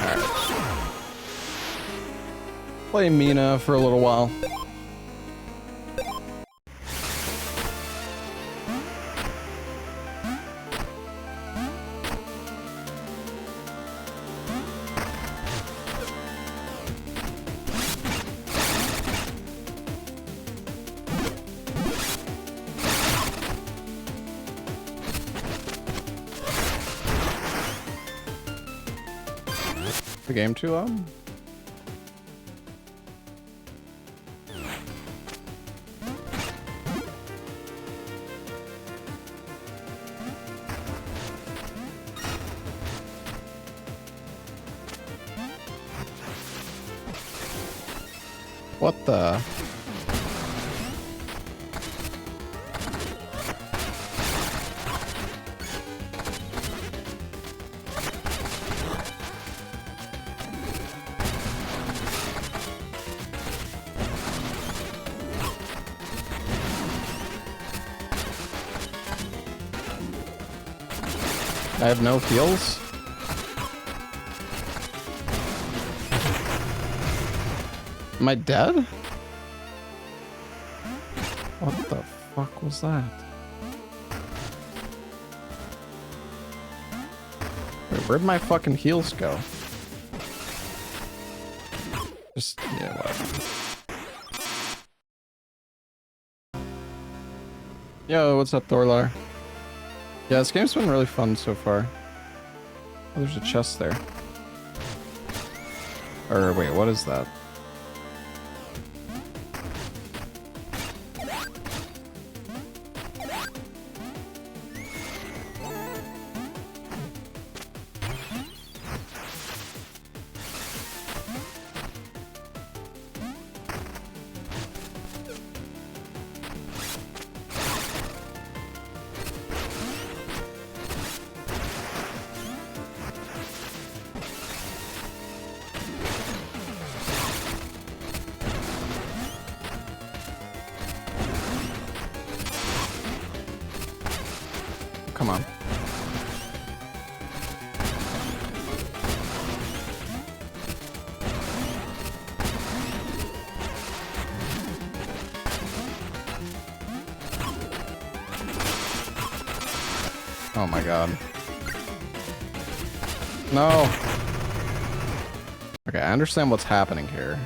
Alright. Play Mina for a little while. The game too loud? What the? I have no heals? Am I dead? What the fuck was that? Wait, where'd my fucking heals go? Just, yeah, whatever. Yo, what's up, Thorlar? Yeah, this game's been really fun so far. Oh, there's a chest there. Or wait, what is that? Come on. Oh my god. No. Okay, I understand what's happening here.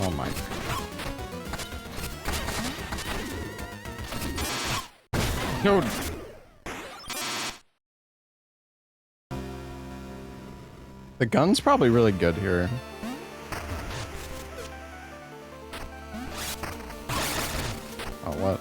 Oh my. No. The gun's probably really good here. Oh, what?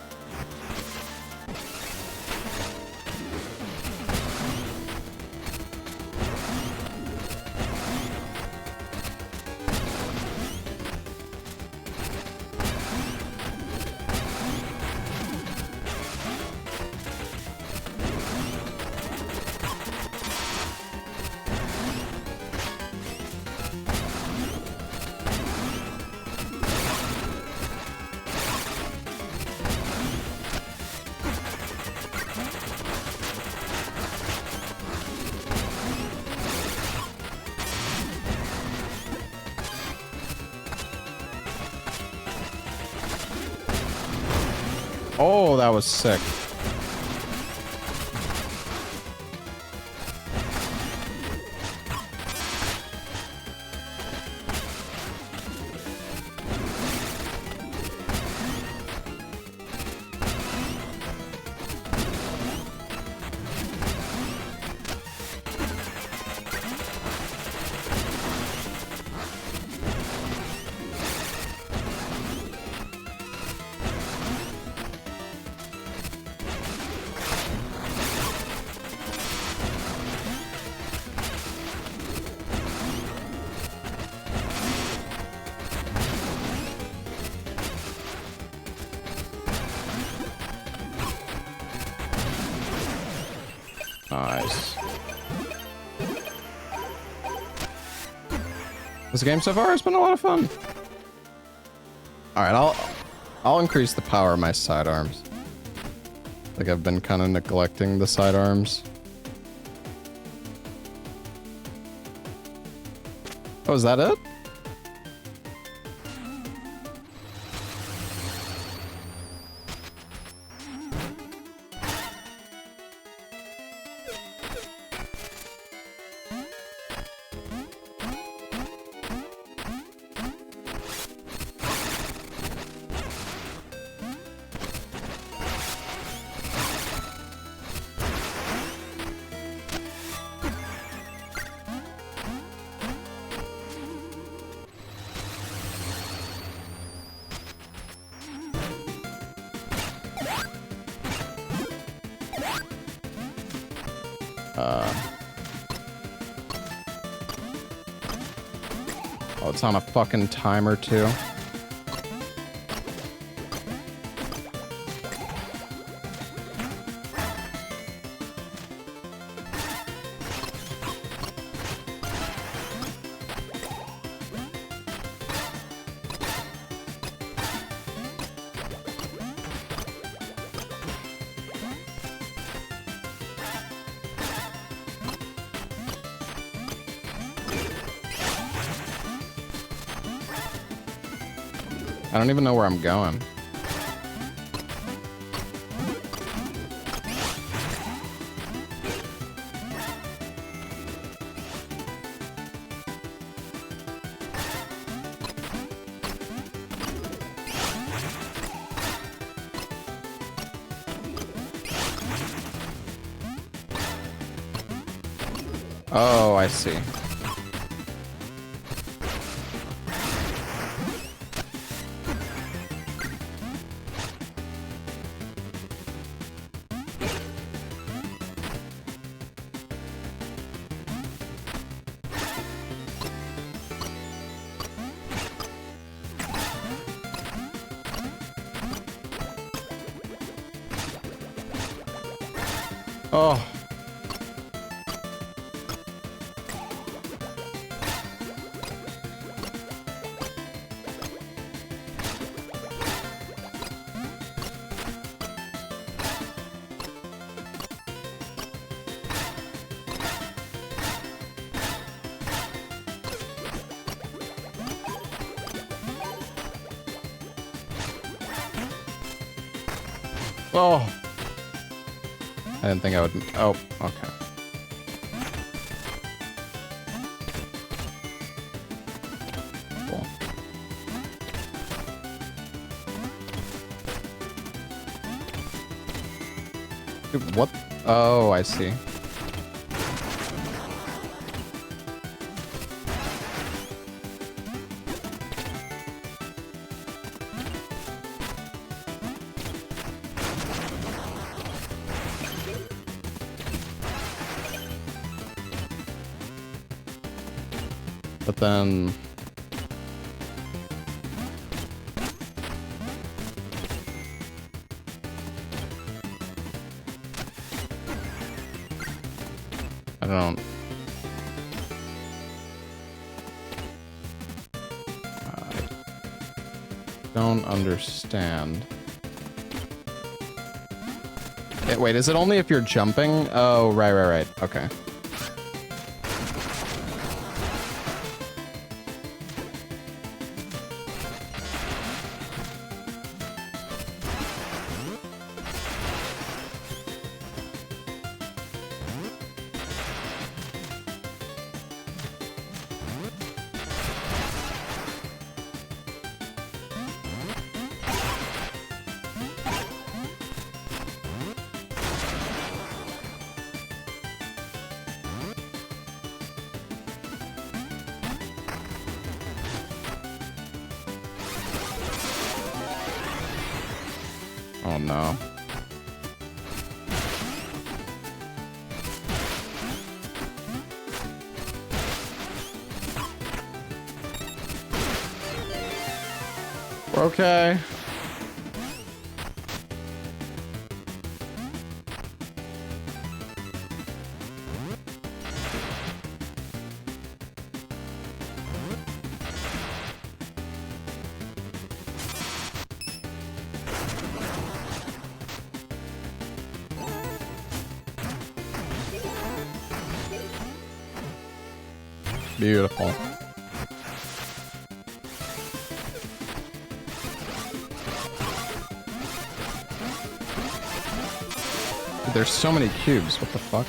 Oh, that was sick. Nice. This game so far has been a lot of fun. All right, I'll increase the power of my sidearms. Like I've been kind of neglecting the sidearms. Oh, is that it? Oh, it's on a fucking timer too. I don't even know where I'm going. Oh, I see. Oh. Oh. I didn't think I would. Oh, okay. Cool. Dude, what? Oh, I see. But then... I don't understand. Wait, is it only if you're jumping? Oh, right. Okay. Oh no. We're okay. Beautiful. Dude, there's so many cubes. What the fuck?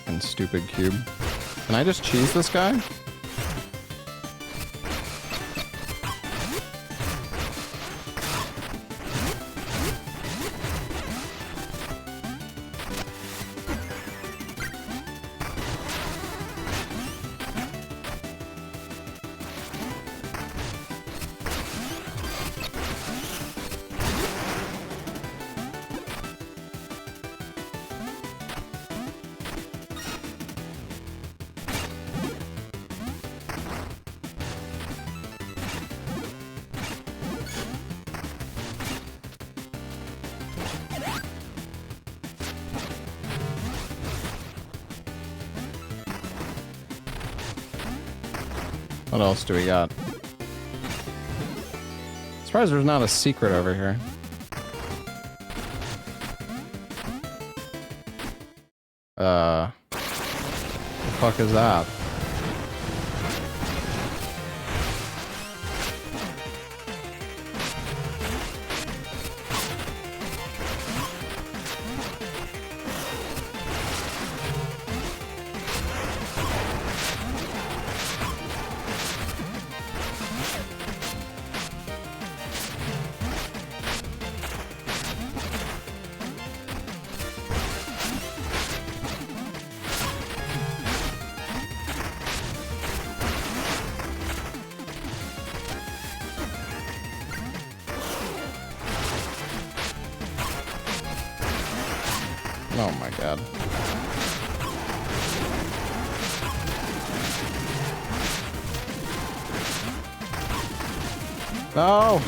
And stupid cube. Can I just cheese this guy? What else do we got? Surprised there's not a secret over here. What the fuck is that? Oh my god. No!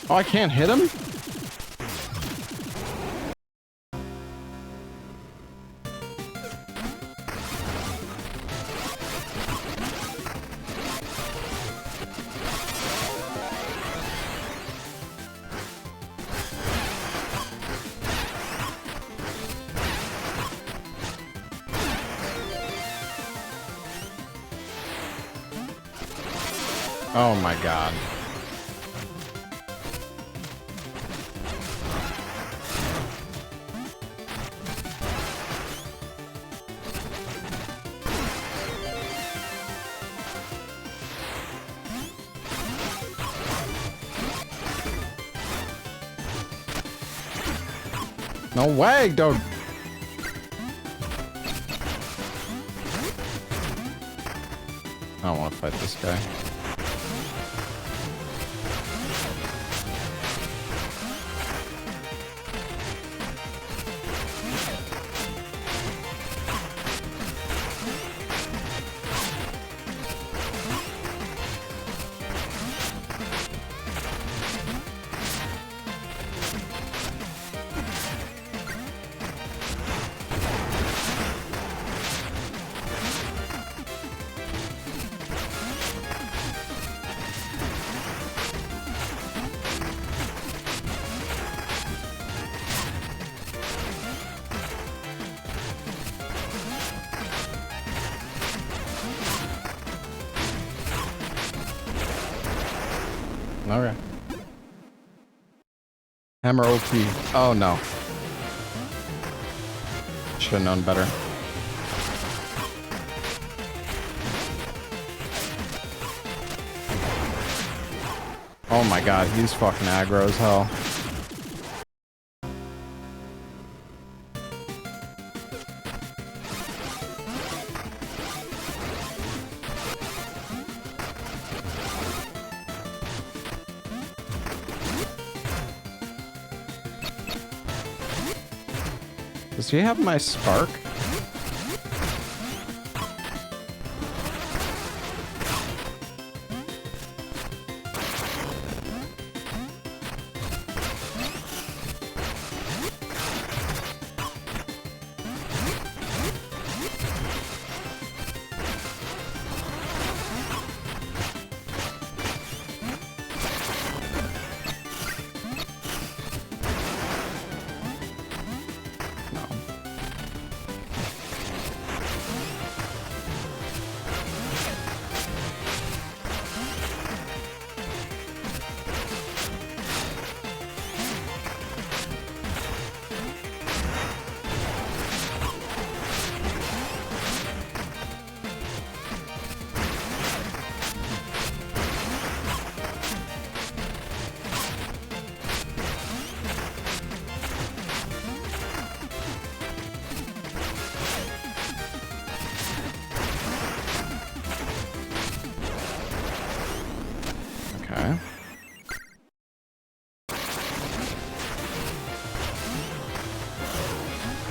Oh, I can't hit him? Oh my god. No way, dude. I don't want to fight this guy. Okay. Hammer OP. Oh no. Should have known better. Oh my god, he's fucking aggro as hell. Does he have my spark?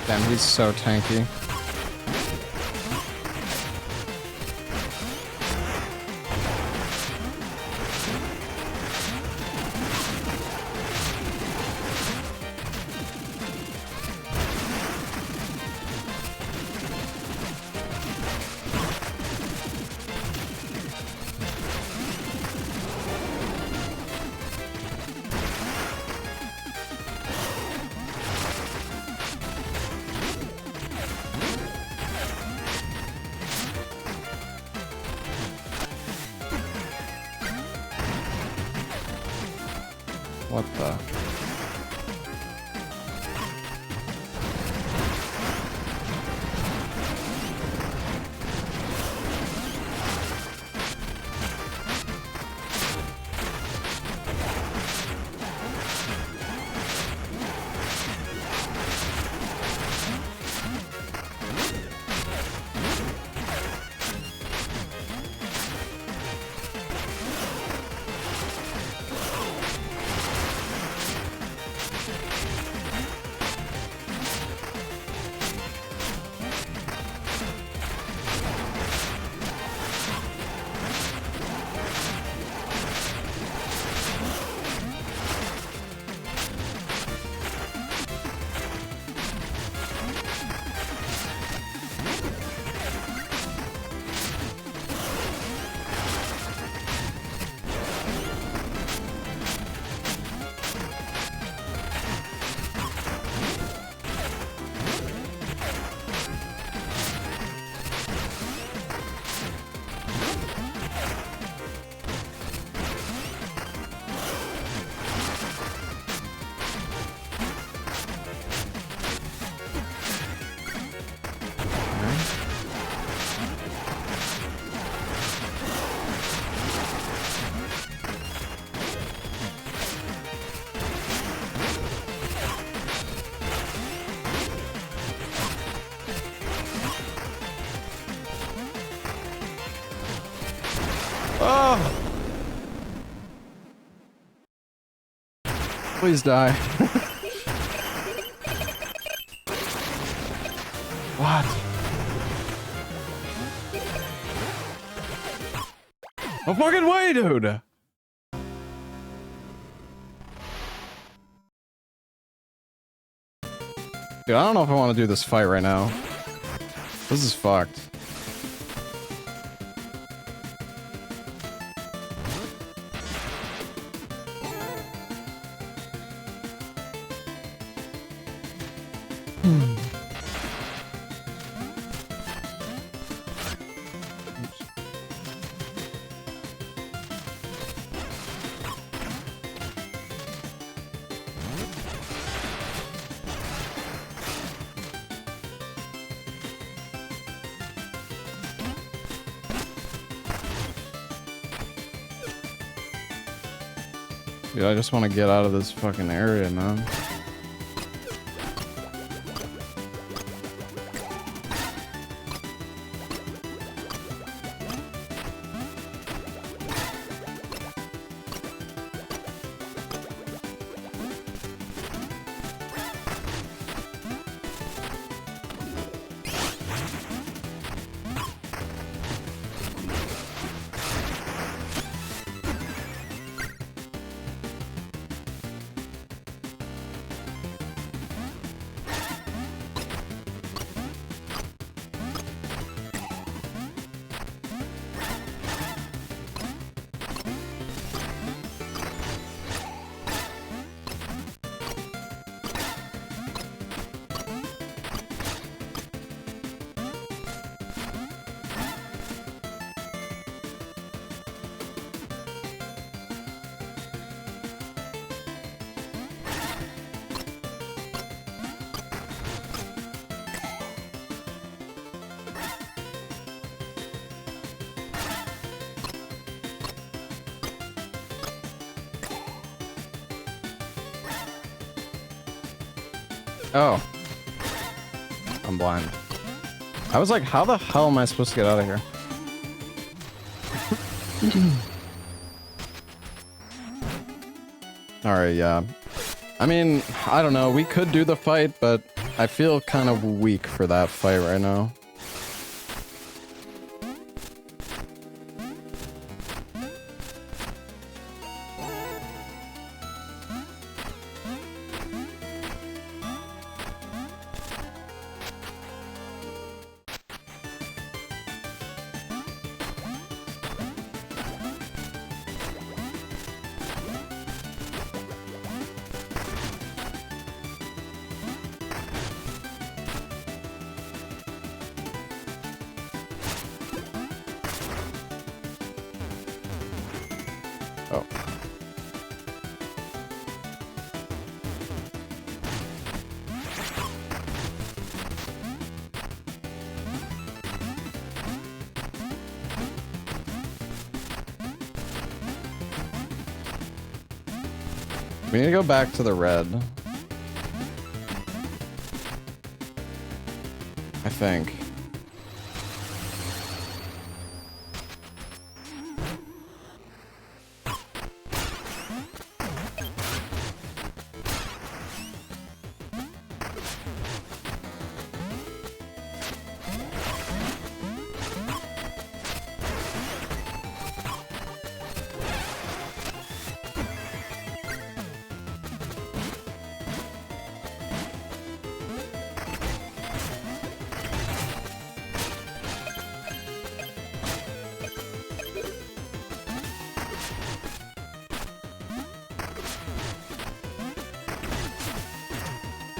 Damn, he's so tanky. What the? Oh! Please die. What? No fucking way, dude! Dude, I don't know if I want to do this fight right now. This is fucked. Dude, I just want to get out of this fucking area, man. Oh. I'm blind. I was like, how the hell am I supposed to get out of here? Alright, yeah. I mean, I don't know. We could do the fight, but I feel kind of weak for that fight right now. Oh. We need to go back to the red. I think.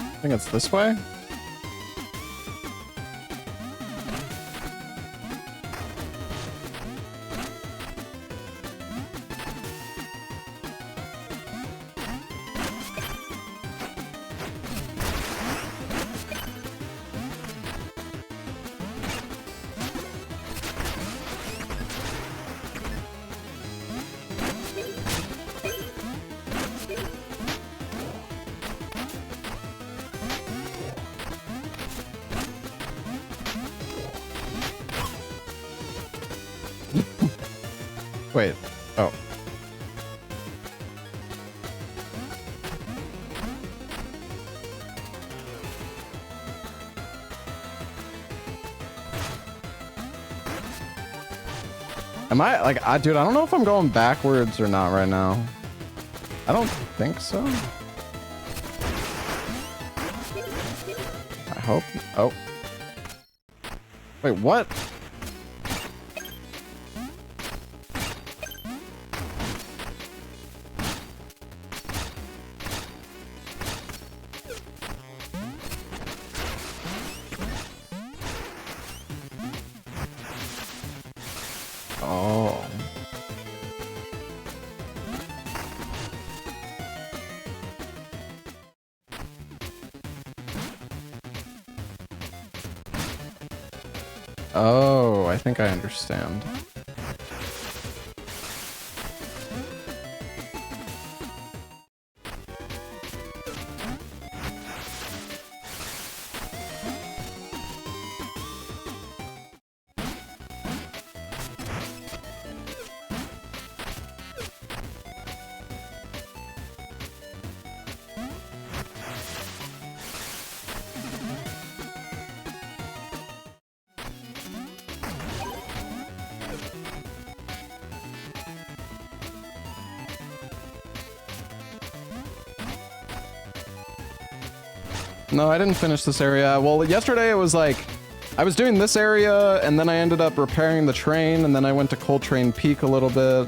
I think it's this way? Wait. Oh. Am I, like, dude, I don't know if I'm going backwards or not right now. I don't think so. I hope. Oh. Wait, what? Oh. Oh, I think I understand. No, I didn't finish this area. Well, yesterday it was like, I was doing this area, and then I ended up repairing the train, and then I went to Coltrane Peak a little bit.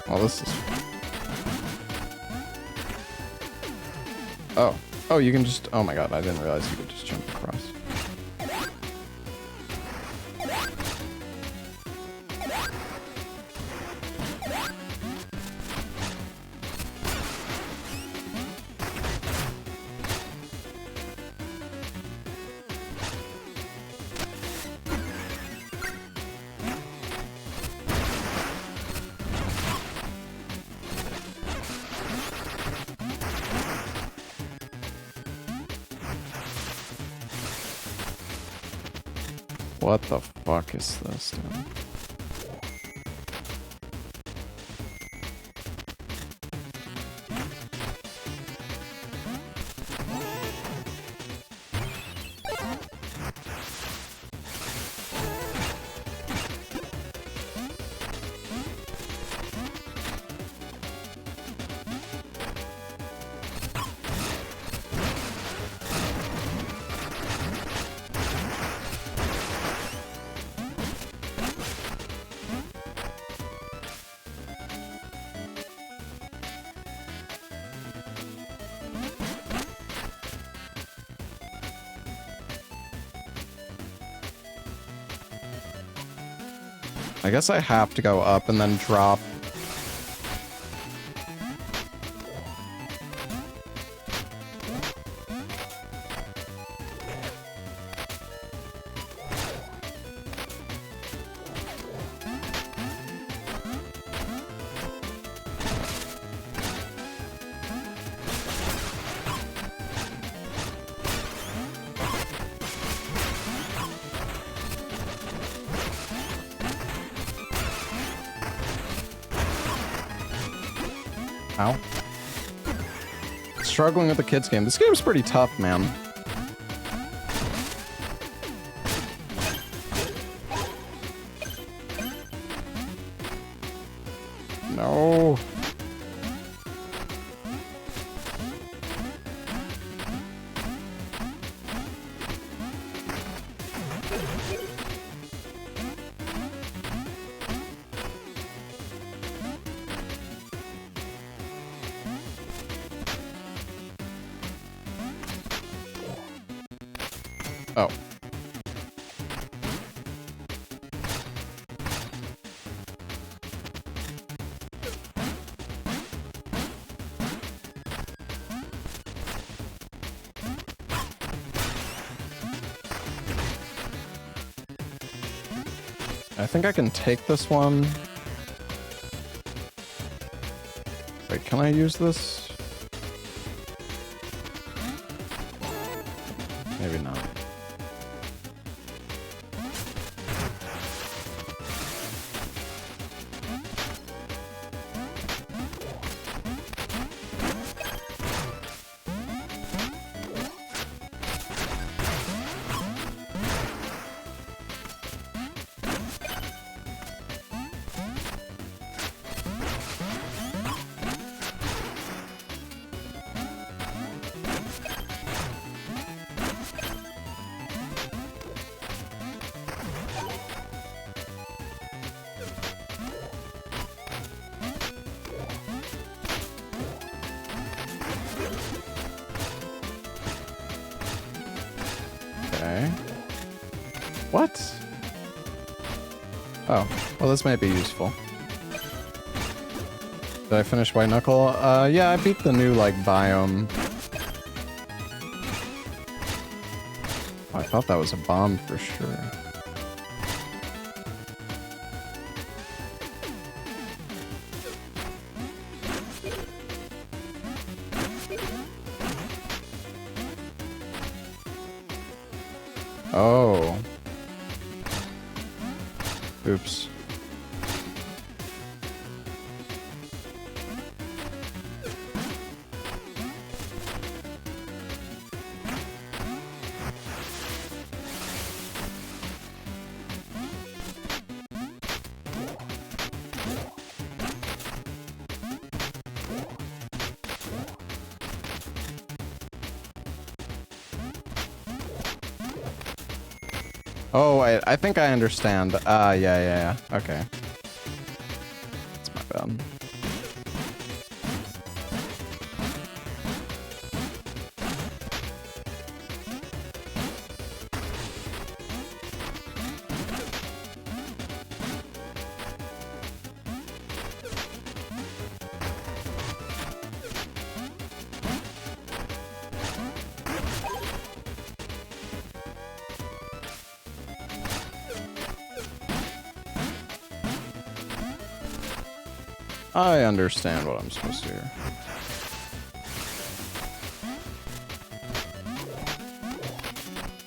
Well, this is... Oh. Oh, you can just... Oh my god, I didn't realize you could just jump across. What the fuck is this, dude? I guess I have to go up and then drop. Ow. Struggling with the kids game. This game's pretty tough, man. No. Oh. I think I can take this one. Wait, can I use this? Maybe not. Okay. What? Oh, well, this might be useful. Did I finish White Knuckle? Yeah, I beat the new, like, biome. Oh, I thought that was a bomb for sure. Oh. Oops. Oh, I think I understand. Yeah. Okay. That's my bad. I understand what I'm supposed to do here.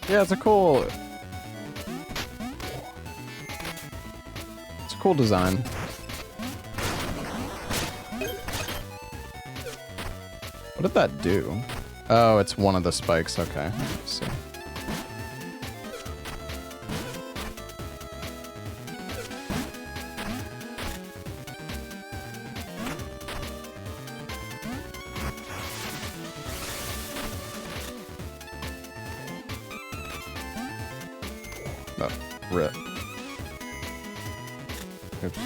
Yeah, it's a cool... cool design. What did that do? Oh, it's one of the spikes. Okay, let's see. Oh, rip. Oops.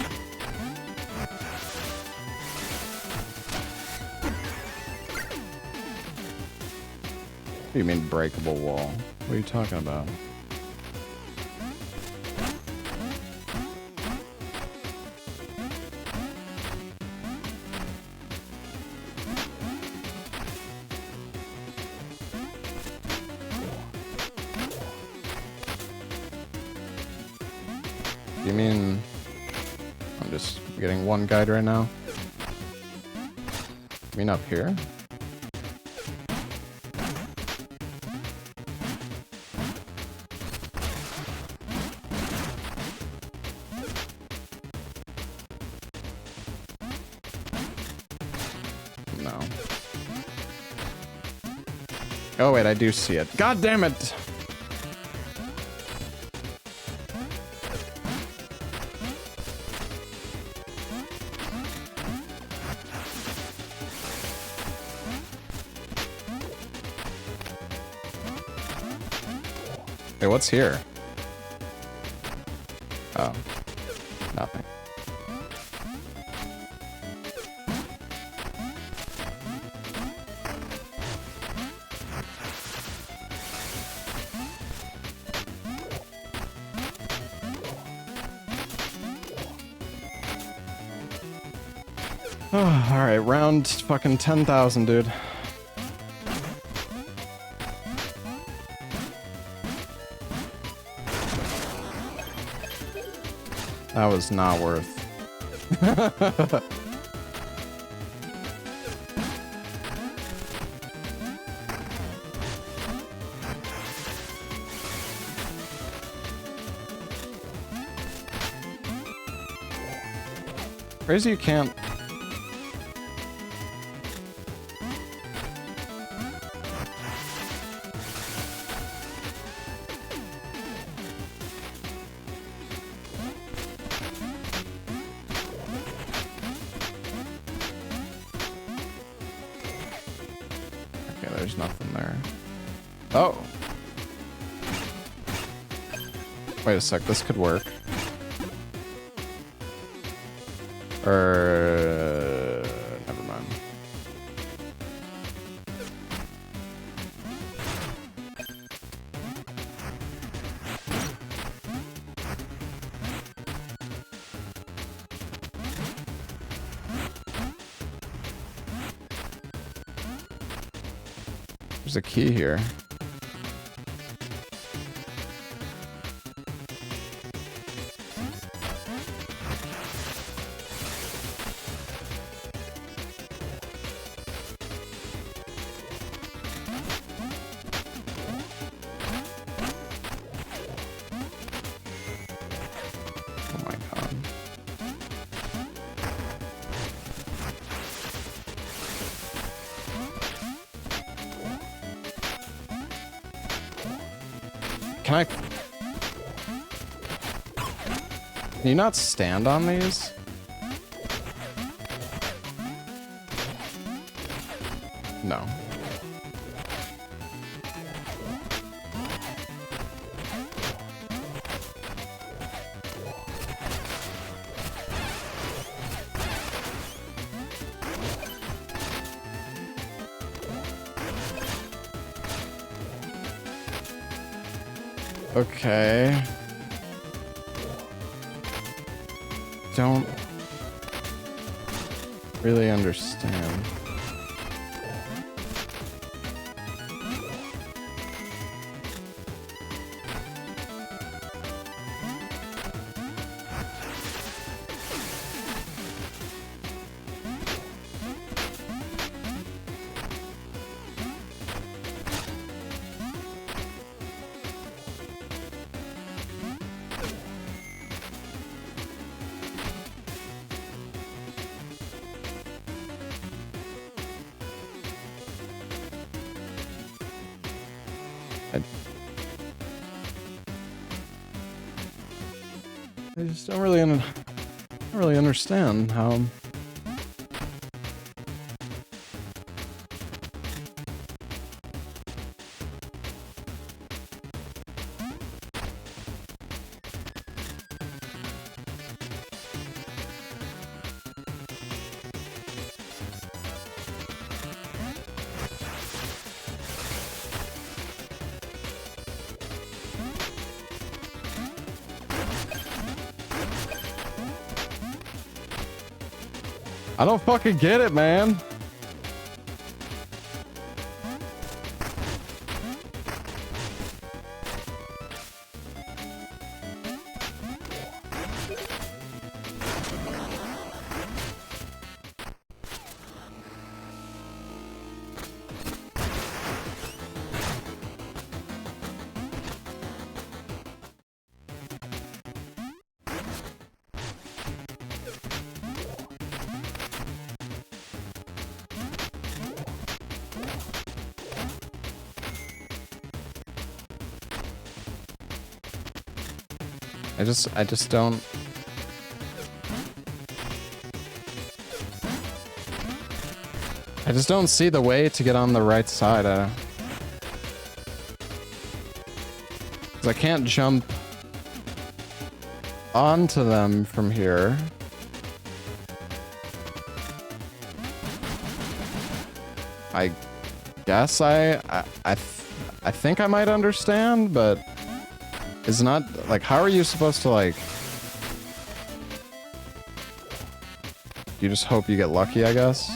What do you mean breakable wall? What are you talking about? You mean... I'm just getting one guide right now. You mean up here? No. Oh wait, I do see it. God damn it! Hey, what's here? Oh. Nothing. Oh, alright, round fucking 10,000, dude. That was not worth. Crazy you can't. There's nothing there. Oh. Wait a sec, this could work. Never mind. There's a key here. Oh my god. Can you not stand on these? No. Okay. Don't really understand. I just don't really understand how. I don't fucking get it, man. I just don't. I just don't see the way to get on the right side. 'Cause I can't jump onto them from here. I guess I think I might understand, but it's not like, how are you supposed to, like, you just hope you get lucky, I guess?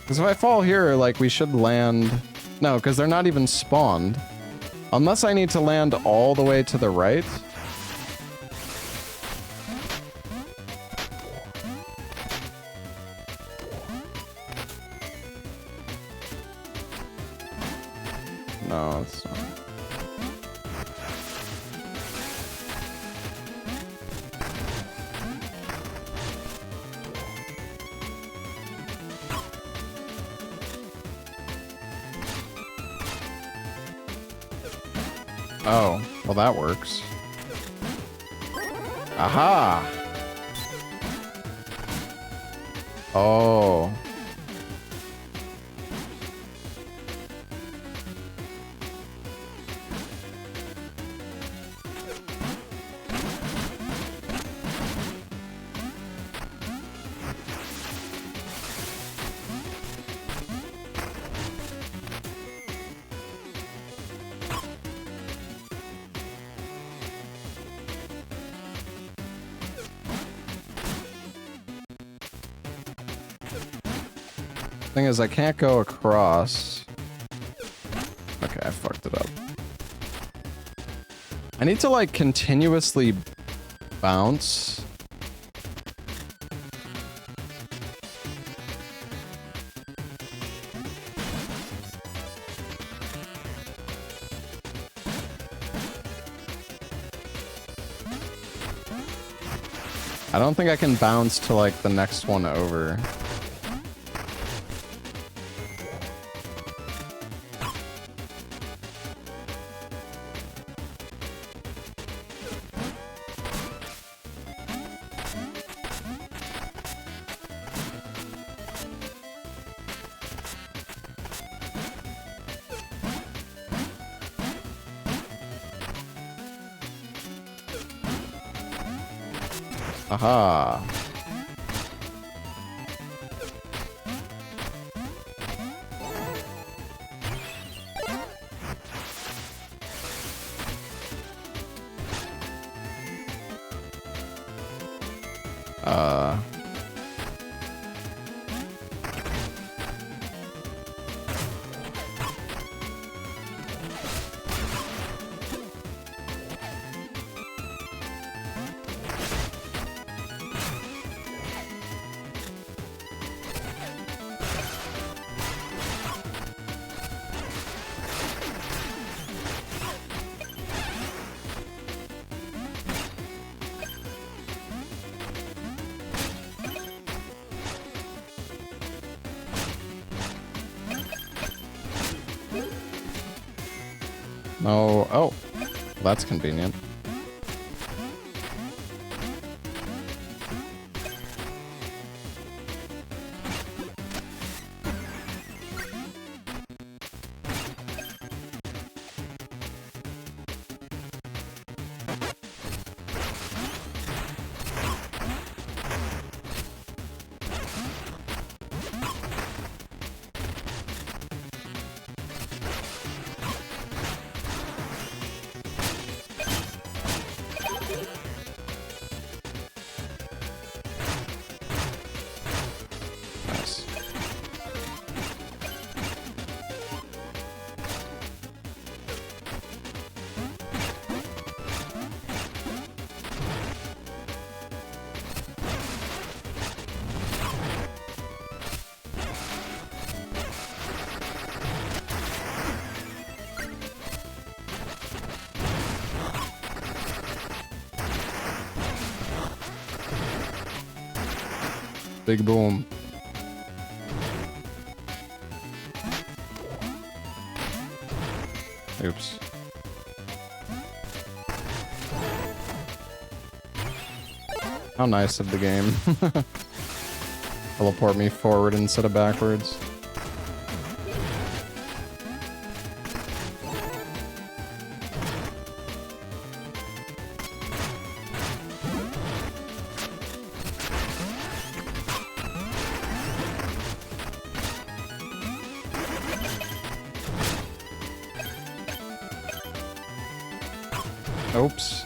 Because if I fall here, like, we should land. No, because they're not even spawned. Unless I need to land all the way to the right. No, it's not. Oh, well that works. Aha! Oh. Thing is, I can't go across. Okay, I fucked it up. I need to, like, continuously bounce. I don't think I can bounce to, like, the next one over. Aha. No. Oh, that's convenient. Nice. Big boom. Oops. How nice of the game. Teleport me forward instead of backwards. Oops.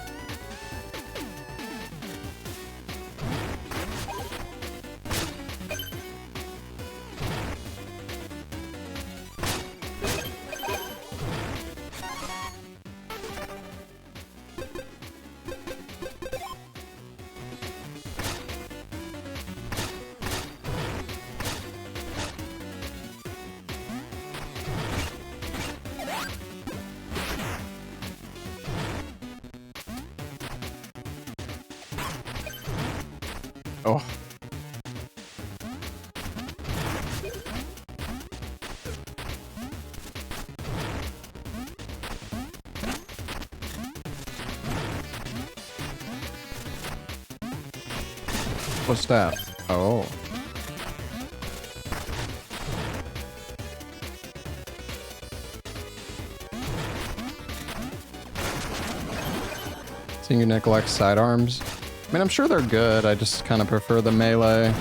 Oh. What's that? Oh. So you neglect sidearms? I mean, I'm sure they're good. I just kind of prefer the melee.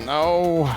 No.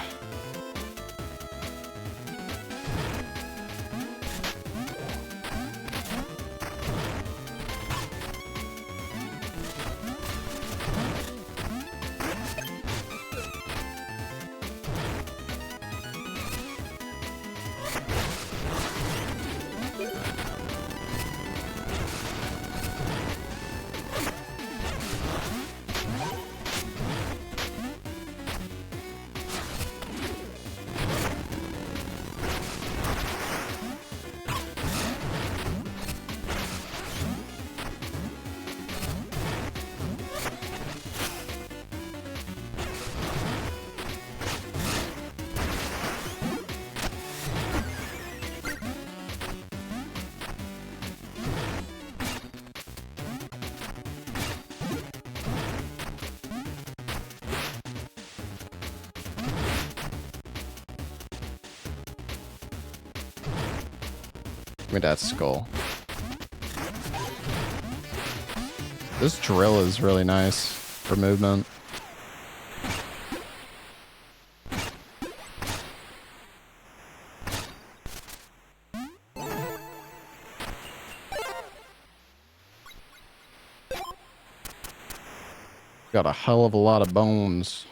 Give me that skull. This drill is really nice for movement. Got a hell of a lot of bones.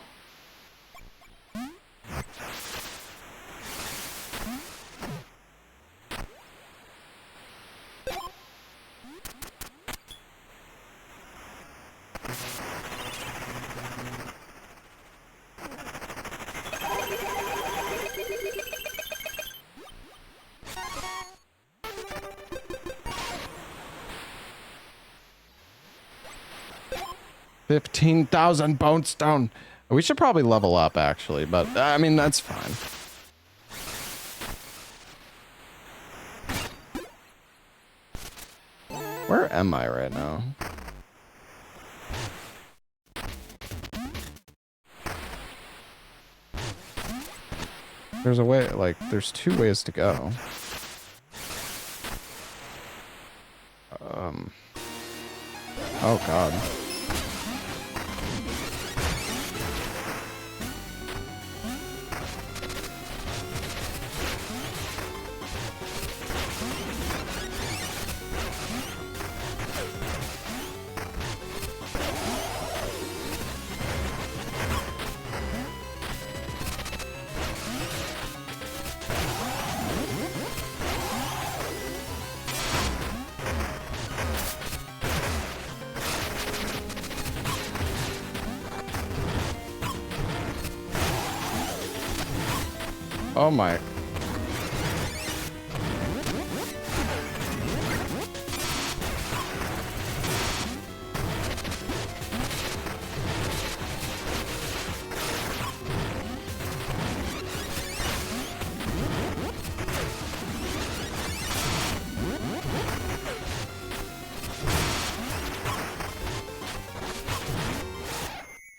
15,000 bone stone. We should probably level up, actually, but I mean, that's fine. Where am I right now? There's a way, like, there's two ways to go. Oh god. Oh my.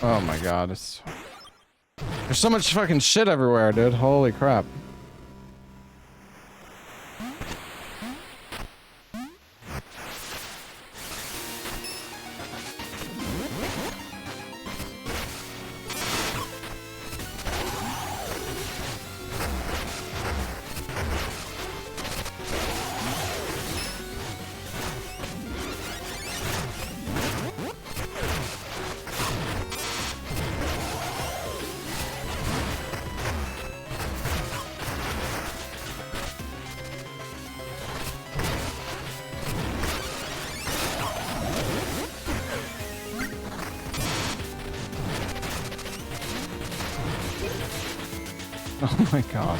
Oh my god, there's so much fucking shit everywhere, dude. Holy crap. Oh my god.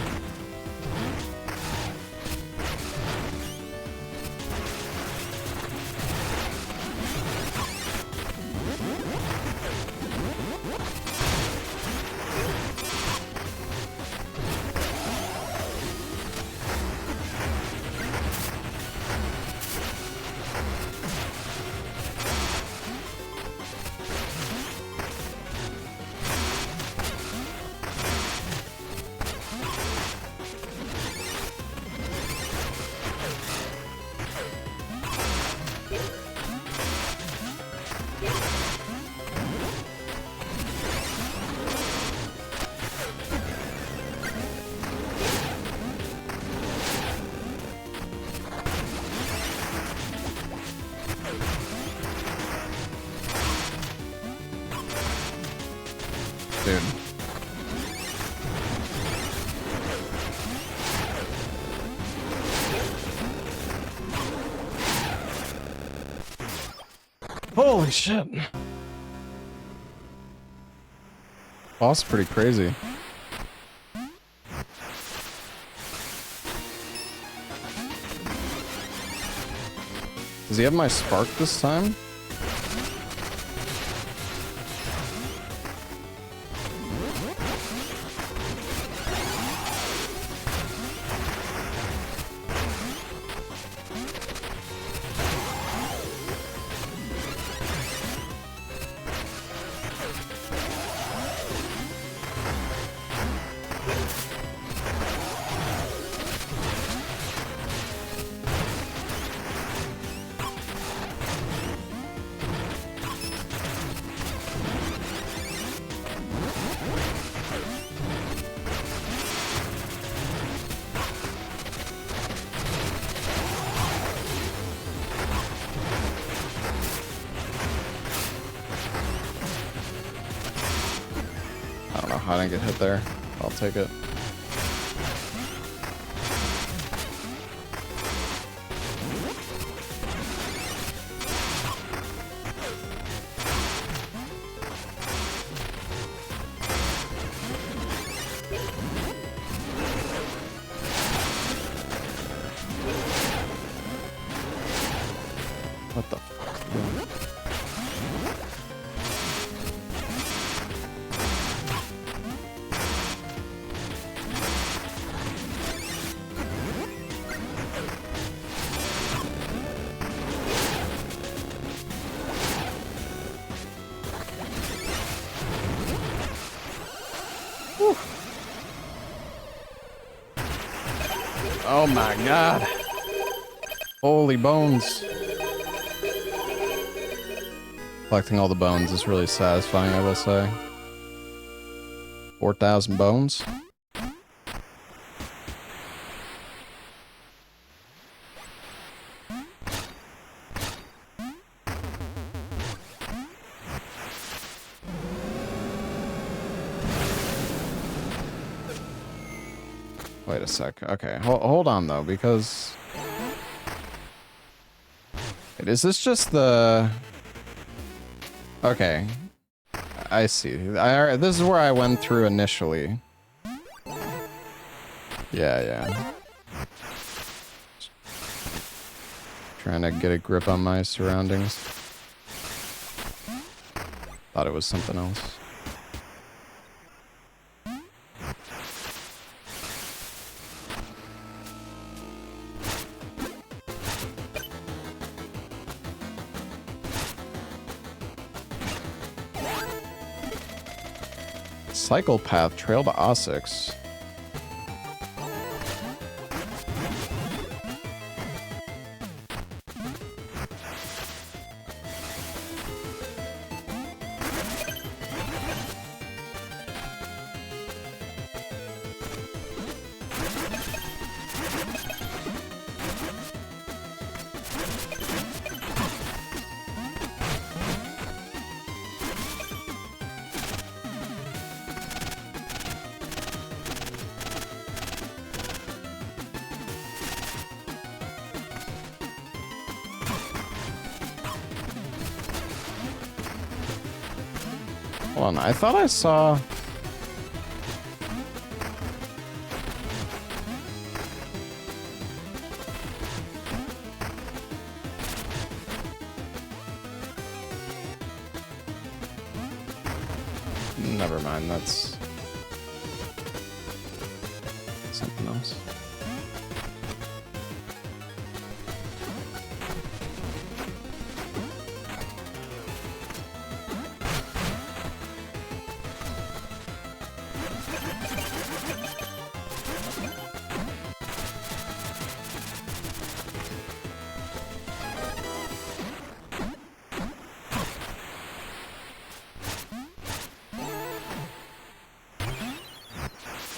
Dude. Holy shit. Boss is pretty crazy. Does he have my spark this time? I don't know how I didn't get hit there. I'll take it. What the fuck? Oh my god. Holy bones. Collecting all the bones is really satisfying, I will say. 4,000 bones. Wait a sec. Okay, hold on though, because... Wait, is this just the... Okay. I see. This is where I went through initially. Yeah. Trying to get a grip on my surroundings. Thought it was something else. Cycle path, trail to Ossix. Hold on, I thought I saw... Never mind, that's... something else.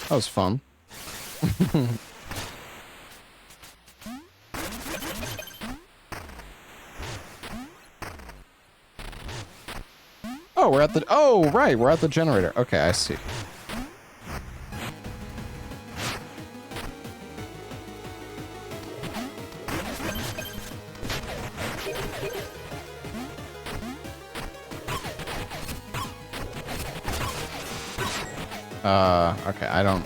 That was fun. Oh, we're at the... Oh, right, we're at the generator. Okay, I see. Okay, I don't...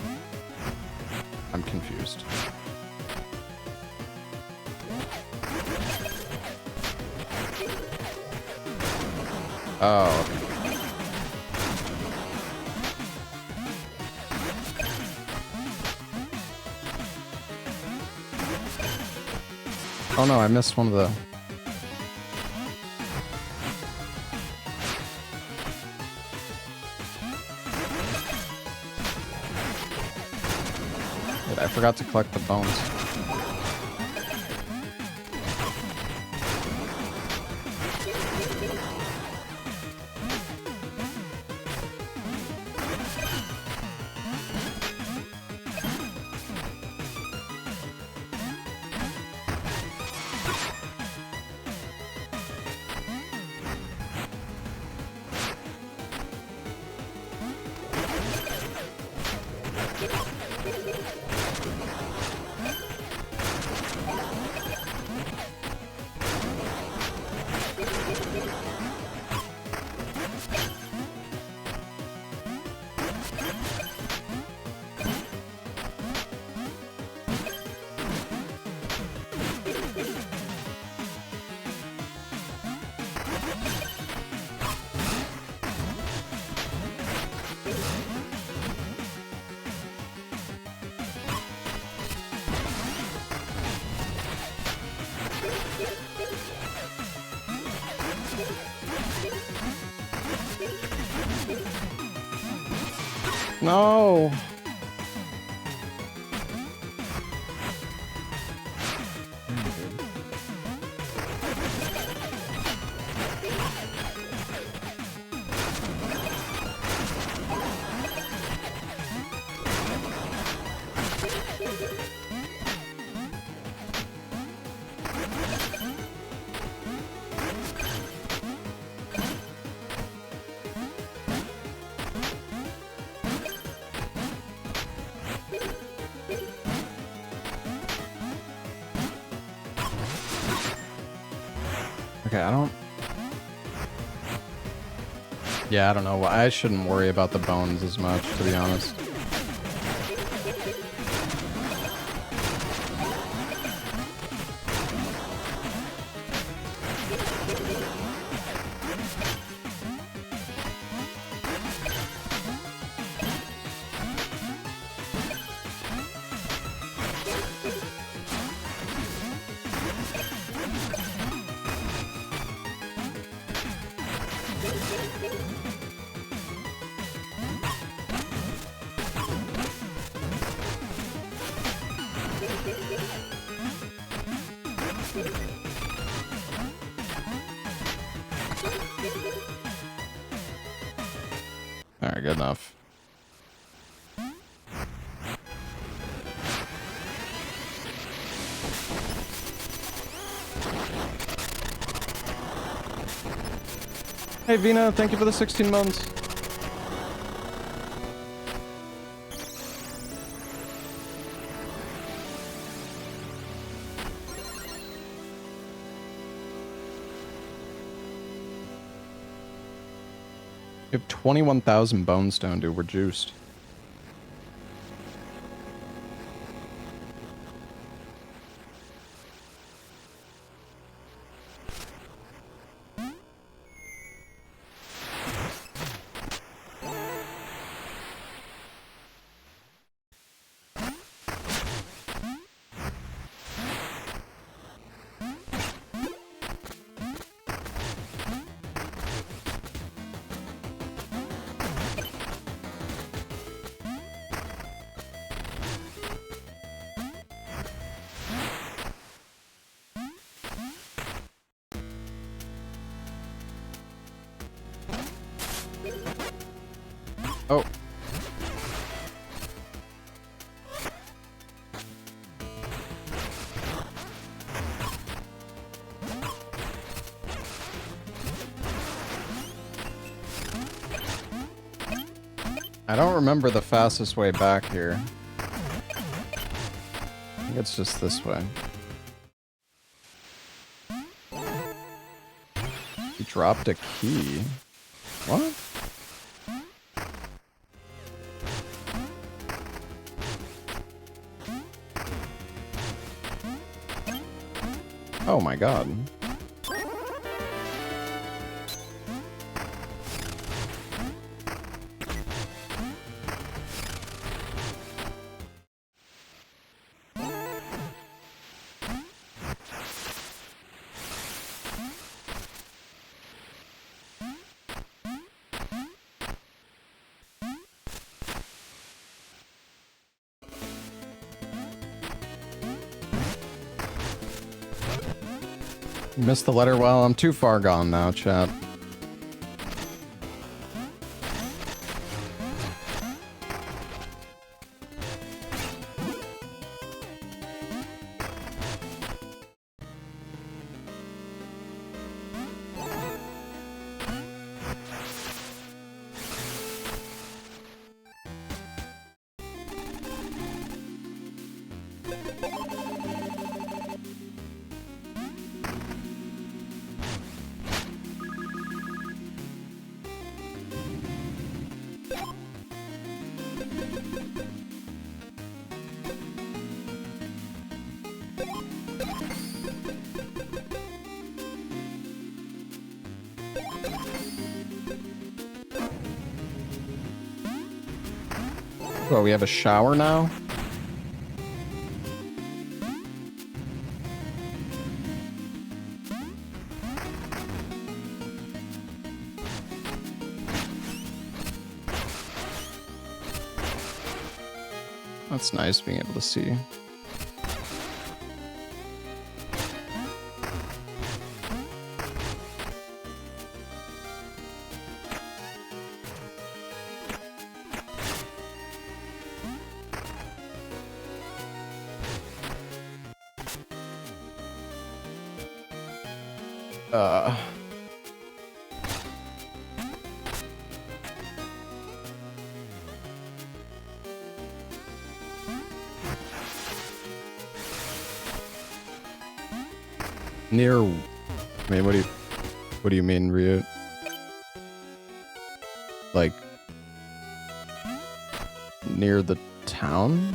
I'm confused. Oh, okay. Oh no, I missed one of the... Wait, I forgot to collect the bones. No. Okay, I don't... Yeah, I don't know. I shouldn't worry about the bones as much, to be honest. Alright, good enough. Hey Vina, thank you for the 16 months. We have 21,000 bone stone, dude. We're juiced. Oh. I don't remember the fastest way back here. I think it's just this way. He dropped a key. What? Oh my god. Missed the letter? Well, I'm too far gone now, chat. Oh, we have a shower now? That's nice being able to see. Near I mean, what do you mean, Ryut? Like, near the town?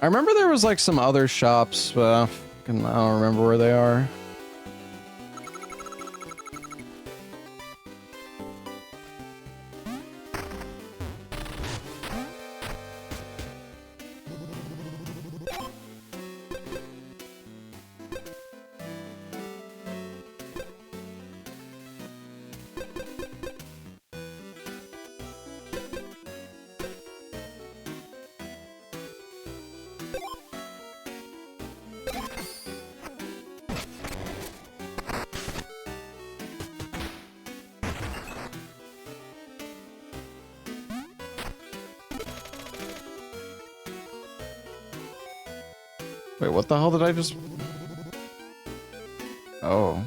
I remember there was like some other shops, but I don't remember where they are. Wait, what the hell did I just... Oh.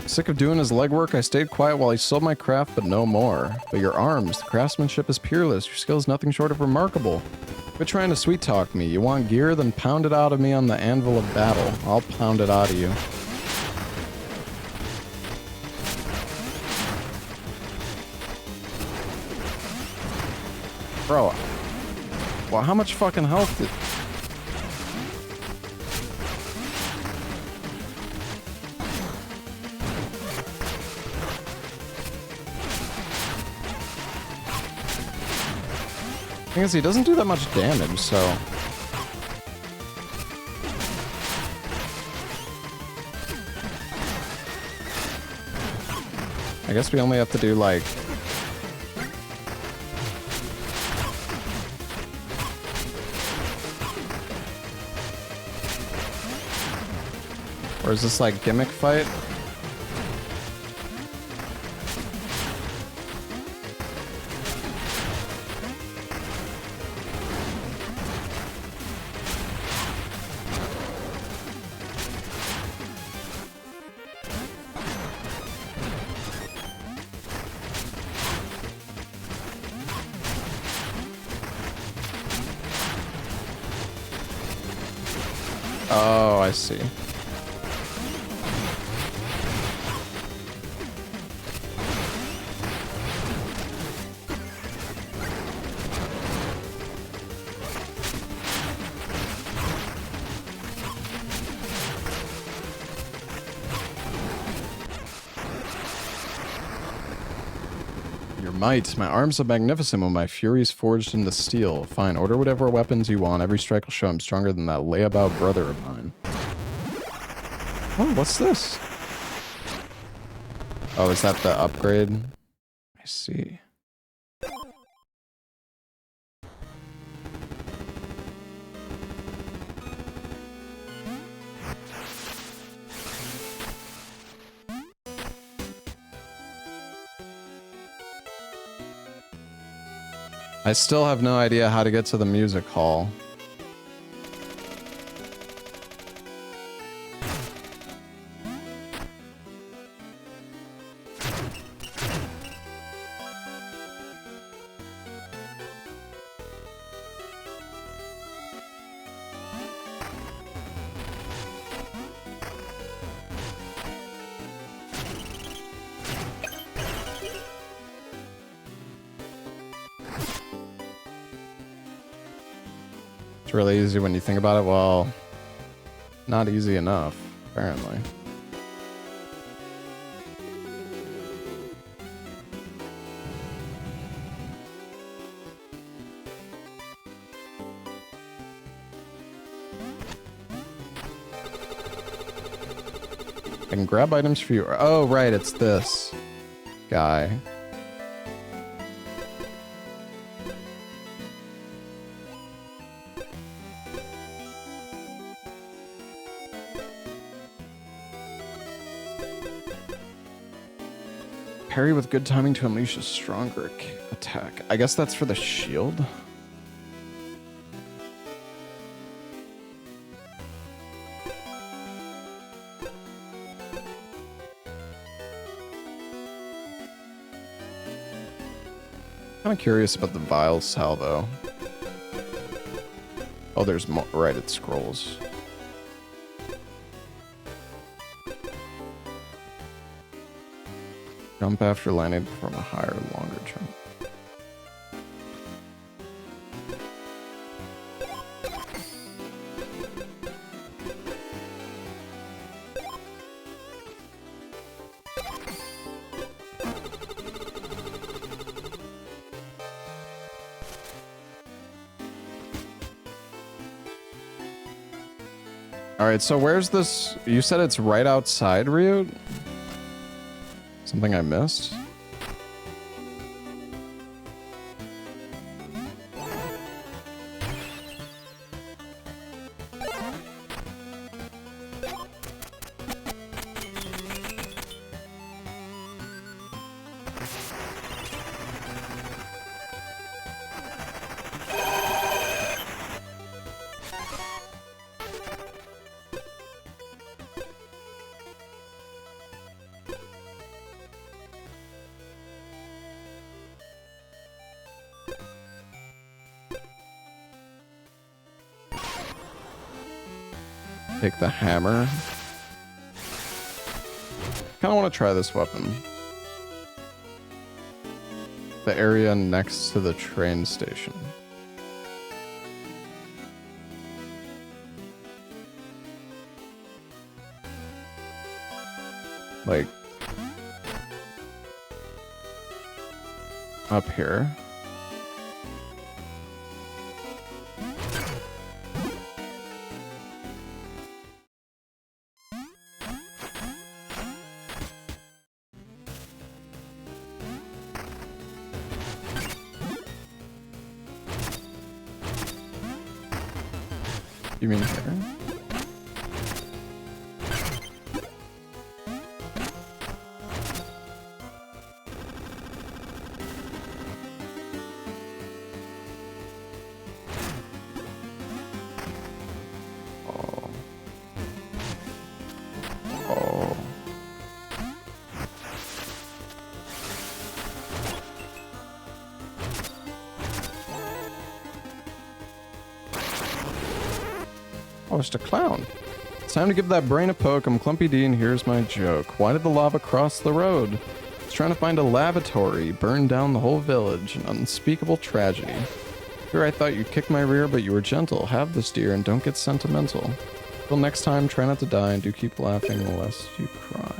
Sick of doing his legwork, I stayed quiet while he sold my craft, but no more. But your arms, the craftsmanship is peerless. Your skill is nothing short of remarkable. Quit trying to sweet-talk me. You want gear? Then pound it out of me on the anvil of battle. I'll pound it out of you. Bro. Well, how much fucking health did... Thing is, he doesn't do that much damage, so... I guess we only have to do, like... Or is this like gimmick fight? Oh, I see. Might. My arms are magnificent when my fury is forged into steel. Fine, order whatever weapons you want. Every strike will show I'm stronger than that layabout brother of mine. Oh, what's this? Oh, is that the upgrade? I see. I still have no idea how to get to the music hall. It's really easy when you think about it. Well, not easy enough, apparently. I can grab items for you. Oh, right, it's this guy. Parry with good timing to unleash a stronger attack. I guess that's for the shield. Kind of curious about the Vile Salvo. Oh, there's more. Right, it scrolls. Jump after landing from a higher, longer jump. Alright, so where's this? You said it's right outside, Ryut? Something I missed? Take the hammer. Kind of want to try this weapon. The area next to the train station. Like up here. You mean here? Oh. Oh. Oh, it's a clown. It's time to give that brain a poke. I'm Clumpy D, and here's my joke. Why did the lava cross the road? It's trying to find a lavatory. Burned down the whole village. An unspeakable tragedy. Here I thought you'd kick my rear, but you were gentle. Have this, dear, and don't get sentimental. Till next time, try not to die, and do keep laughing lest you cry.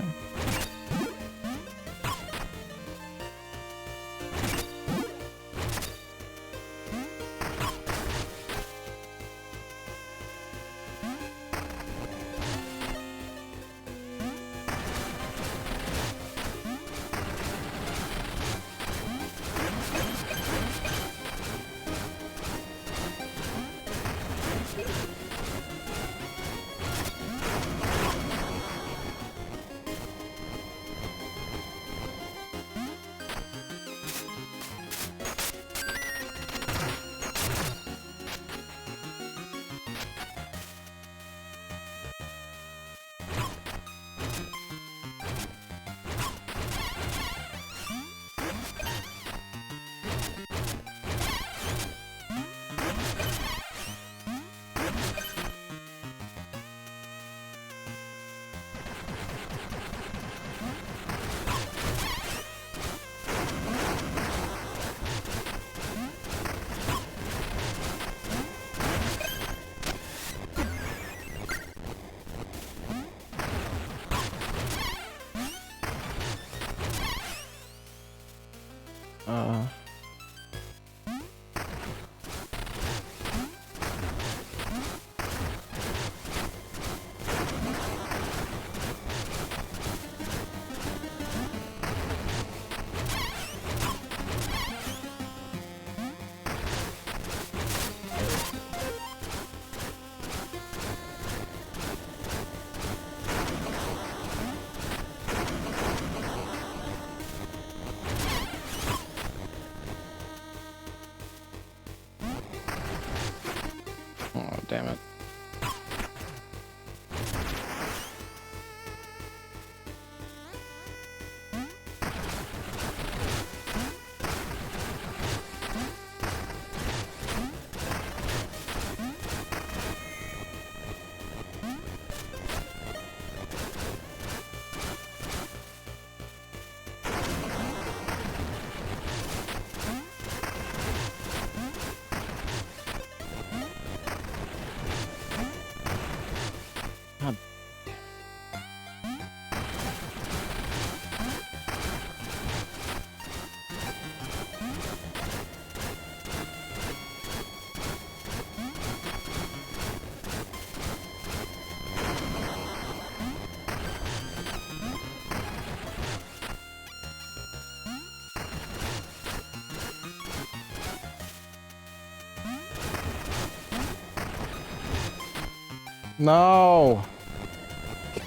No!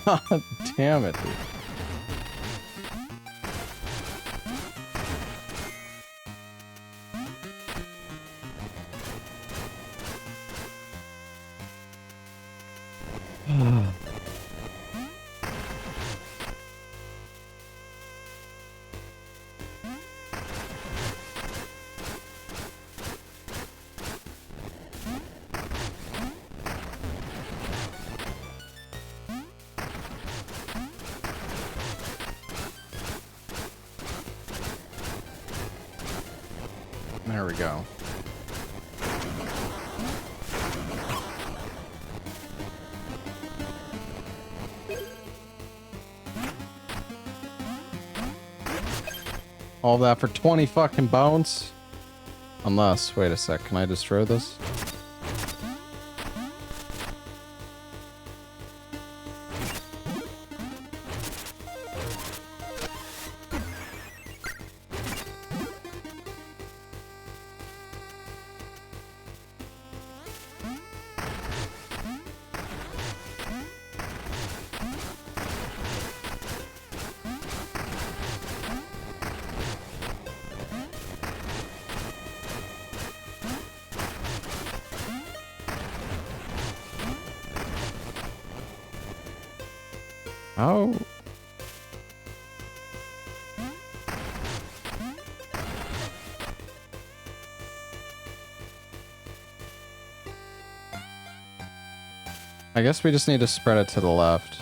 God damn it, dude. There we go. All that for 20 fucking bones? Unless, wait a sec, can I destroy this? Oh. I guess we just need to spread it to the left.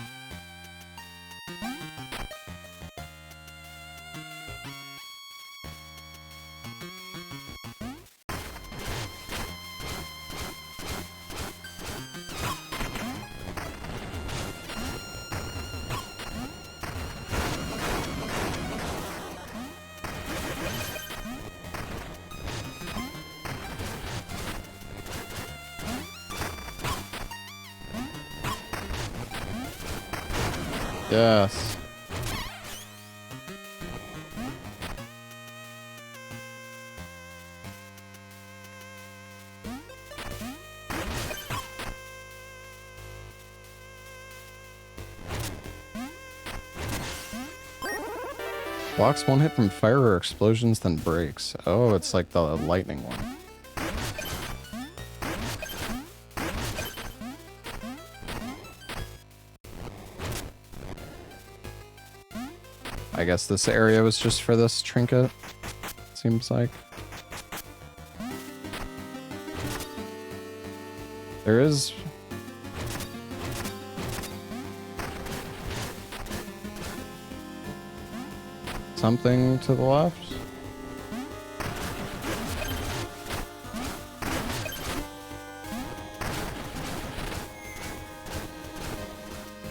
Yes. Blocks one hit from fire or explosions, then breaks. Oh, it's like the lightning one. I guess this area was just for this trinket, seems like. There is... something to the left?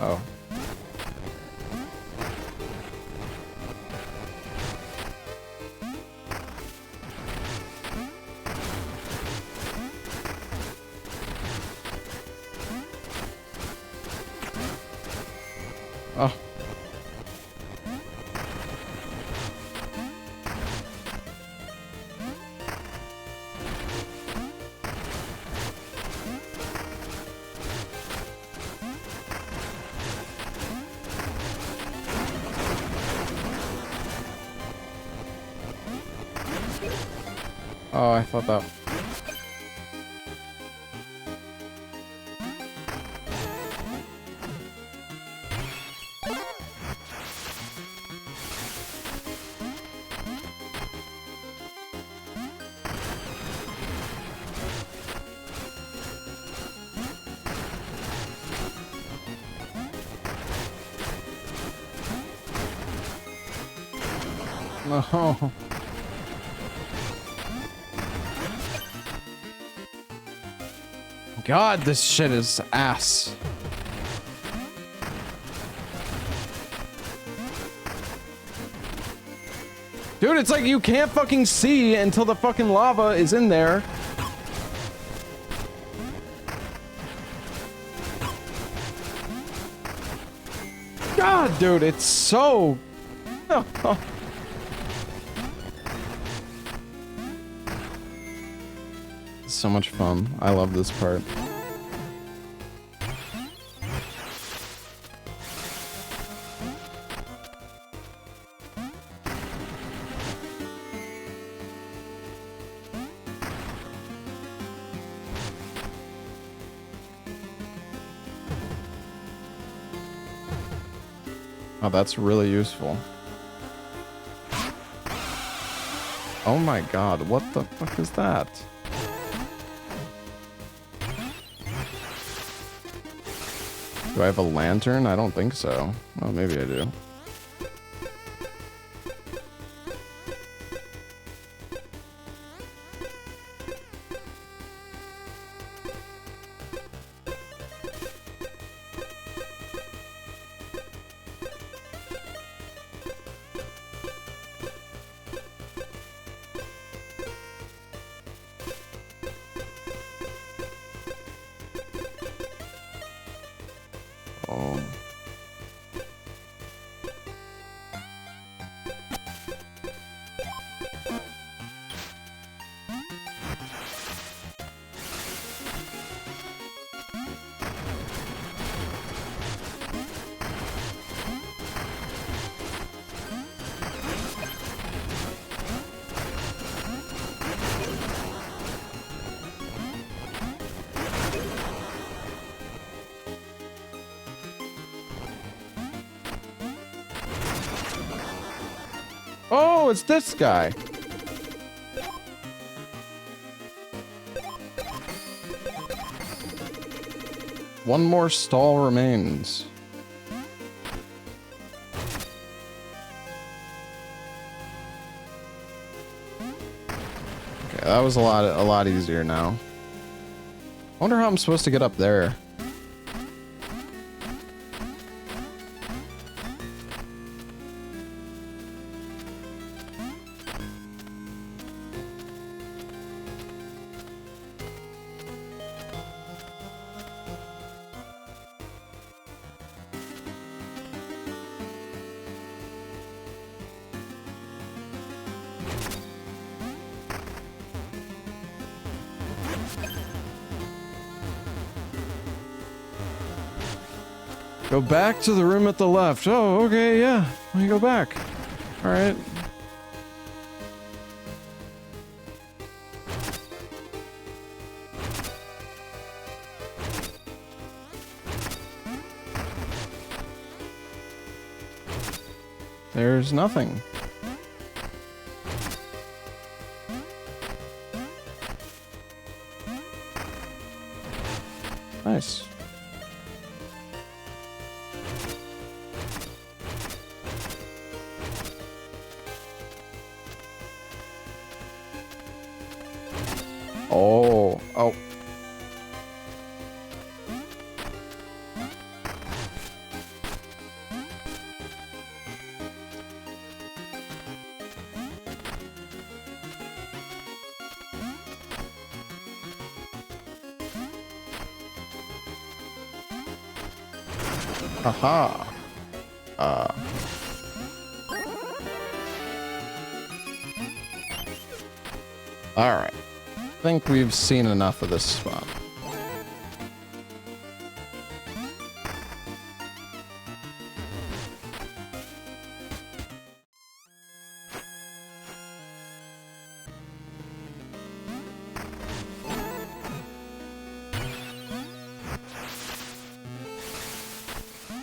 Oh. Oh. Oh, I thought that... No. God, this shit is ass. Dude, it's like you can't fucking see until the fucking lava is in there. God, dude, it's so... So much fun. I love this part. Oh, that's really useful. Oh my god, what the fuck is that? Do I have a lantern? I don't think so. Oh, maybe I do. Oh. Oh, it's this guy. One more stall remains. Okay, that was a lot easier now. I wonder how I'm supposed to get up there. Go back to the room at the left. Oh, okay, yeah. Let me go back. All right. There's nothing. Nice. Oh, oh. Aha. All right. I think we've seen enough of this spot.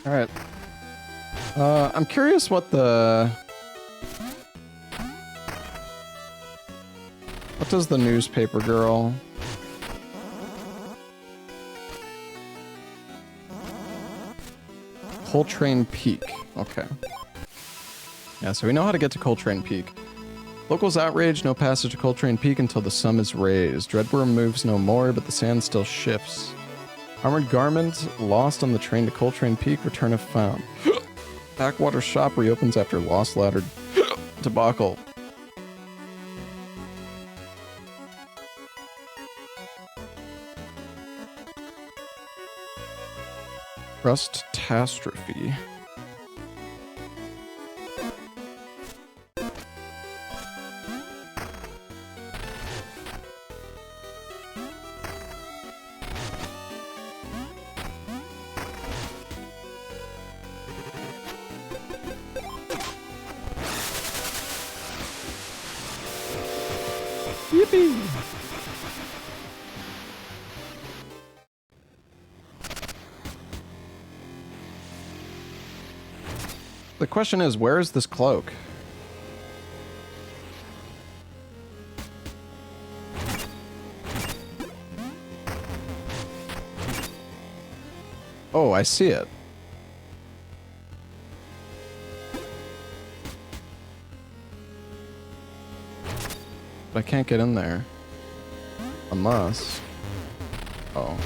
All right. I'm curious what does the newspaper girl? Coltrane Peak. Okay. Yeah, so we know how to get to Coltrane Peak. Locals outraged, no passage to Coltrane Peak until the sun is raised. Dreadworm moves no more, but the sand still shifts. Armored garment lost on the train to Coltrane Peak, return if found. Backwater shop reopens after lost ladder debacle. Rust-tastrophe. Yippee! The question is, where is this cloak? Oh, I see it. But I can't get in there. Unless... Oh.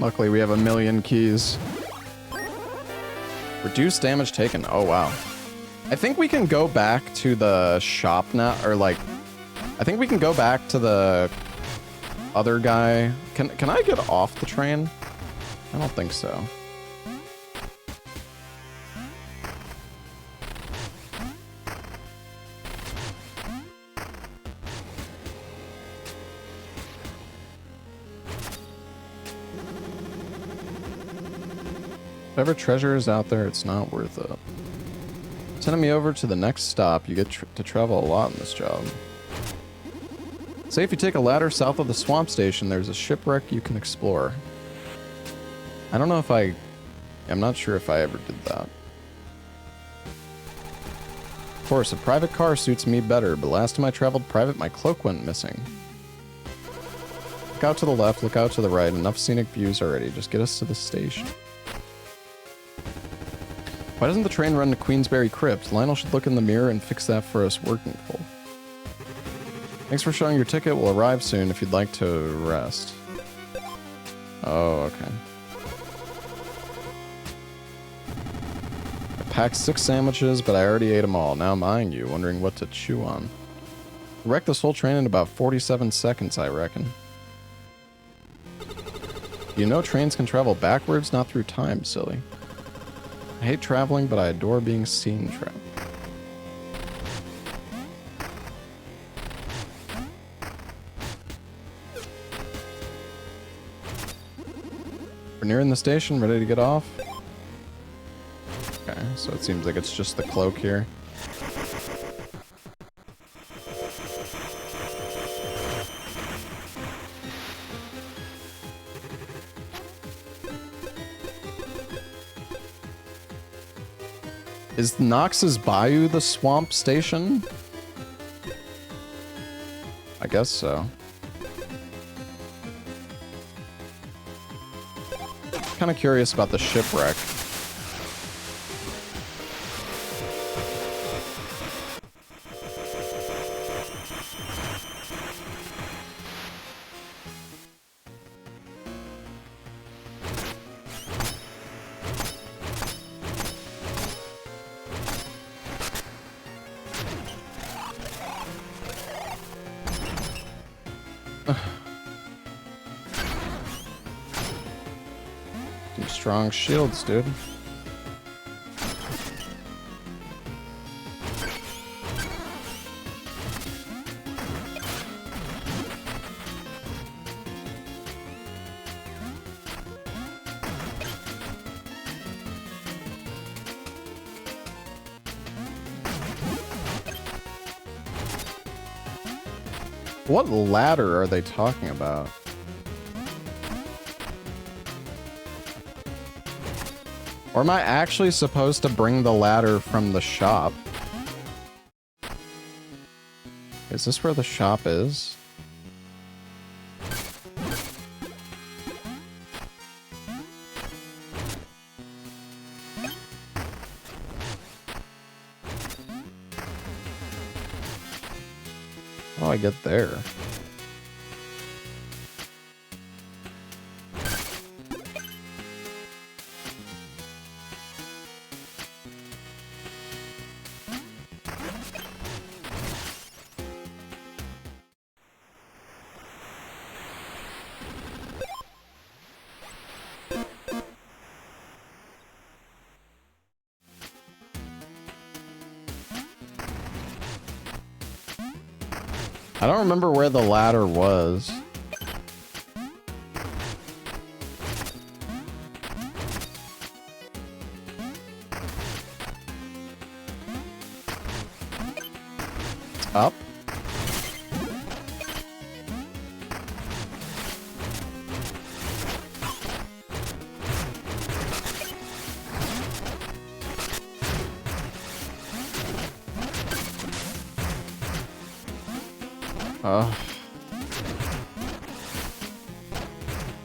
Luckily, we have a million keys. Reduce damage taken. Oh, wow. I think we can go back to the shop now, or like... I think we can go back to the other guy. Can I get off the train? I don't think so. Whatever treasure is out there, it's not worth it. Sending me over to the next stop. You get to travel a lot in this job. Say if you take a ladder south of the swamp station, there's a shipwreck you can explore. I don't know if I'm not sure if I ever did that. Of course, a private car suits me better, but last time I traveled private, my cloak went missing. Look out to the left, look out to the right. Enough scenic views already. Just get us to the station. Why doesn't the train run to Queensberry Crypt? Lionel should look in the mirror and fix that for us working full. Thanks for showing your ticket. We'll arrive soon if you'd like to rest. Oh, okay. I packed 6 sandwiches, but I already ate them all. Now I'm eyeing you, wondering what to chew on. We wrecked this whole train in about 47 seconds, I reckon. You know trains can travel backwards, not through time, silly. I hate traveling, but I adore being seen travel. We're nearing the station, ready to get off. Okay, so it seems like it's just the cloak here. Is Nox's Bayou the swamp station? I guess so. Kind of curious about the shipwreck. Strong shields, dude. What ladder are they talking about? Or am I actually supposed to bring the ladder from the shop? Is this where the shop is? How do I get there? I don't remember where the ladder was. Up?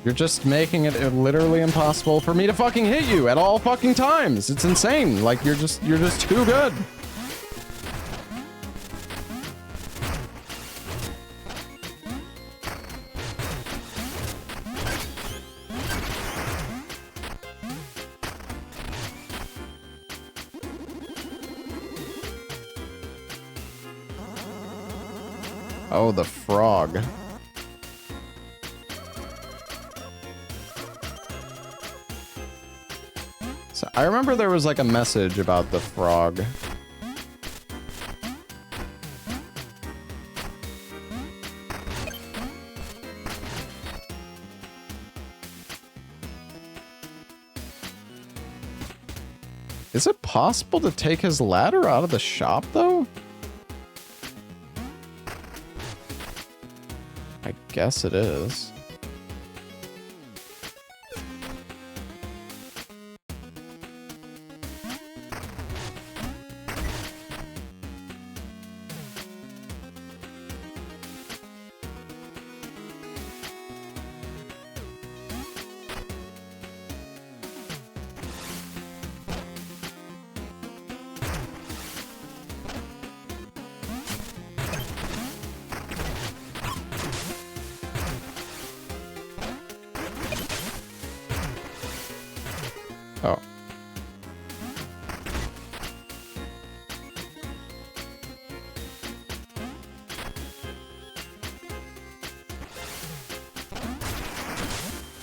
You're just making it literally impossible for me to fucking hit you at all fucking times. It's insane. Like, you're just too good. Oh, the frog. So I remember there was like a message about the frog. Is it possible to take his ladder out of the shop though? I guess it is. Oh.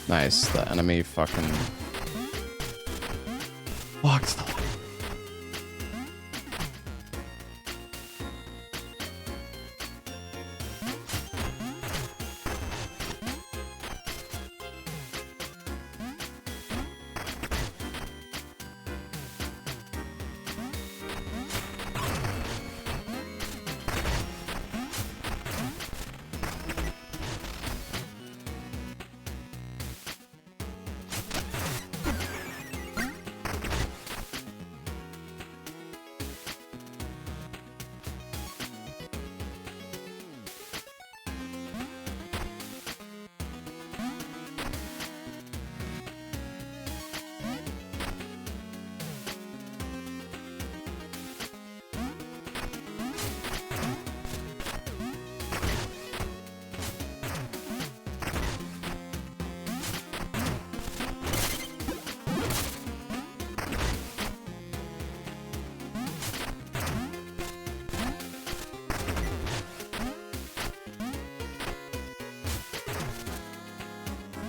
Nice, the enemy fucking blocked the light.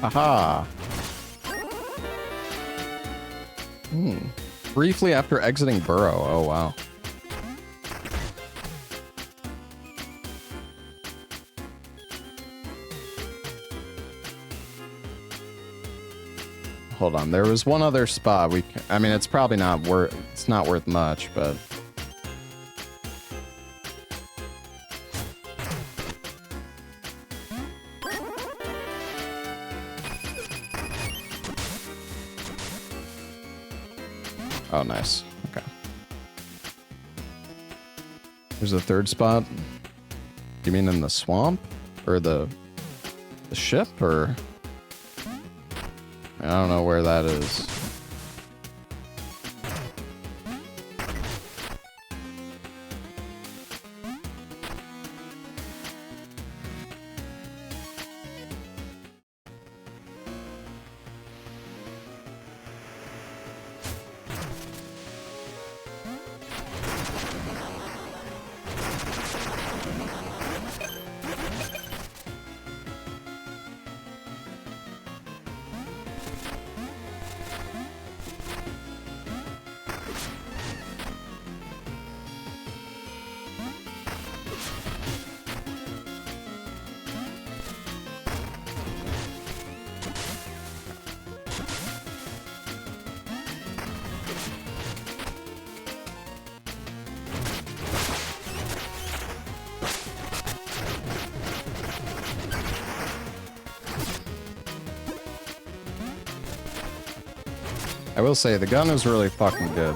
Haha. Briefly after exiting Burrow. Oh, wow. Hold on. There was one other spot I mean, it's probably not worth... It's not worth much, but... Oh, nice. Okay. There's a third spot. You mean in the swamp? Or the ship? Or... I don't know where that is. I will say, the gun is really fucking good.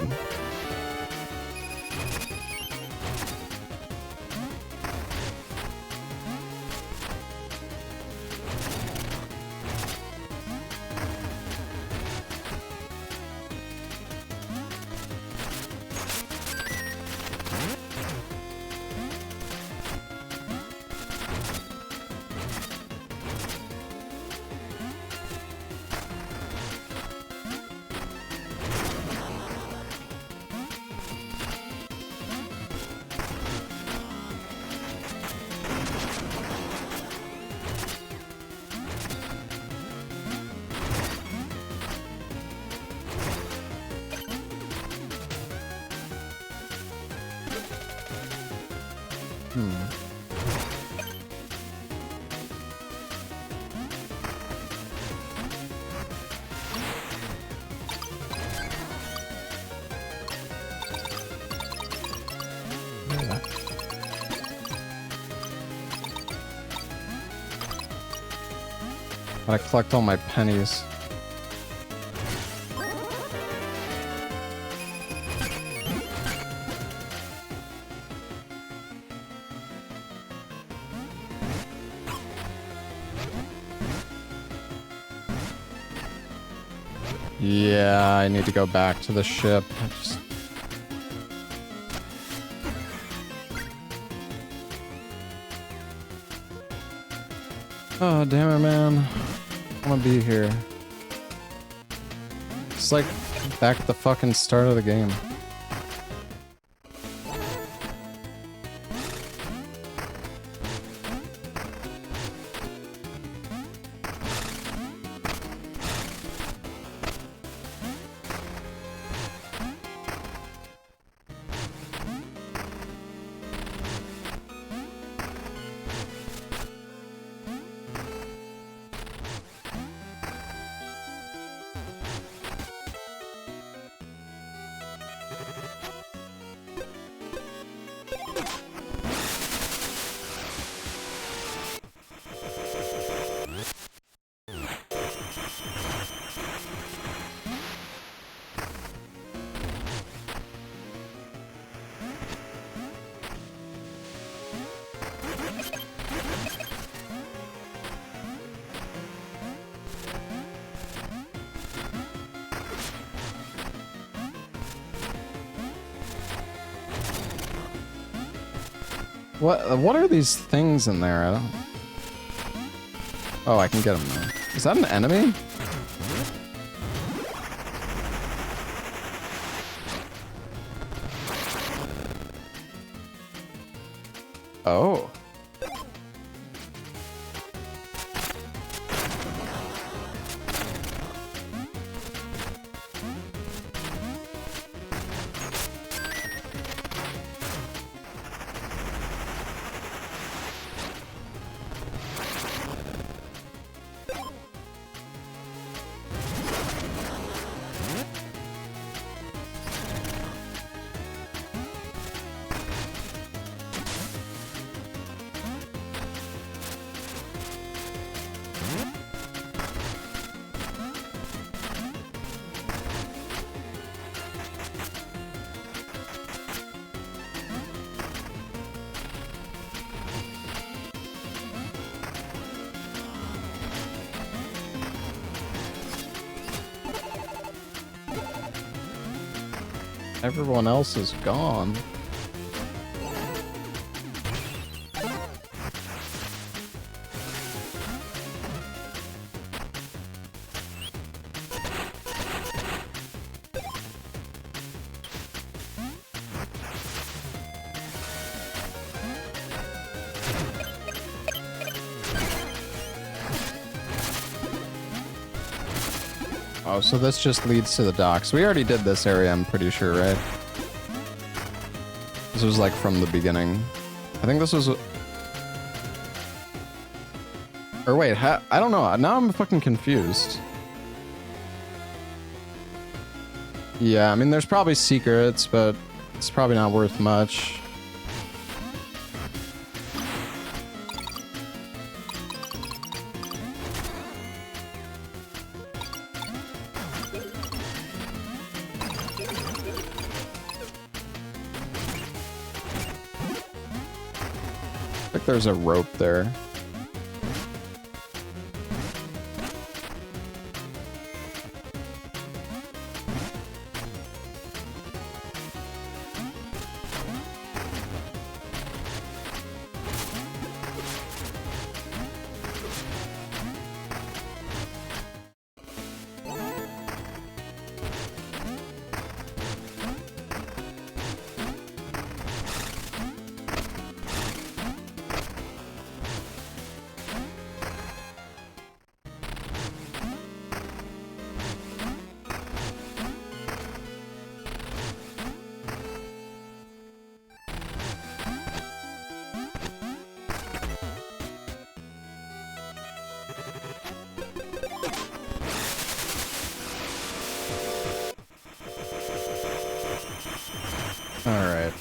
Gotta collect all my pennies. Yeah, I need to go back to the ship. Oh, damn it, man. I want to be here. It's like back at the fucking start of the game. What are these things in there? I don't... Oh, I can get them now. Is that an enemy? Oh. Everyone else is gone. Oh, so this just leads to the docks. We already did this area, I'm pretty sure, right? This was like from the beginning. I think this was... Or wait, I don't know. Now I'm fucking confused. Yeah, I mean, there's probably secrets, but it's probably not worth much. Like there's a rope there. Alright.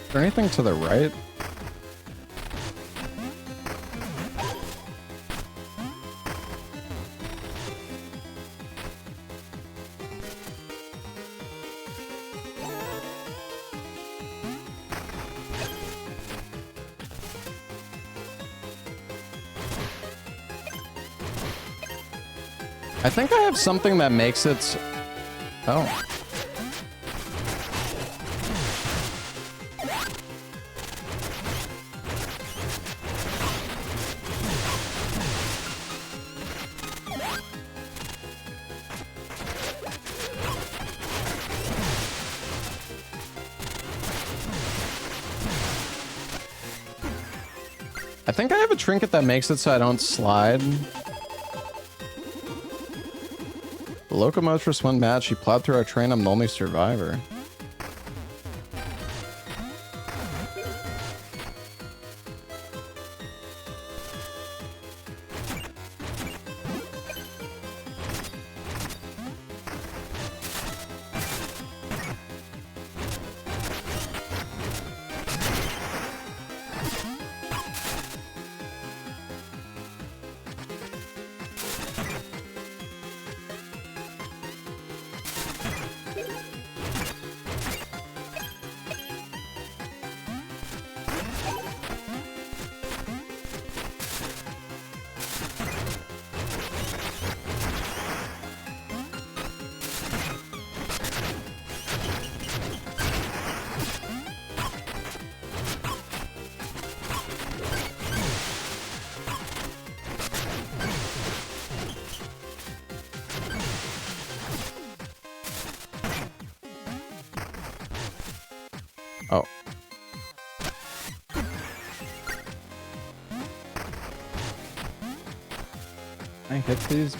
Is there anything to the right? I think I have something that makes it... Oh. I think I have a trinket that makes it so I don't slide. The locomotress went mad. She plowed through our train. I'm the only survivor. Oh. Can I hit these?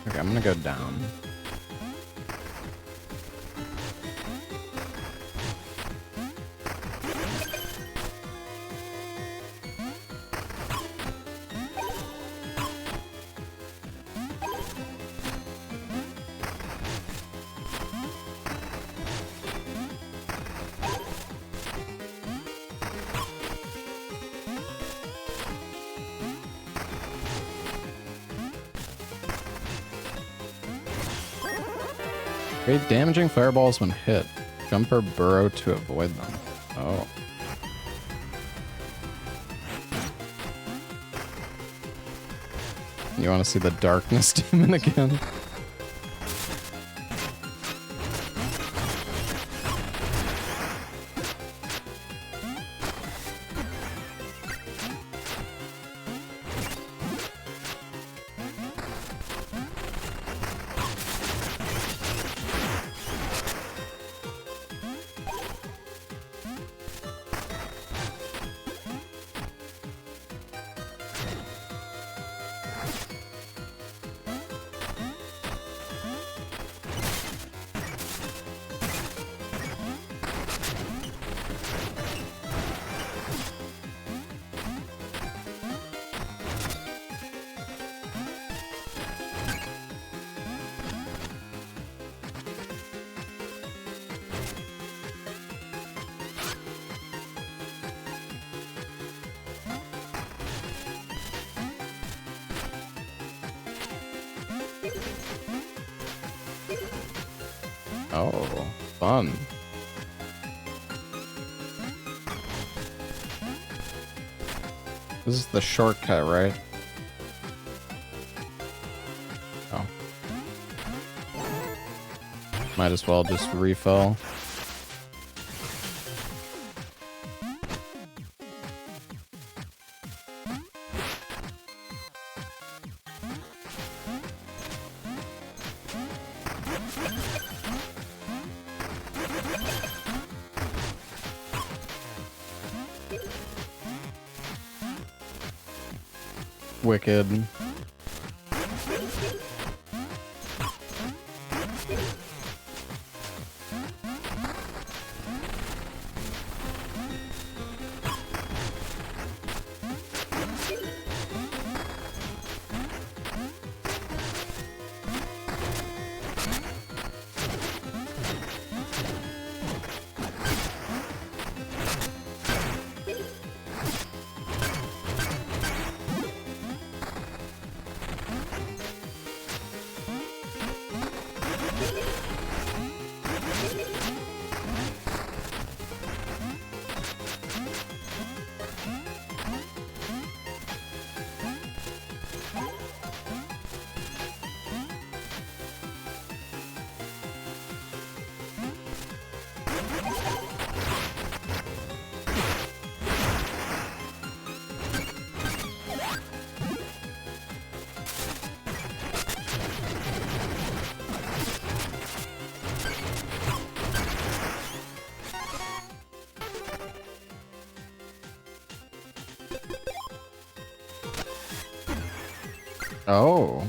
Okay, I'm gonna go down. Create damaging fireballs when hit. Jump or burrow to avoid them. Oh. You want to see the darkness demon again? Oh, fun. This is the shortcut, right? Oh. Might as well just refill. Wicked. Oh.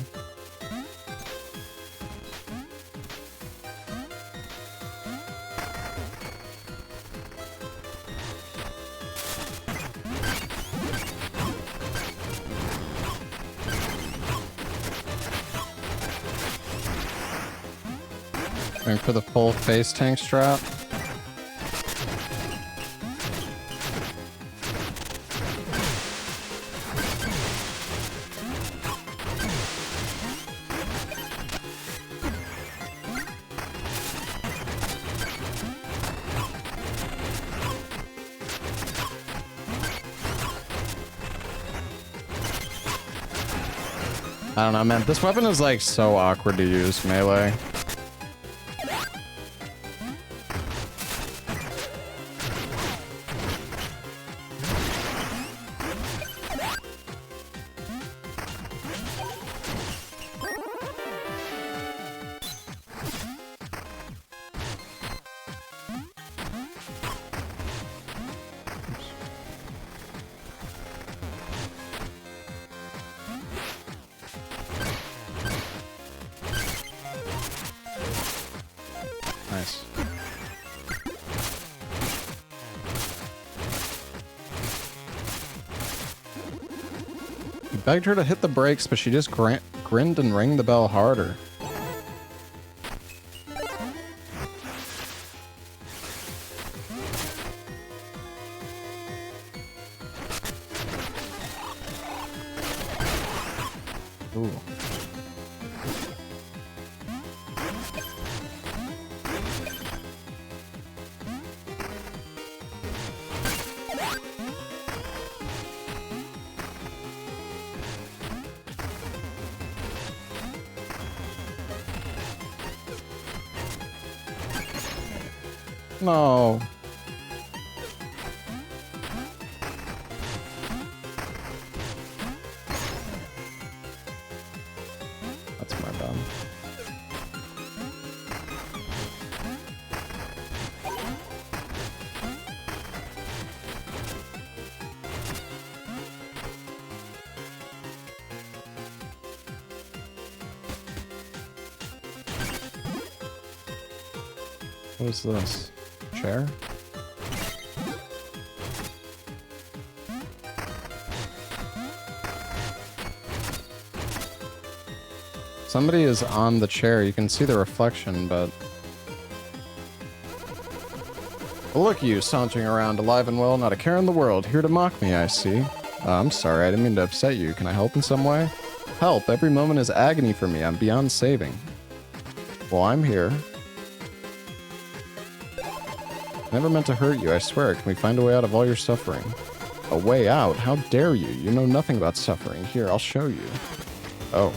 Going for the full face tank strap. I don't know, man. This weapon is like so awkward to use melee. Nice. He begged her to hit the brakes, but she just grinned and rang the bell harder. Ooh. No. That's my bad. What is this? Chair? Somebody is on the chair. You can see the reflection, but... Look at you, sauntering around, alive and well, not a care in the world. Here to mock me, I see. I'm sorry, I didn't mean to upset you. Can I help in some way? Help, every moment is agony for me. I'm beyond saving. Well, I'm here. Never meant to hurt you, I swear. Can we find a way out of all your suffering? A way out? How dare you? You know nothing about suffering. Here, I'll show you. Oh.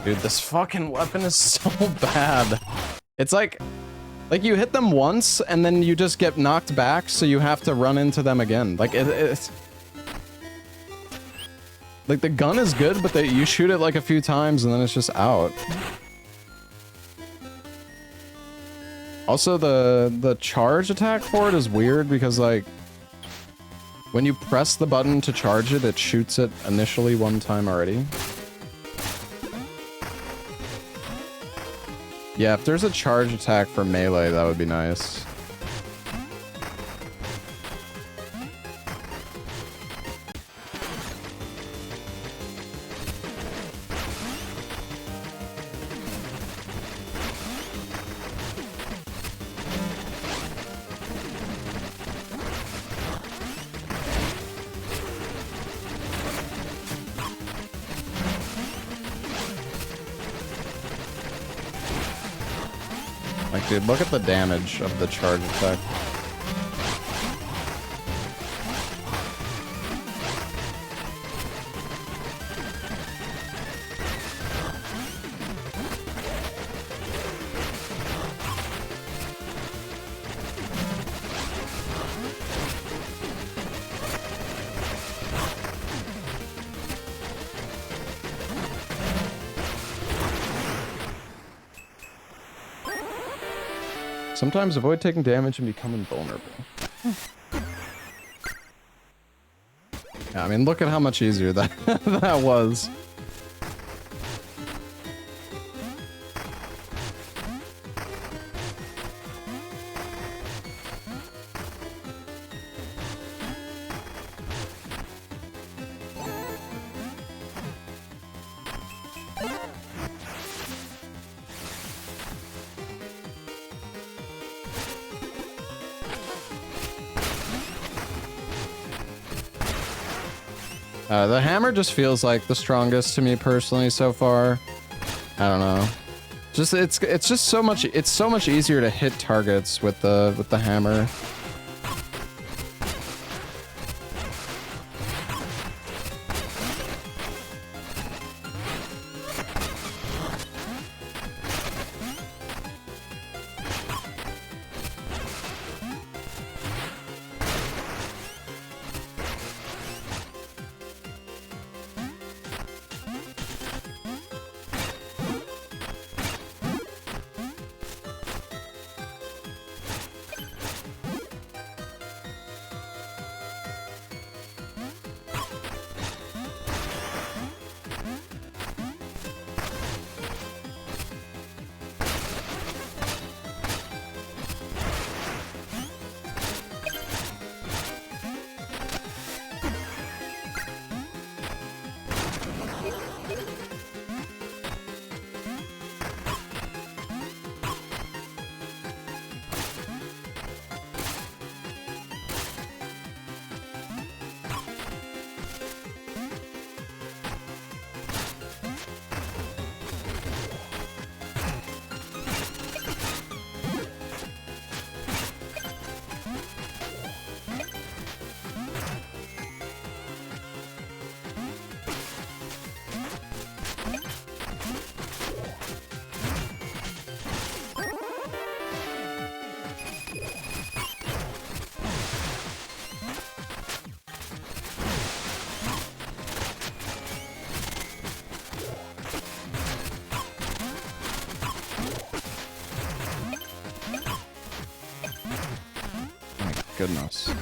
Dude, this fucking weapon is so bad. It's like you hit them once and then you just get knocked back, so you have to run into them again. Like it's like the gun is good, but you shoot it like a few times and then it's just out. Also, the charge attack for it is weird because like when you press the button to charge it, it shoots it initially one time already. Yeah, if there's a charge attack for melee, that would be nice. Dude, look at the damage of the charge attack. Sometimes avoid taking damage and become invulnerable. Yeah, I mean, look at how much easier that that was. The hammer just feels like the strongest to me personally so far. I don't know. Just it's just so much easier to hit targets with the hammer. goodness.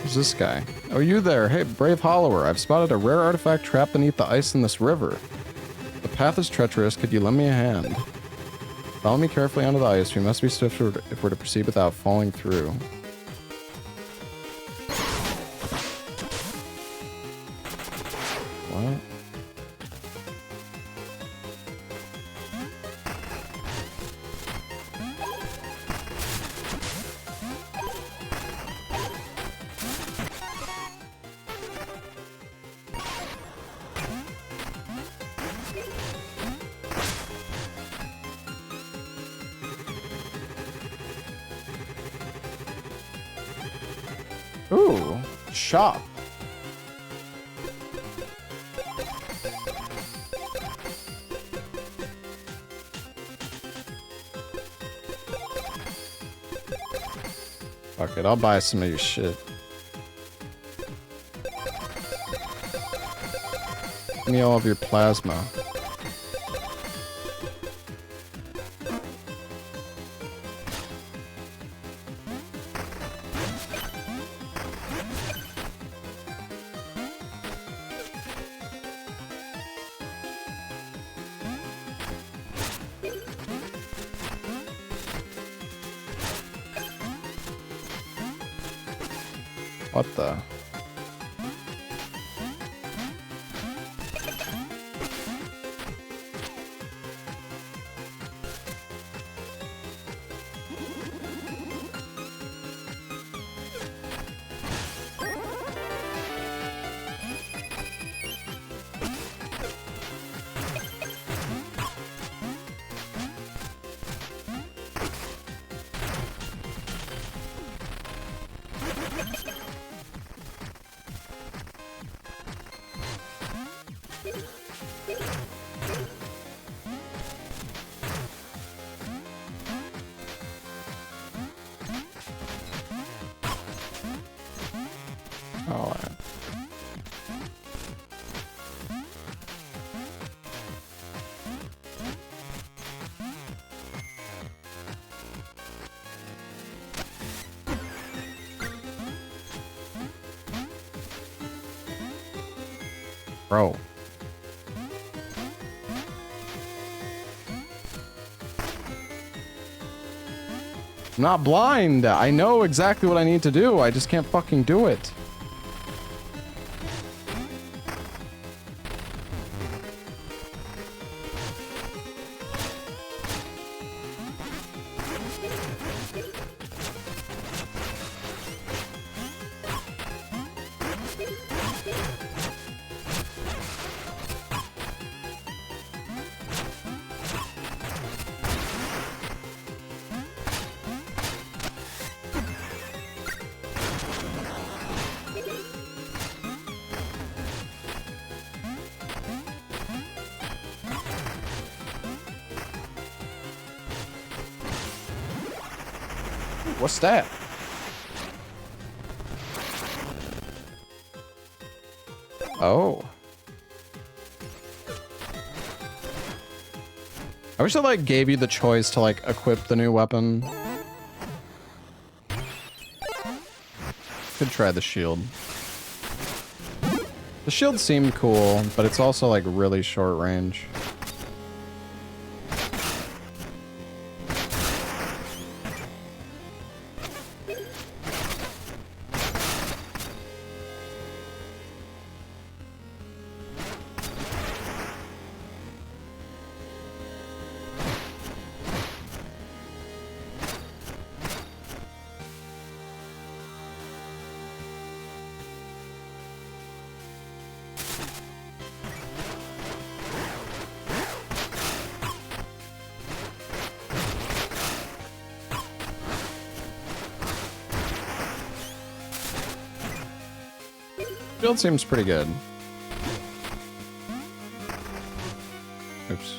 Who's this guy? Oh, you there. Hey, brave hollower. I've spotted a rare artifact trapped beneath the ice in this river. The path is treacherous. Could you lend me a hand? Follow me carefully onto the ice. We must be swift if we're to proceed without falling through. What? Ooh, shop. Fuck it, I'll buy some of your shit. Give me all of your plasma. What the? Oh, bro. I'm not blind. I know exactly what I need to do. I just can't fucking do it. What's that? Oh. I wish I like gave you the choice to like equip the new weapon. Could try the shield. The shield seemed cool, but it's also like really short range. Shield seems pretty good. Oops.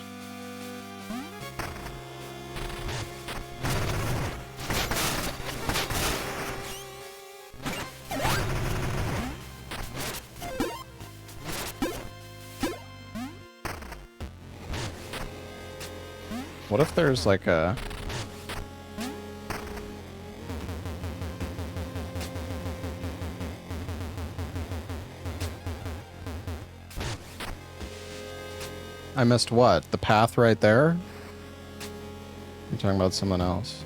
What if there's like a... I missed what? The path right there? You're talking about someone else.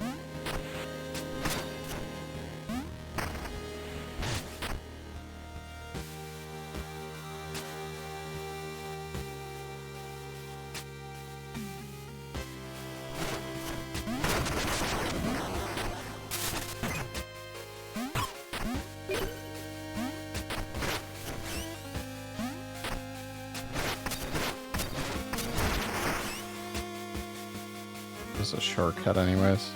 This is a shortcut anyways.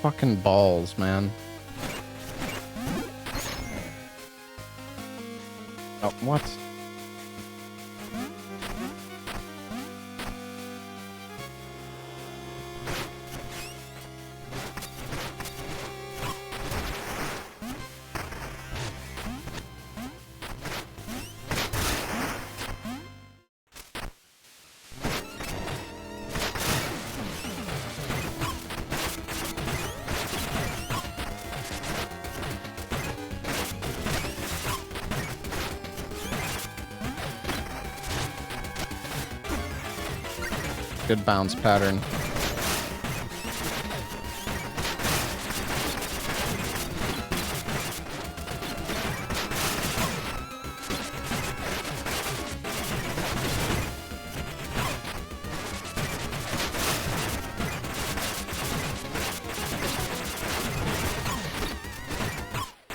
Fucking balls, man. Oh, what? Good bounce pattern.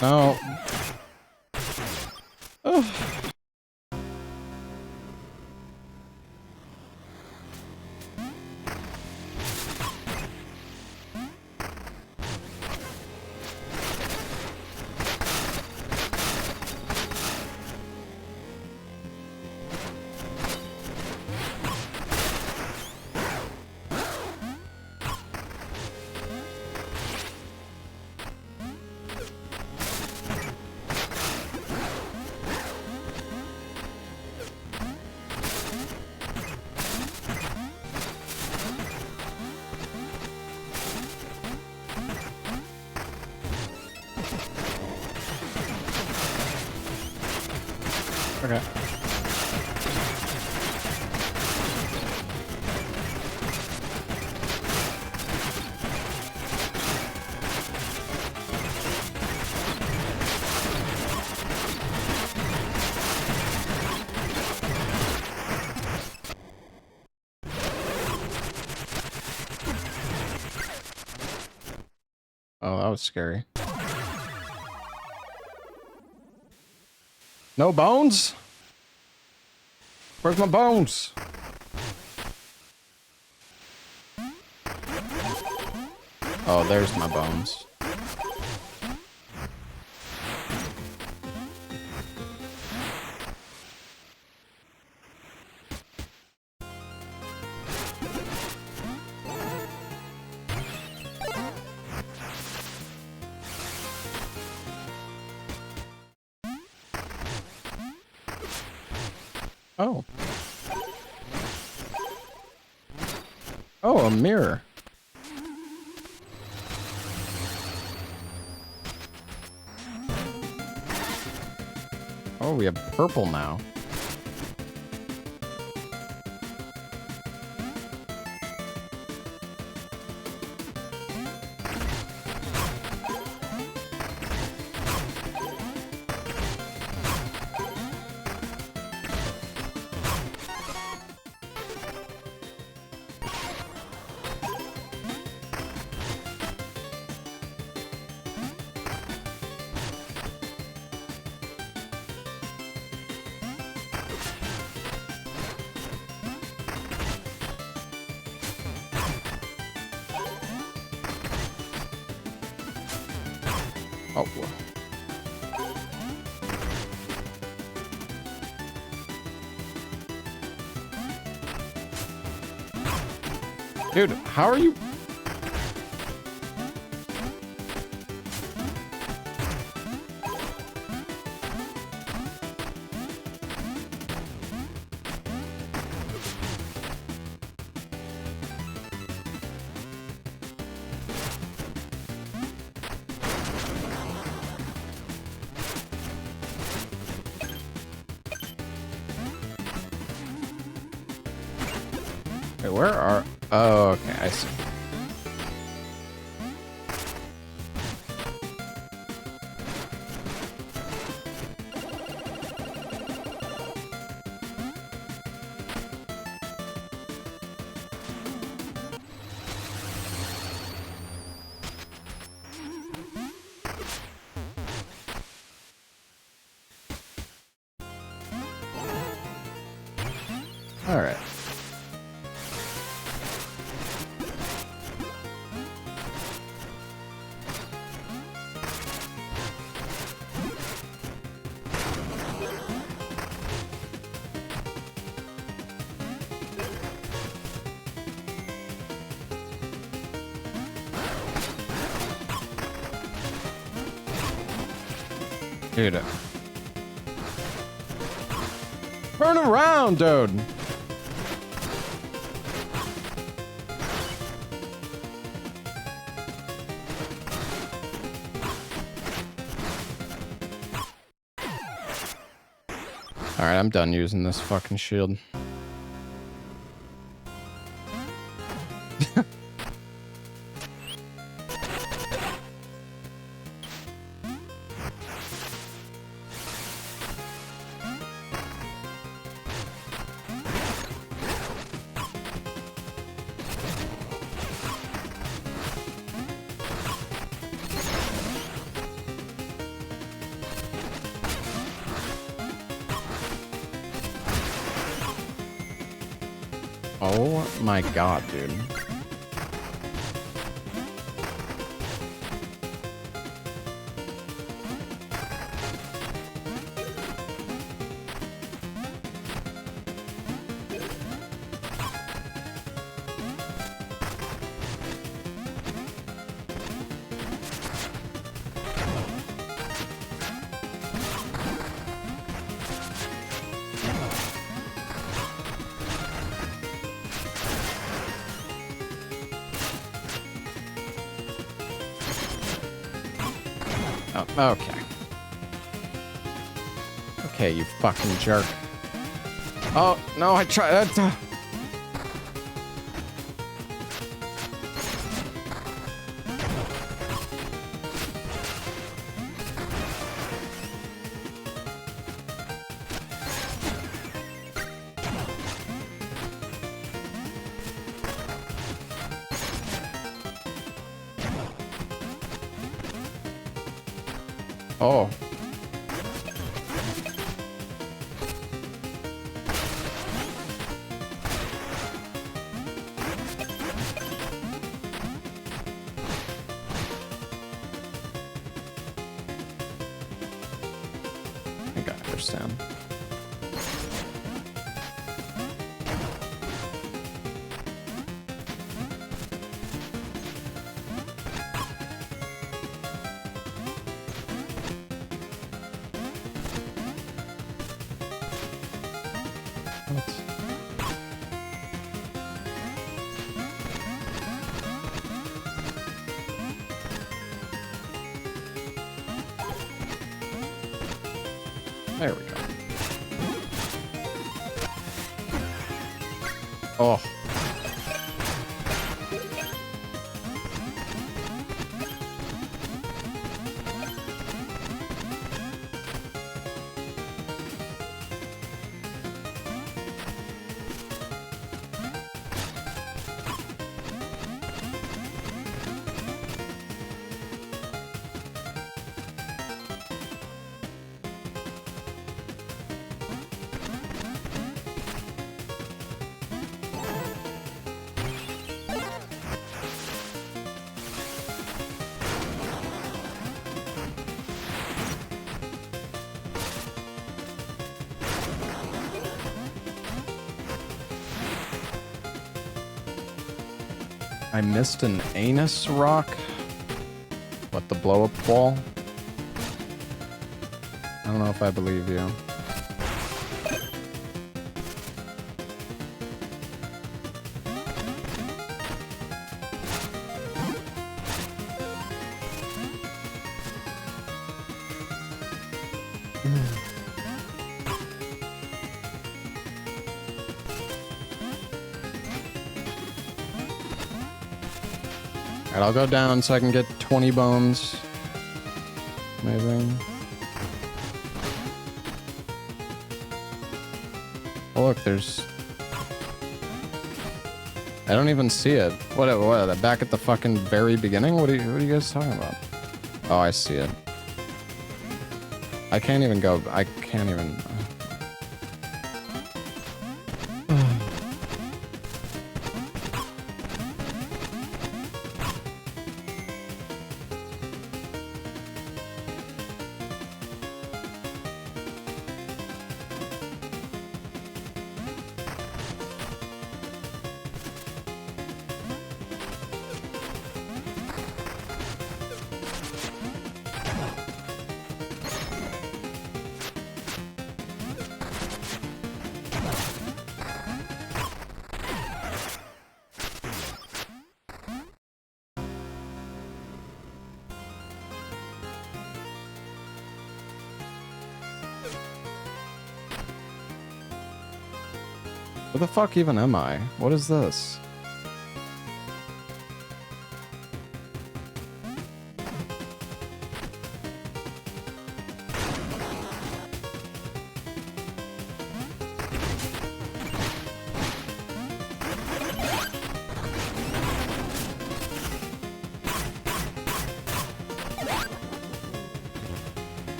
Oh. Oh. Okay. Oh, that was scary. No bones? Where's my bones? Oh, there's my bones. Oh. Oh, a mirror. Oh, we have purple now. Oh, whoa. Dude, how are you? Wait, where are... Oh, okay, I see. All right. Dude. Turn around, dude. Alright, I'm done using this fucking shield. Oh my god, dude. Oh, okay. Okay, you fucking jerk. Oh, no, I tried. Oh. I think I understand. There we go. Oh. I missed an anus rock. What, the blow-up wall? I don't know if I believe you. Alright, I'll go down so I can get 20 bones. Amazing. Oh look, there's... I don't even see it. What, back at the fucking very beginning? What are you guys talking about? Oh, I see it. I can't even go... I can't even... Where the fuck even am I? What is this?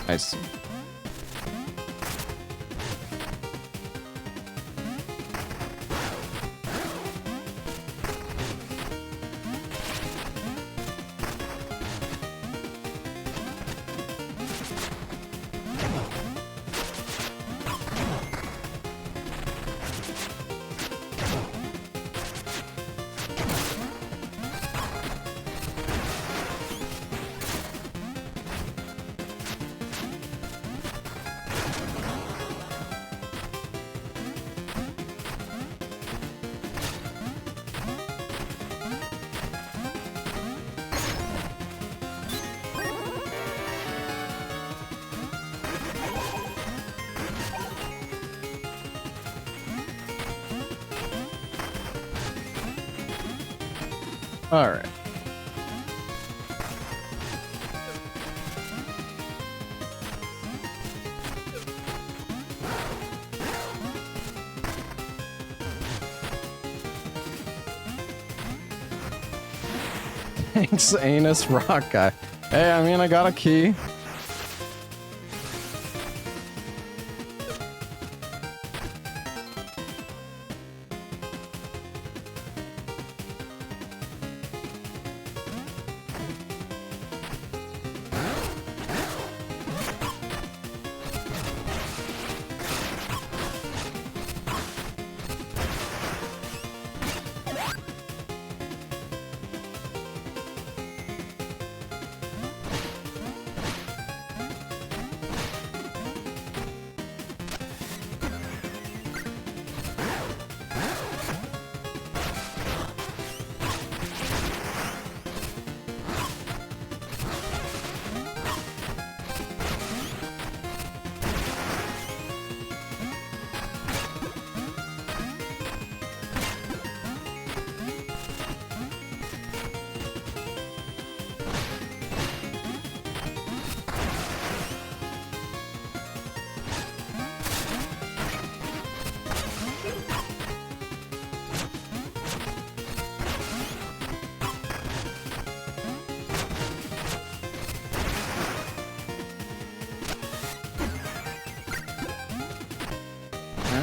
Nice. All right. Thanks, Anus Rock Guy. Hey, I mean, I got a key.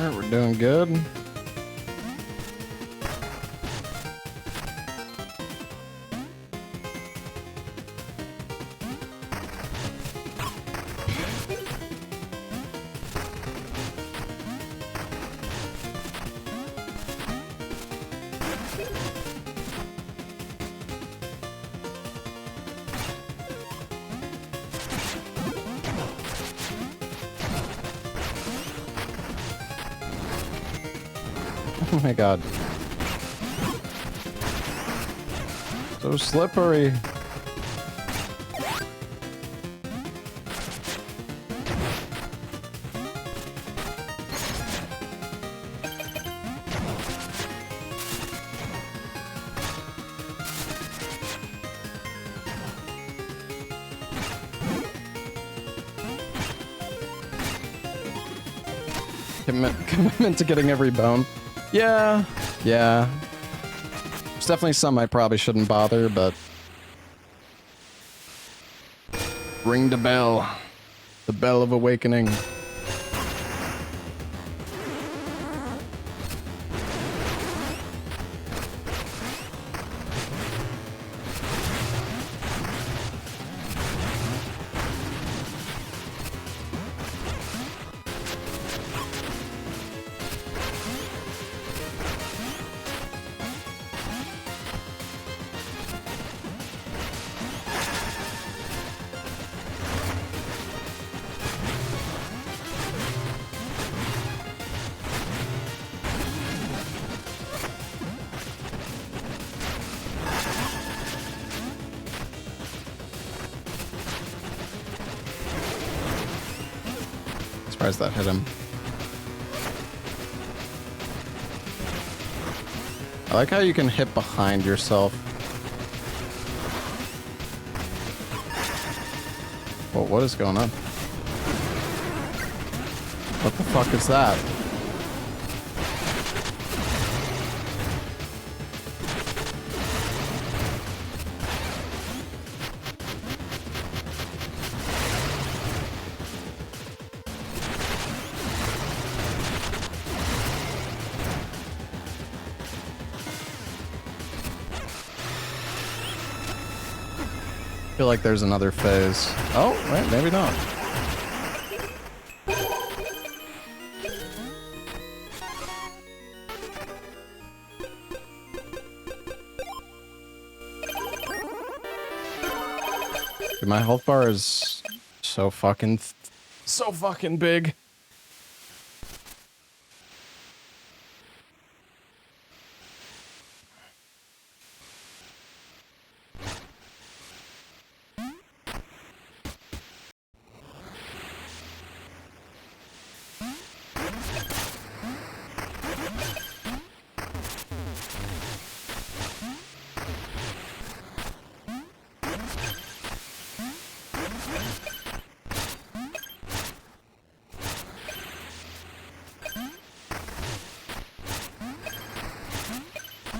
Alright, we're doing good. Oh my god. So slippery. Commitment to getting every bone. Yeah. There's definitely some I probably shouldn't bother, but... Ring the bell. The bell of awakening. Surprised that hit him. I like how you can hit behind yourself. Well, what is going on? What the fuck is that? I feel like there's another phase. Oh, wait, maybe not. Dude, my health bar is so fucking big.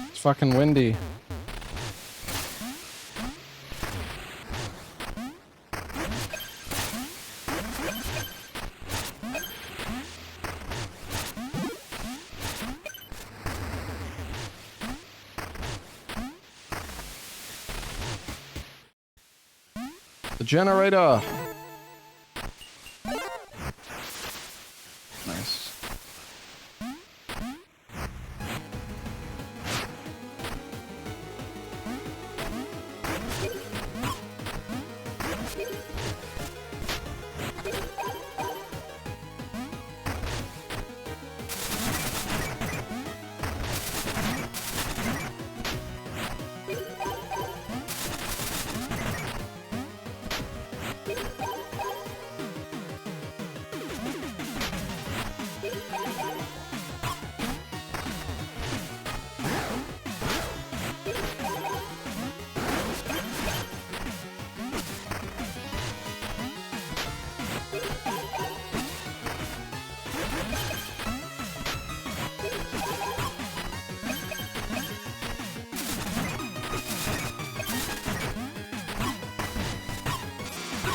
It's fucking windy. The generator. Nice.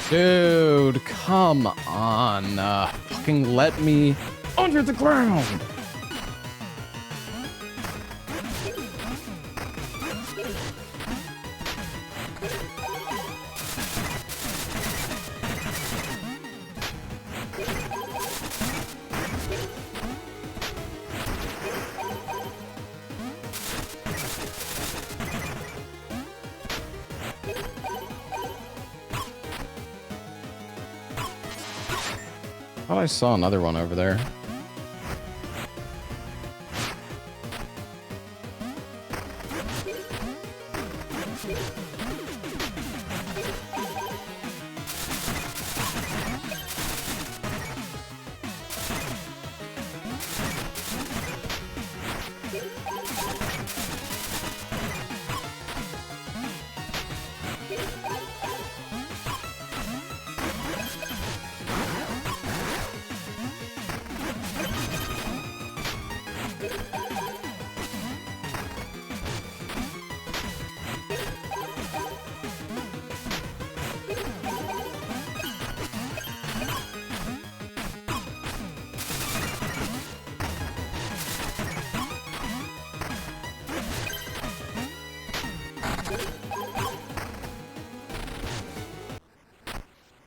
Dude, come on. Fucking let me Under the ground! Oh, I saw another one over there.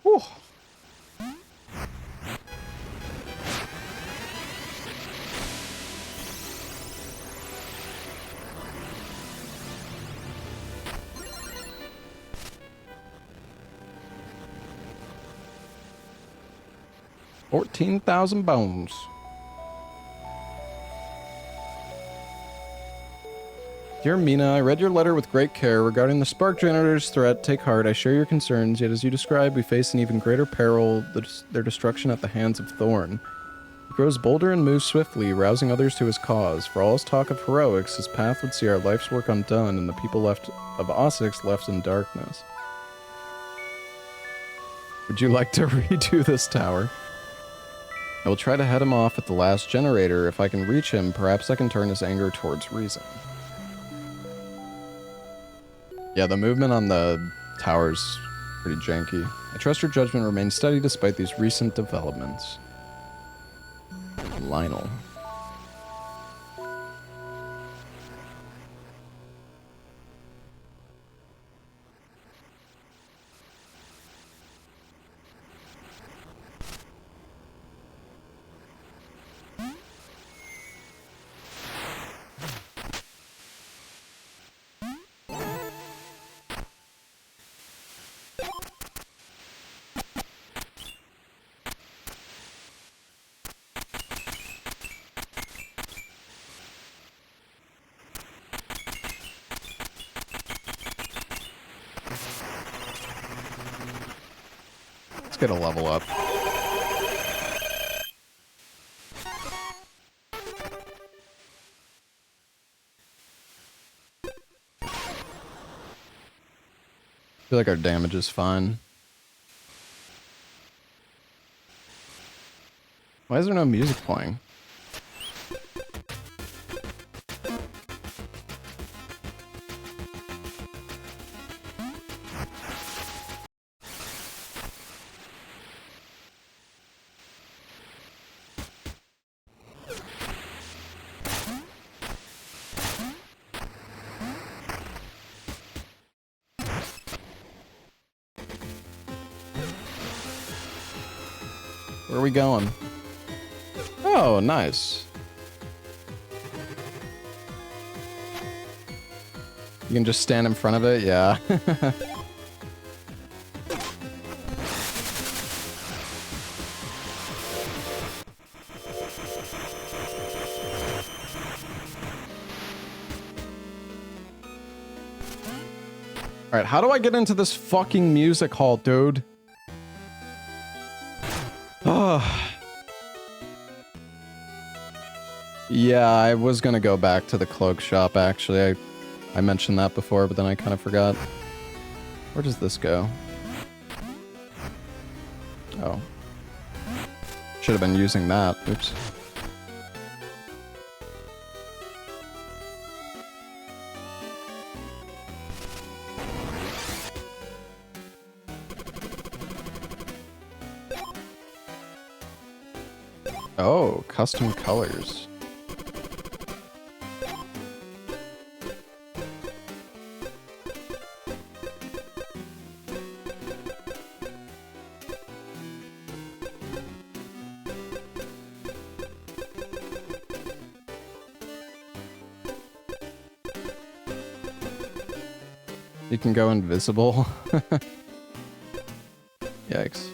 Whew. $14,000 bones. Dear Mina, I read your letter with great care regarding the spark generator's threat. Take heart, I share your concerns, yet as you describe, we face an even greater peril, their destruction at the hands of Thorn. He grows bolder and moves swiftly, rousing others to his cause. For all his talk of heroics, his path would see our life's work undone and the people left of Ossix left in darkness. Would you like to redo this tower? I will try to head him off at the last generator. If I can reach him, perhaps I can turn his anger towards reason. Yeah, the movement on the tower's pretty janky. I trust your judgment remains steady despite these recent developments. Lionel. Let's get a level up. I feel like our damage is fine. Why is there no music playing? Where are we going? Oh, nice. You can just stand in front of it? Yeah. Alright, how do I get into this fucking music hall, dude? Yeah, I was gonna go back to the cloak shop, actually. I mentioned that before, but then I kind of forgot. Where does this go? Oh. Should have been using that. Oops. Oh, custom colors. You can go invisible. Yikes.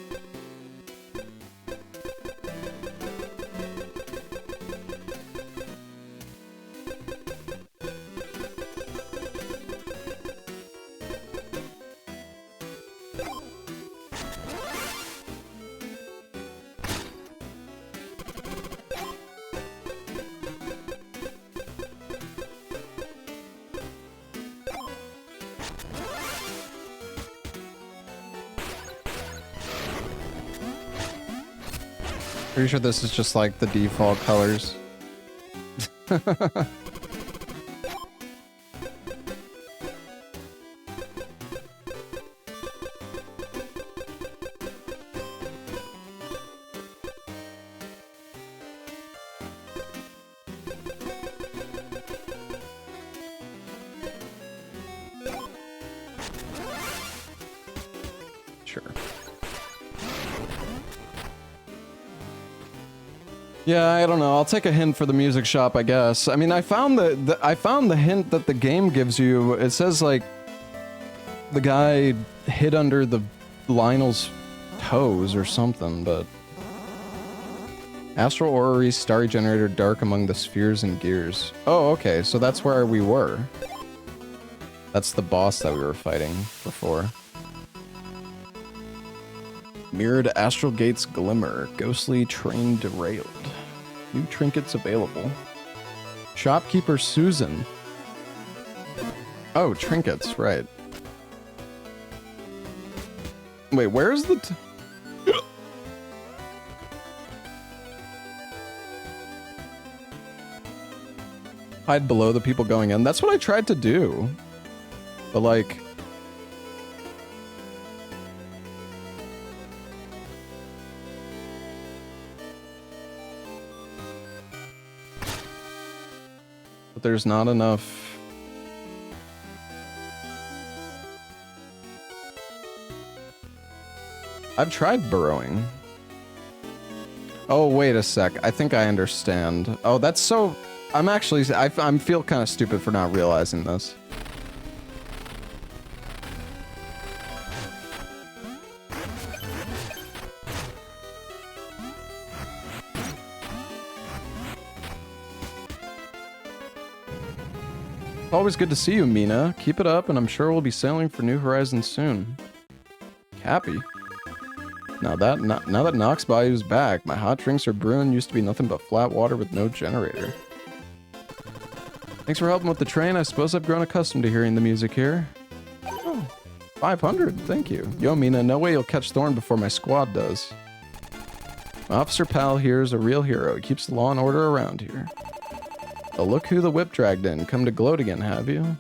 Pretty sure this is just like the default colors. Sure. Yeah, I don't know. I'll take a hint for the music shop, I guess. I mean, I found the hint that the game gives you. It says like the guy hid under the Lionel's toes or something, but Astral Orrery, Starry Generator, dark among the spheres and gears. Oh, okay, so that's where we were. That's the boss that we were fighting before. Mirrored Astral Gates Glimmer, ghostly train derailed. New trinkets available. Shopkeeper Susan. Oh, trinkets, right. Wait, where's the... Hide below the people going in. That's what I tried to do. But like... But there's not enough... I've tried burrowing. Oh, wait a sec. I think I understand. Oh, that's so... I'm actually... I feel kind of stupid for not realizing this. Always good to see you, Mina. Keep it up, and I'm sure we'll be sailing for new horizons soon. Cappy. Now that Nox Bayou's back, my hot drinks are brewing used to be nothing but flat water with no generator. Thanks for helping with the train. I suppose I've grown accustomed to hearing the music here. Oh, 500, thank you. Yo, Mina, no way you'll catch Thorn before my squad does. My officer pal here is a real hero. He keeps the law and order around here. Oh, look who the whip dragged in. Come to gloat again, have you?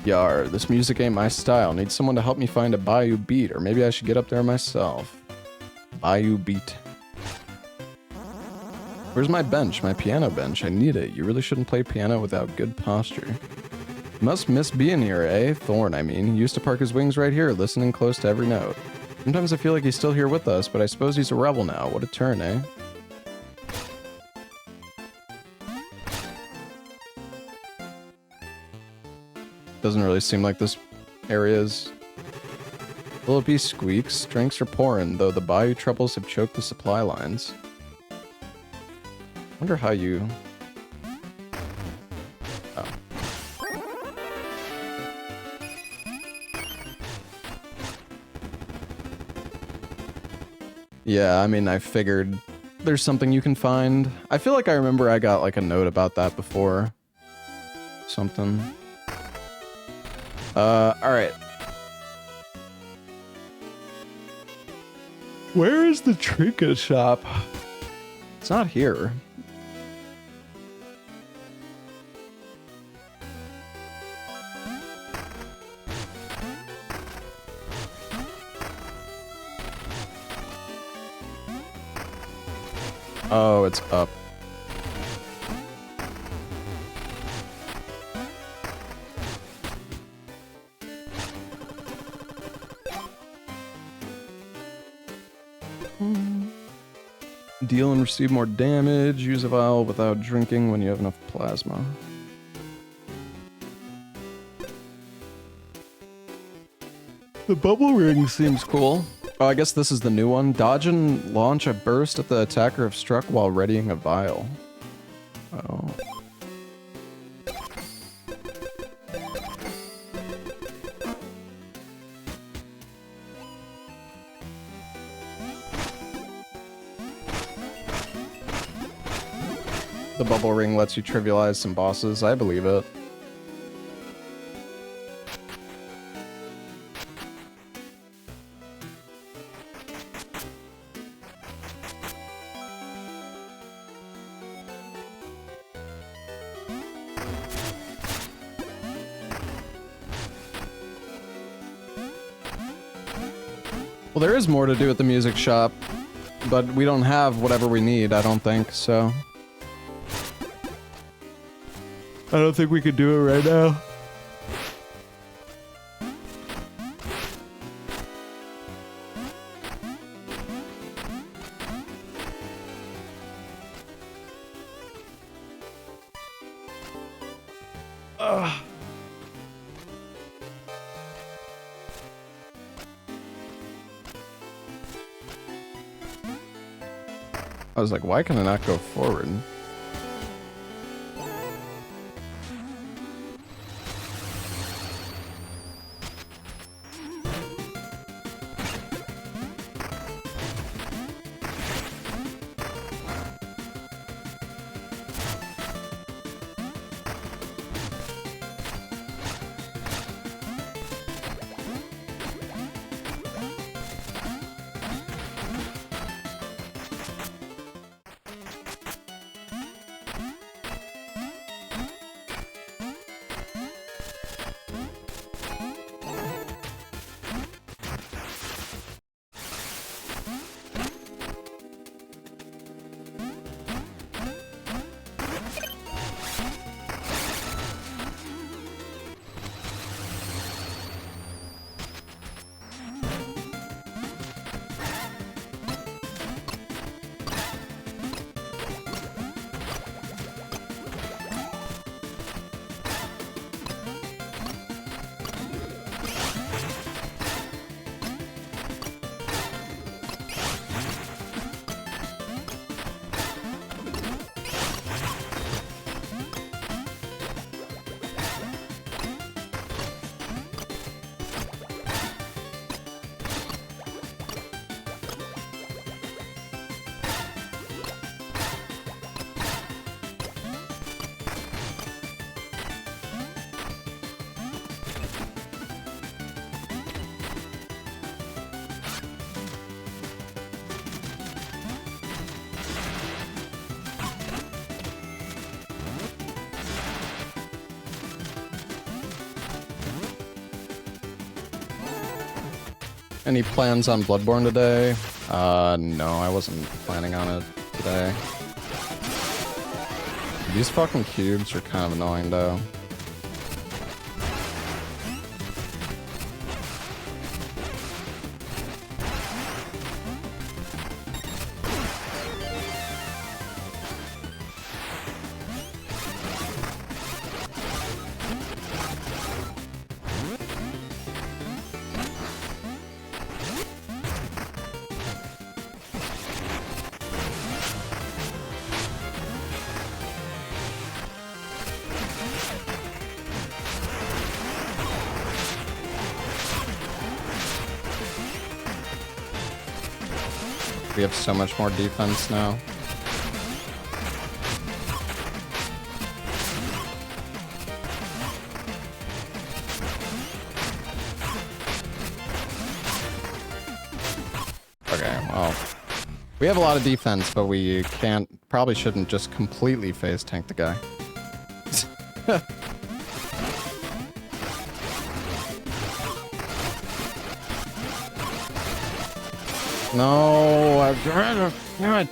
Yar, this music ain't my style. Need someone to help me find a Bayou beat, or maybe I should get up there myself. Bayou beat. Where's my bench? My piano bench. I need it. You really shouldn't play piano without good posture. Must miss being here, eh? Thorn, I mean. He used to park his wings right here, listening close to every note. Sometimes I feel like he's still here with us, but I suppose he's a rebel now. What a turn, eh? Doesn't really seem like this area is... Will it be squeaks? Drinks are pouring, though the bayou troubles have choked the supply lines. Wonder how you... Oh. Yeah, I mean, I figured there's something you can find. I feel like I remember I got like a note about that before. Something. Alright. Where is the trinket shop? It's not here. Oh, it's up. Deal and receive more damage. Use a vial without drinking when you have enough plasma. The bubble ring seems cool. Oh, I guess this is the new one. Dodge and launch a burst at the attacker if struck while readying a vial. Oh. The bubble ring lets you trivialize some bosses. I believe it. Well, there is more to do at the music shop, but we don't have whatever we need, I don't think, so... I don't think we could do it right now. Ugh. I was like, why can I not go forward? Any plans on Bloodborne today? No, I wasn't planning on it today. These fucking cubes are kind of annoying though. We have so much more defense now. Okay, well, we have a lot of defense, but we probably shouldn't just completely phase tank the guy. No, I've tried to. God.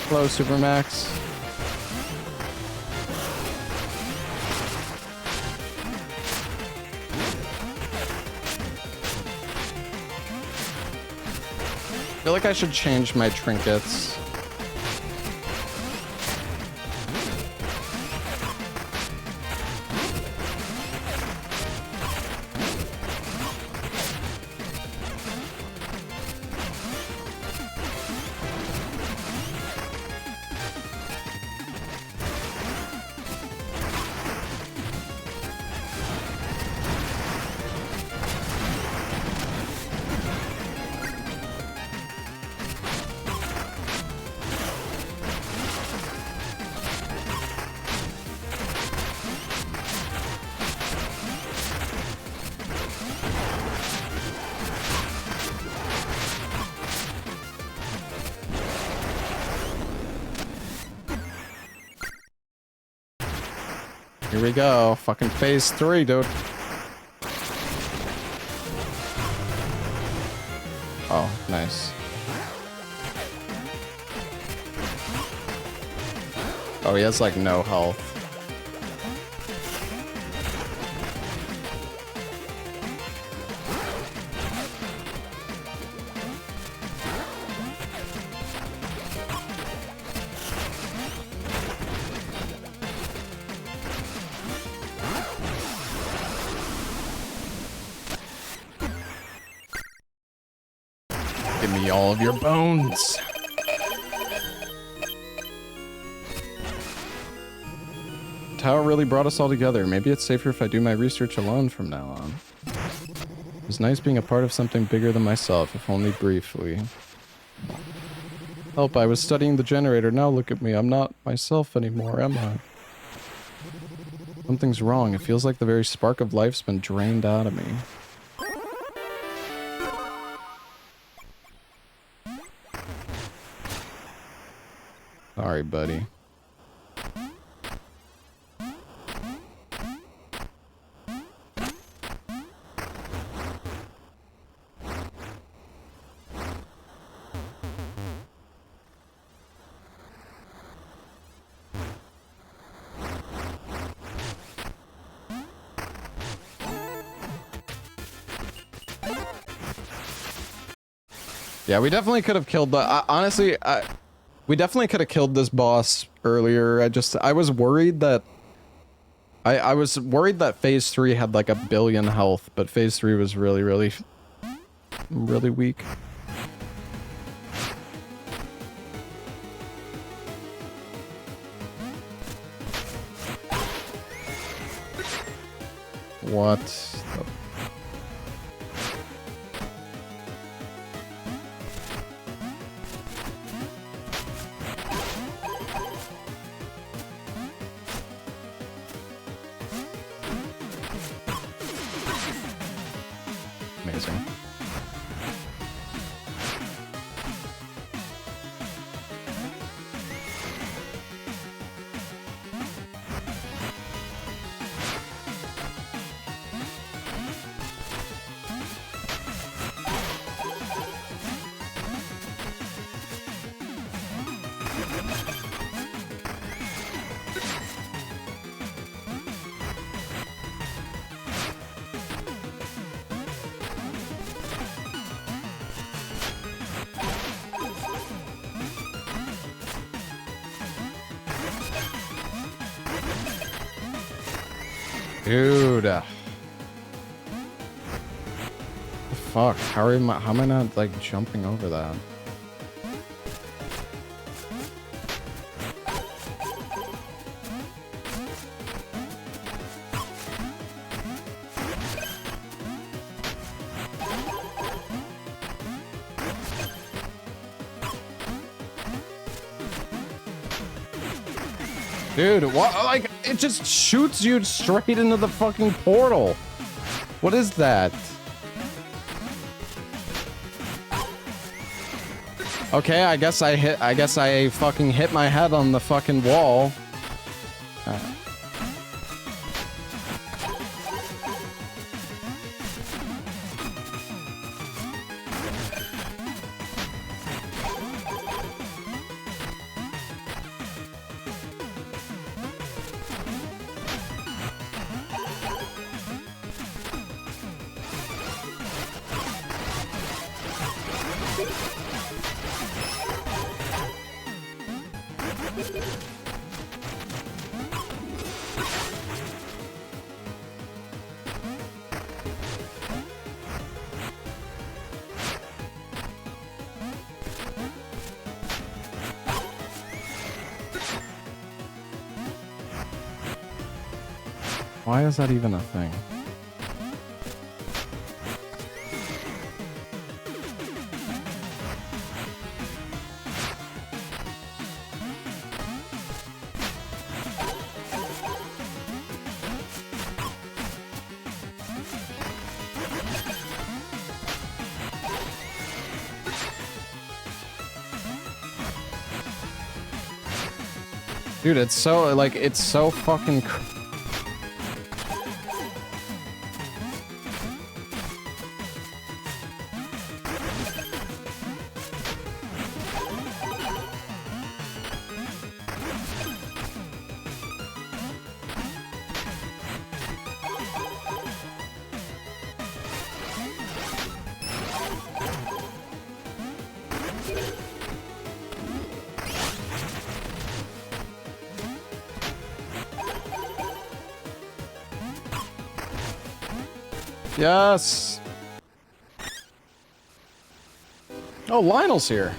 Hello, Supermax. I feel like I should change my trinkets. Here we go. Fucking phase 3, dude. Oh, nice. Oh, he has like no health. Give me all of your bones. Tower really brought us all together. Maybe it's safer if I do my research alone from now on. It was nice being a part of something bigger than myself, if only briefly. Help, I was studying the generator. Now look at me. I'm not myself anymore, am I? Something's wrong. It feels like the very spark of life's been drained out of me. Sorry, buddy. Yeah, we definitely could have killed the... honestly, we definitely could have killed this boss earlier. I was worried that... I was worried that phase 3 had like 1 billion health, but phase 3 was really weak. What the... Amazing. Dude. The fuck? How am I not like jumping over that? Dude, what? Like, it just shoots you straight into the fucking portal. What is that? Okay, I guess I fucking hit my head on the fucking wall. Why is that even a thing? Dude, it's so, like, it's so fucking Yes! Oh, Lionel's here!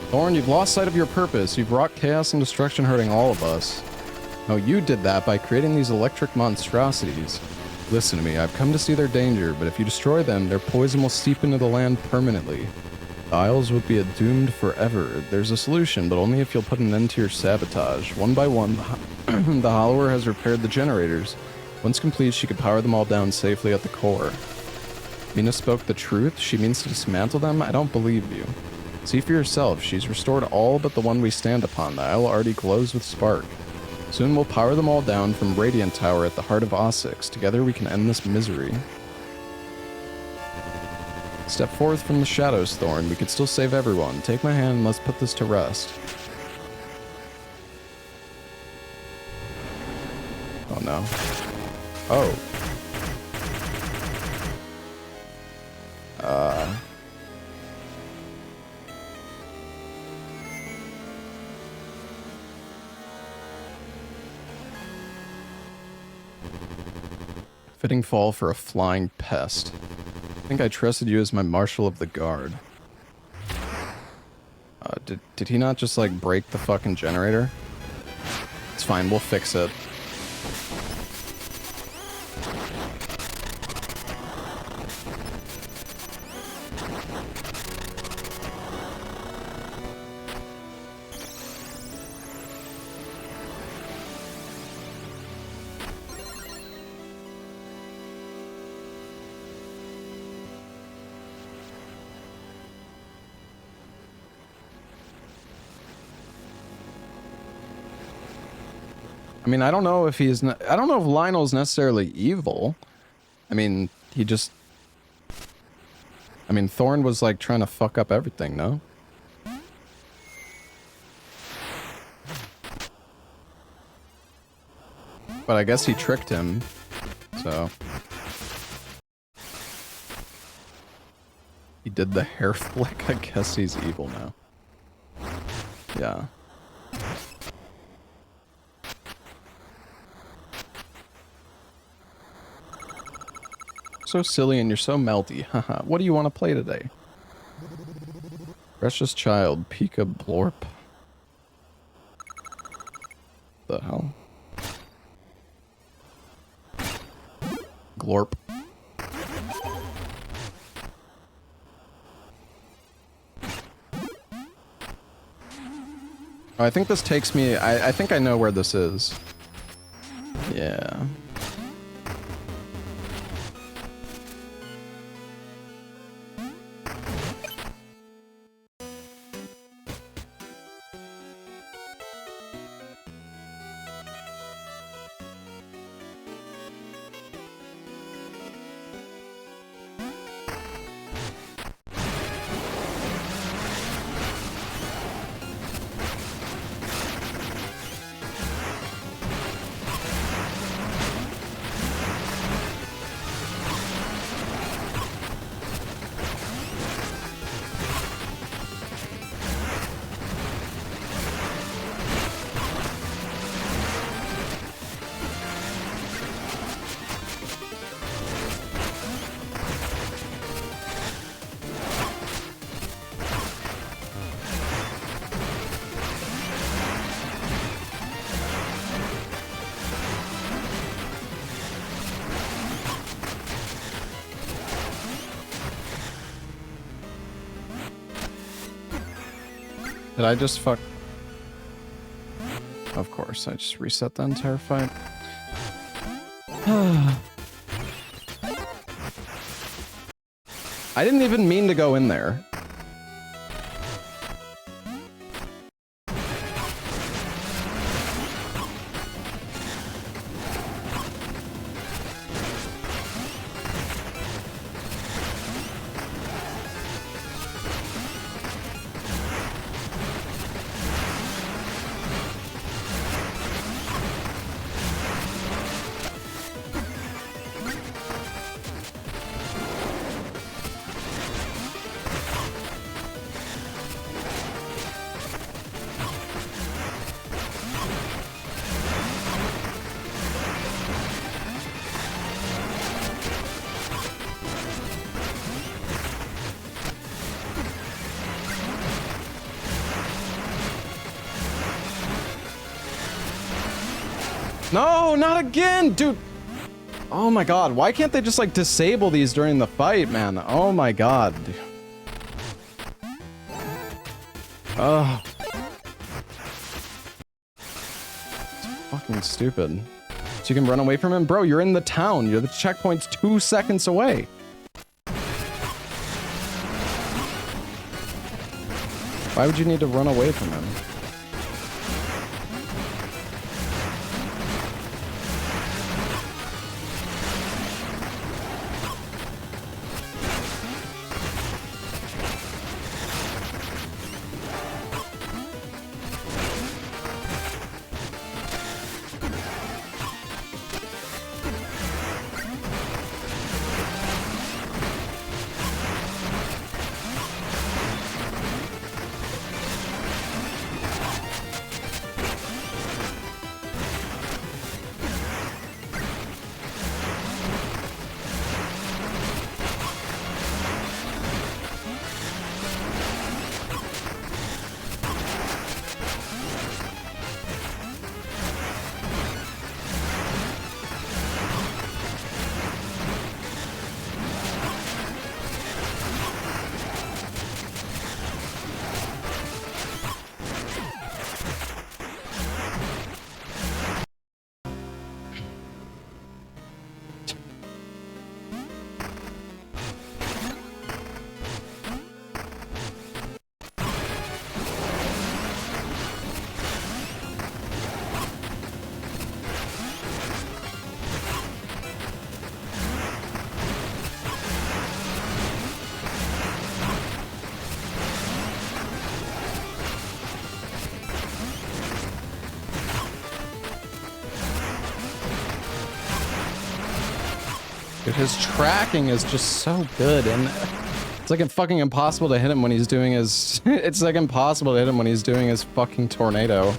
Thorn, you've lost sight of your purpose. You've wrought chaos and destruction, hurting all of us. No, you did that by creating these electric monstrosities. Listen to me, I've come to see their danger, but if you destroy them, their poison will seep into the land permanently. The Isles would be doomed forever. There's a solution, but only if you'll put an end to your sabotage. One by one, the Hollower has repaired the generators. Once complete, she could power them all down safely at the core. Mina spoke the truth? She means to dismantle them? I don't believe you. See for yourself, she's restored all but the one we stand upon. The isle already glows with spark. Soon we'll power them all down from Radiant Tower at the heart of Ossix. Together we can end this misery. Step forth from the shadows, Thorn. We could still save everyone. Take my hand and let's put this to rest. Oh no. Oh. Fitting fall for a flying pest. I think I trusted you as my marshal of the guard. Did he not just, like, break the fucking generator? It's fine, we'll fix it. I mean, I don't know if he's... I don't know if Lionel's necessarily evil. I mean, he just... I mean, Thorn was, like, trying to fuck up everything, no? But I guess he tricked him, so... He did the hair flick. I guess he's evil now. Yeah. So silly and you're so melty. Haha. What do you want to play today? Precious child, Pika Blorp. The hell? Glorp. Oh, I think this takes me... I think I know where this is. Yeah. Did I just fuck? Of course, I just reset the entire fight. I didn't even mean to go in there. No, not again, dude. Oh my god, why can't they just like disable these during the fight, man? Oh my god. Oh. It's fucking stupid. So you can run away from him? Bro, you're in the town. The checkpoint's 2 seconds away. Why would you need to run away from him? Dude, his tracking is just so good, and it's like fucking impossible to hit him when he's doing his... It's like impossible to hit him when he's doing his fucking tornado.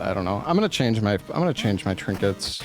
I don't know. I'm gonna change my trinkets.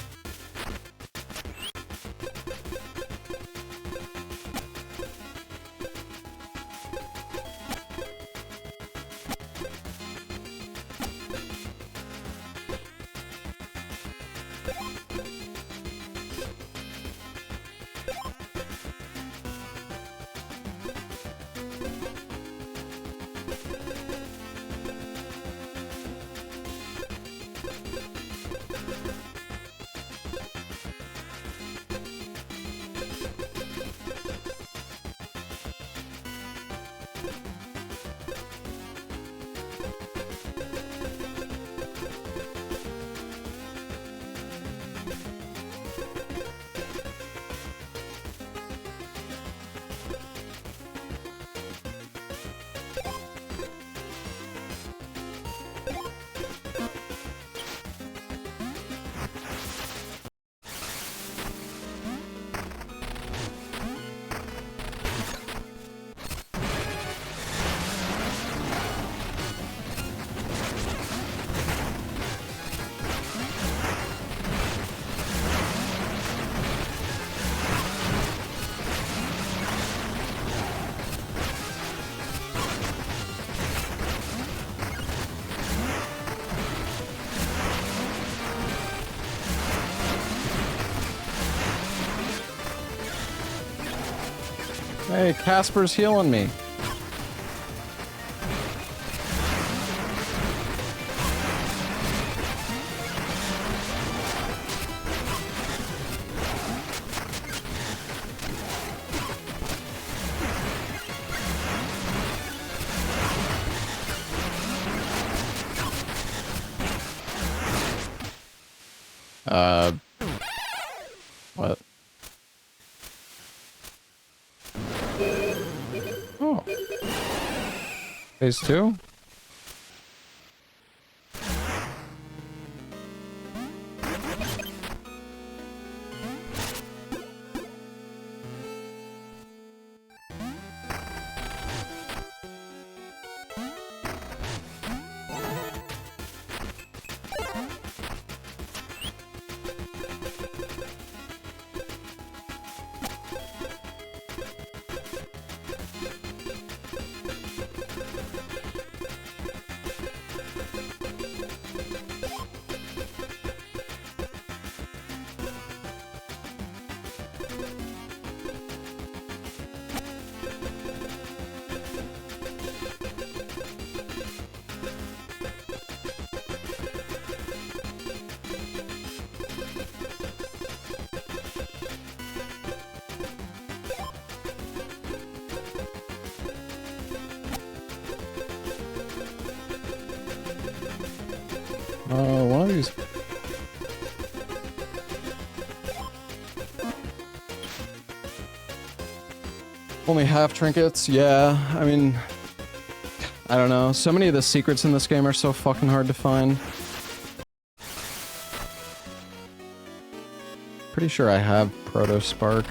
Hey, Casper's healing me. What? Oh. Phase 2? One of these. Only half trinkets? Yeah, I mean, I don't know. So many of the secrets in this game are so fucking hard to find. Pretty sure I have Proto Spark.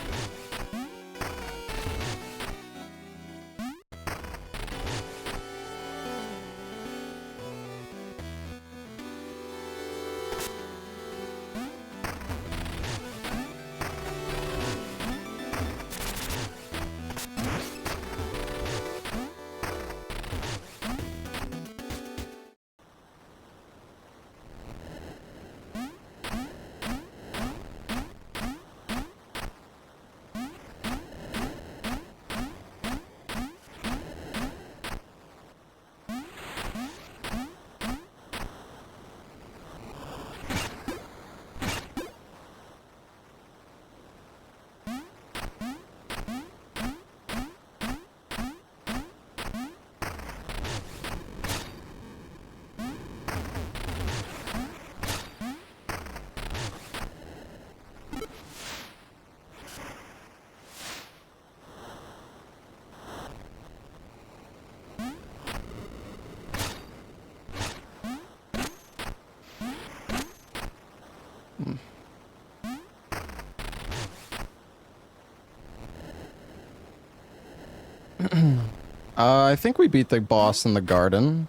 I think we beat the boss in the garden.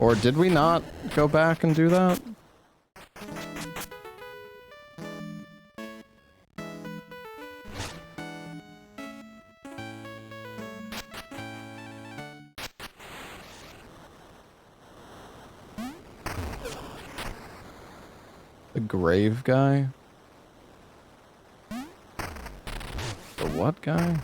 Or did we not go back and do that? The grave guy? The what guy?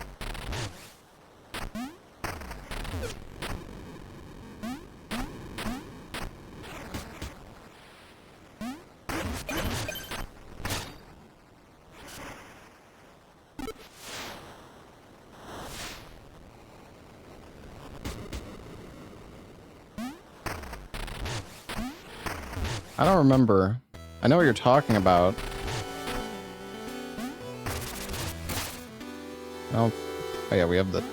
I don't remember. I know what you're talking about. Oh yeah, we have the...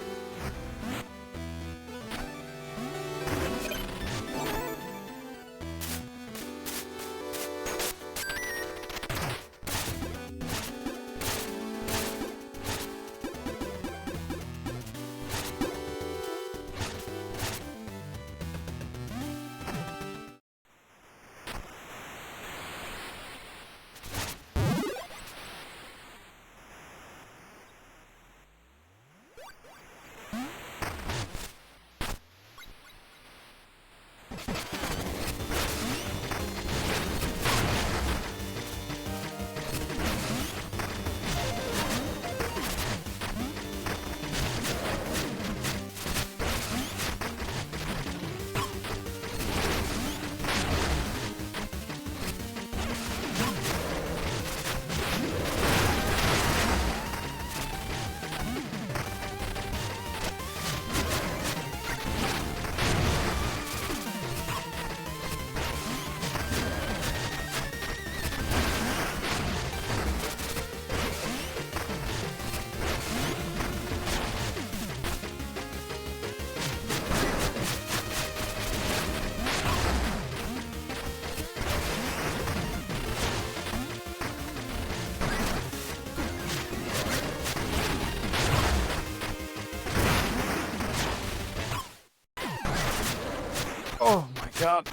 Oh my god.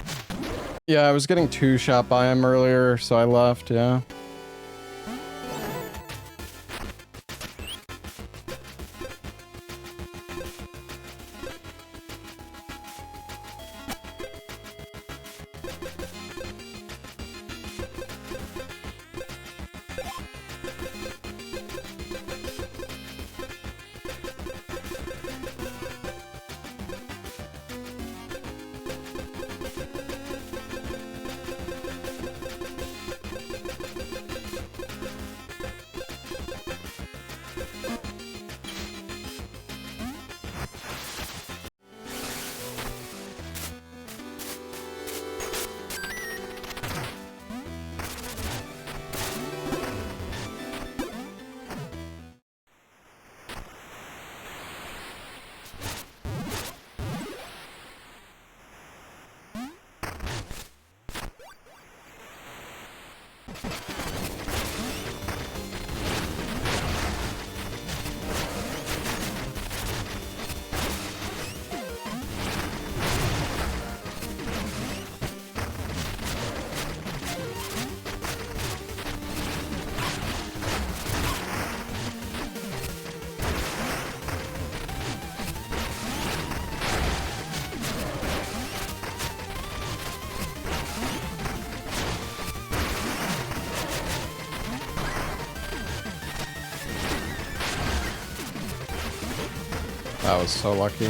Yeah, I was getting two shot by him earlier, so I left, yeah. That was so lucky.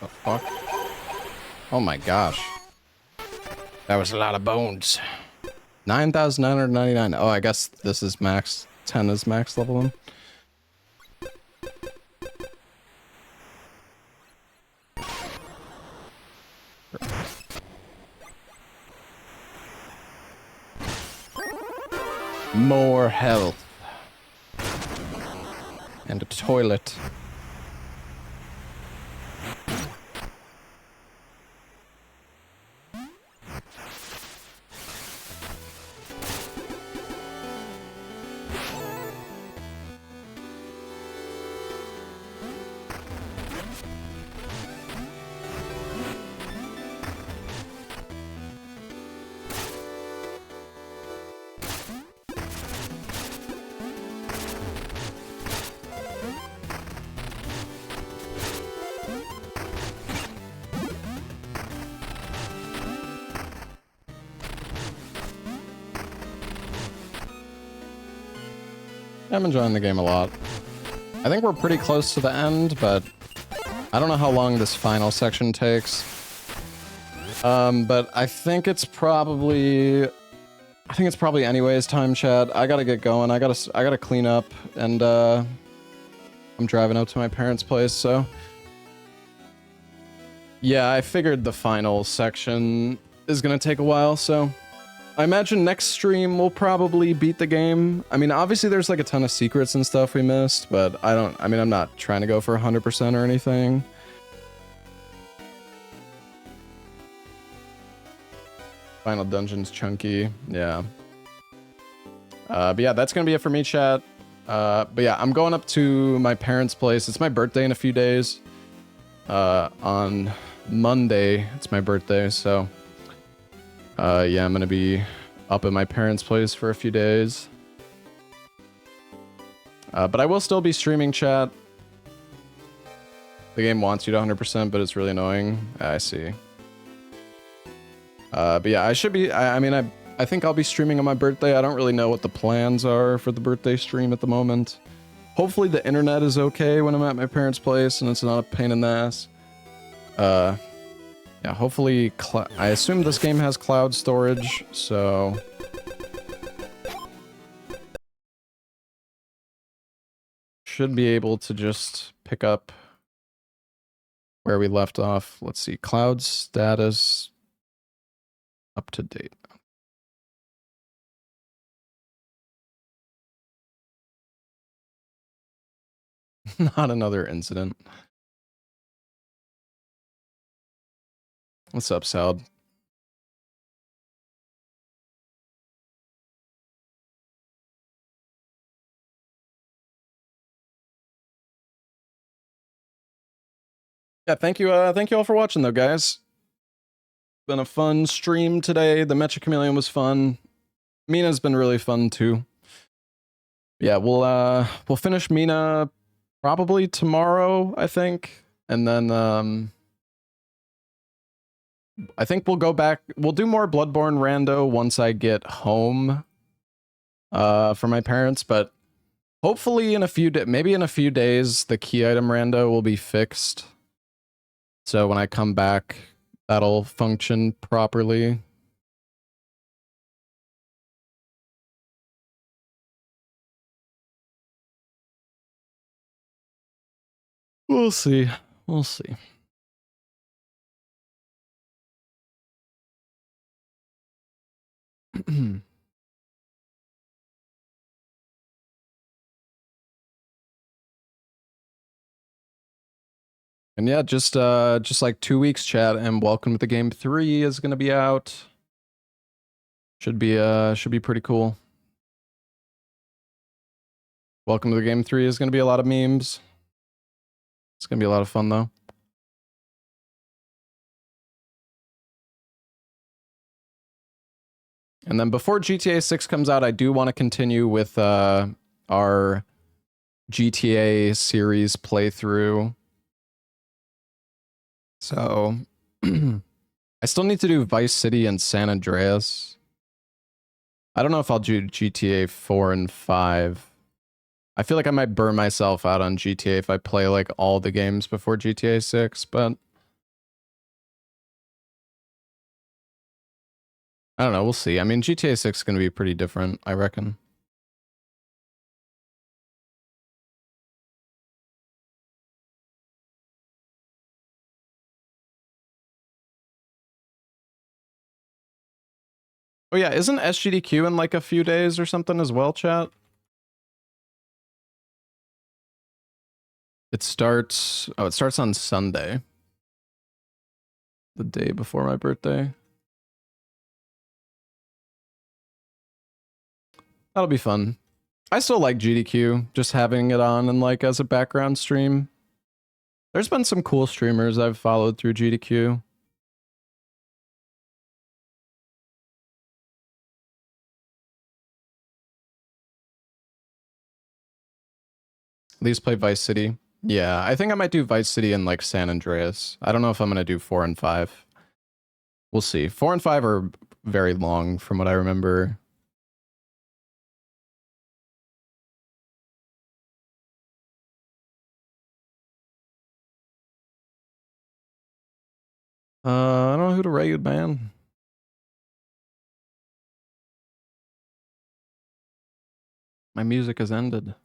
The fuck? Oh my gosh. That was a lot of bones. 9,999. Oh, I guess this is max. 10 is max level then. More health. And a toilet. I'm enjoying the game a lot. I think we're pretty close to the end, but I don't know how long this final section takes. But I think it's probably anyways time, chat. I gotta get going. I gotta clean up, and I'm driving up to my parents' place, so yeah, I figured the final section is gonna take a while, so I imagine next stream we'll probably beat the game. I mean, obviously there's like a ton of secrets and stuff we missed, but I'm not trying to go for 100% or anything. Final dungeon's chunky, yeah. But yeah, that's gonna be it for me, chat. But yeah, I'm going up to my parents' place. It's my birthday in a few days. On Monday, it's my birthday, so yeah, I'm gonna be up at my parents' place for a few days. But I will still be streaming, chat. The game wants you to 100%, but it's really annoying. I see. But yeah, I should be, I think I'll be streaming on my birthday. I don't really know what the plans are for the birthday stream at the moment. Hopefully the internet is okay when I'm at my parents' place and it's not a pain in the ass. Yeah, hopefully, I assume this game has cloud storage, so should be able to just pick up where we left off. Let's see, cloud status up to date. Not another incident. What's up, Salad? Yeah, thank you all for watching though, guys. Been a fun stream today. The Mecha Chameleon was fun. Mina's been really fun too. Yeah, we'll finish Mina probably tomorrow, I think. And then I think we'll go back. We'll do more Bloodborne rando once I get home for my parents, but hopefully in a few maybe in a few days the key item rando will be fixed. So when I come back, that'll function properly. We'll see. We'll see. And yeah, just like 2 weeks, chat, and Welcome to the Game 3 is gonna be out. Should be pretty cool. Welcome to the Game 3 is gonna be a lot of memes. It's gonna be a lot of fun though. And then before GTA 6 comes out, I do want to continue with our GTA series playthrough. So I still need to do Vice City and San Andreas. I don't know if I'll do GTA 4 and 5. I feel like I might burn myself out on GTA if I play like all the games before GTA 6, but I don't know, we'll see. I mean, GTA 6 is going to be pretty different, I reckon. Oh yeah, isn't SGDQ in like a few days or something as well, chat? It starts on Sunday. The day before my birthday. That'll be fun. I still like GDQ, just having it on and like as a background stream. There's been some cool streamers I've followed through GDQ. At least play Vice City. Yeah, I think I might do Vice City and like San Andreas. I don't know if I'm gonna do 4 and 5. We'll see. 4 and 5 are very long from what I remember. I don't know who to raid, man. My music has ended.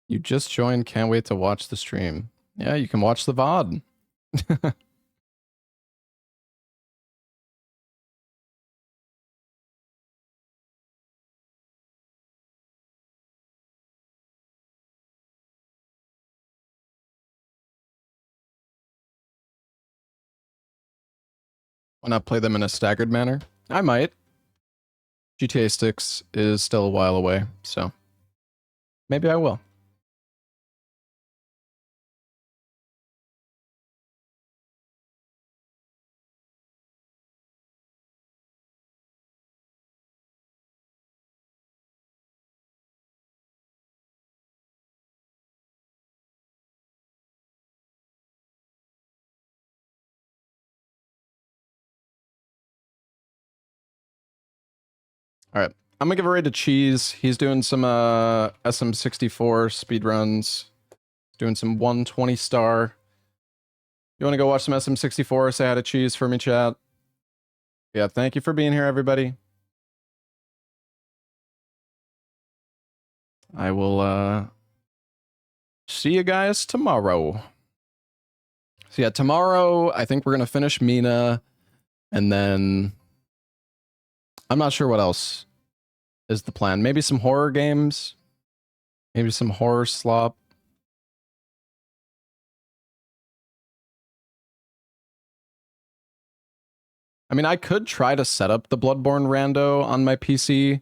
You just joined, can't wait to watch the stream. Yeah, you can watch the VOD. Why not play them in a staggered manner? I might. GTA 6 is still a while away, so maybe I will. All right, I'm gonna give a raid to Cheese. He's doing some SM64 speedruns, doing some 120 star. You want to go watch some SM64? Say hi to Cheese for me, chat. Yeah, thank you for being here, everybody. I will see you guys tomorrow. So yeah, tomorrow I think we're gonna finish Mina, And then I'm not sure what else is the plan. Maybe some horror games. Maybe some horror slop. I mean, I could try to set up the Bloodborne rando on my PC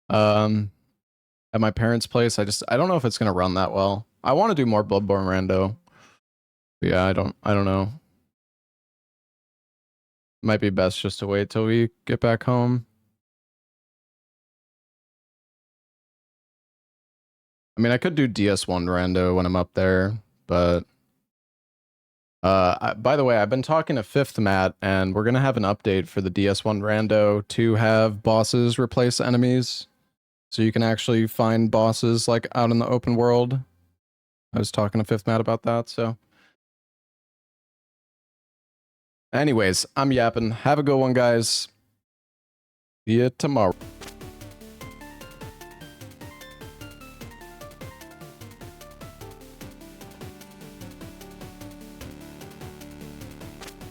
at my parents' place. I don't know if it's going to run that well. I want to do more Bloodborne rando. But yeah, I don't know. Might be best just to wait till we get back home. I mean, I could do DS1 rando when I'm up there, but by the way, I've been talking to Fifth Matt, and we're gonna have an update for the DS1 rando to have bosses replace enemies, so you can actually find bosses like out in the open world. I was talking to Fifth Matt about that, so. Anyways, I'm yapping. Have a good one, guys. See you tomorrow.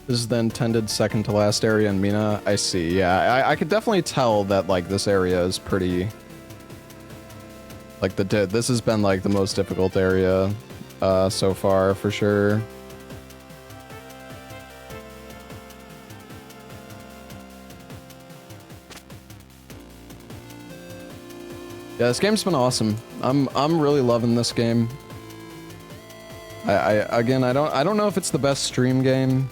This is the intended second to last area in Mina. I see. Yeah, I could definitely tell that like this area is pretty. Like this has been like the most difficult area so far for sure. Yeah, this game's been awesome. I'm really loving this game. Again, I don't know if it's the best stream game.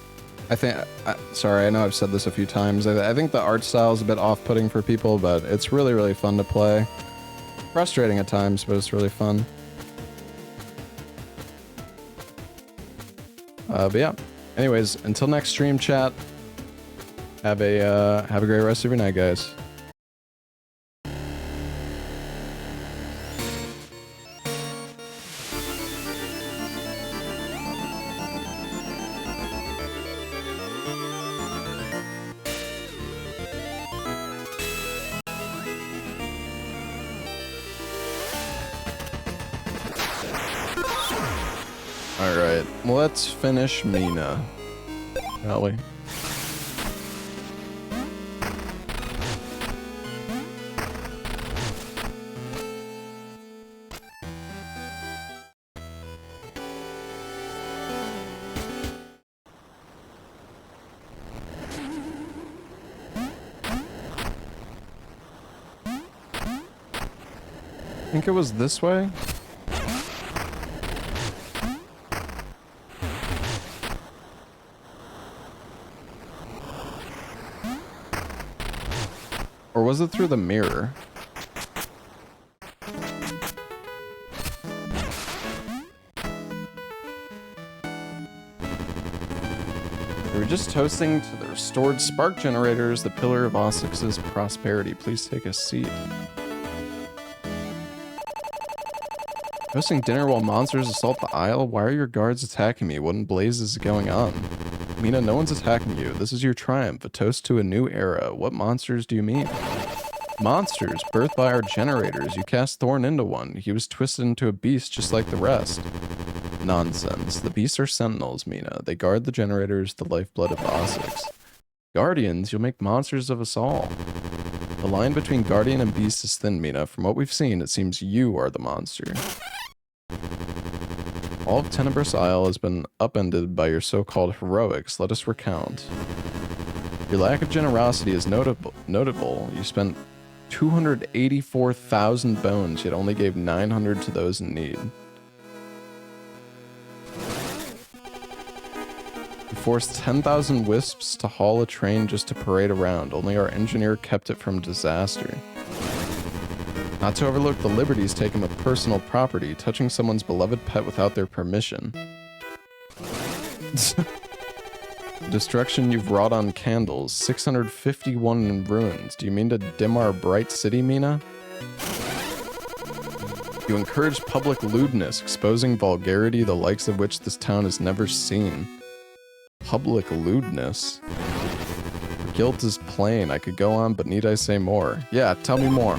Sorry, I know I've said this a few times. I think the art style is a bit off-putting for people, but it's really, really fun to play. Frustrating at times, but it's really fun. But yeah. Anyways, until next stream, chat. Have a great rest of your night, guys. Alright, let's finish Mina, shall we? I think it was this way? Or was it through the mirror? We were just toasting to the restored spark generators, the pillar of Ossix's prosperity. Please take a seat. Hosting dinner while monsters assault the Isle? Why are your guards attacking me? What in blazes is going on? Mina, no one's attacking you. This is your triumph, a toast to a new era. What monsters do you mean? Monsters, birthed by our generators. You cast Thorn into one. He was twisted into a beast just like the rest. Nonsense. The beasts are sentinels, Mina. They guard the generators, the lifeblood of Ossix. Guardians, you'll make monsters of us all. The line between guardian and beast is thin, Mina. From what we've seen, it seems you are the monster. All of Tenebrous Isle has been upended by your so-called heroics. Let us recount. Your lack of generosity is notable. You spent 284,000 bones, yet only gave 900 to those in need. You forced 10,000 wisps to haul a train just to parade around. Only our engineer kept it from disaster. Not to overlook the liberties taken with personal property, touching someone's beloved pet without their permission. Destruction you've wrought on candles, 651 in ruins. Do you mean to dim our bright city, Mina? You encourage public lewdness, exposing vulgarity the likes of which this town has never seen. Public lewdness? Guilt is plain. I could go on, but need I say more? Yeah, tell me more.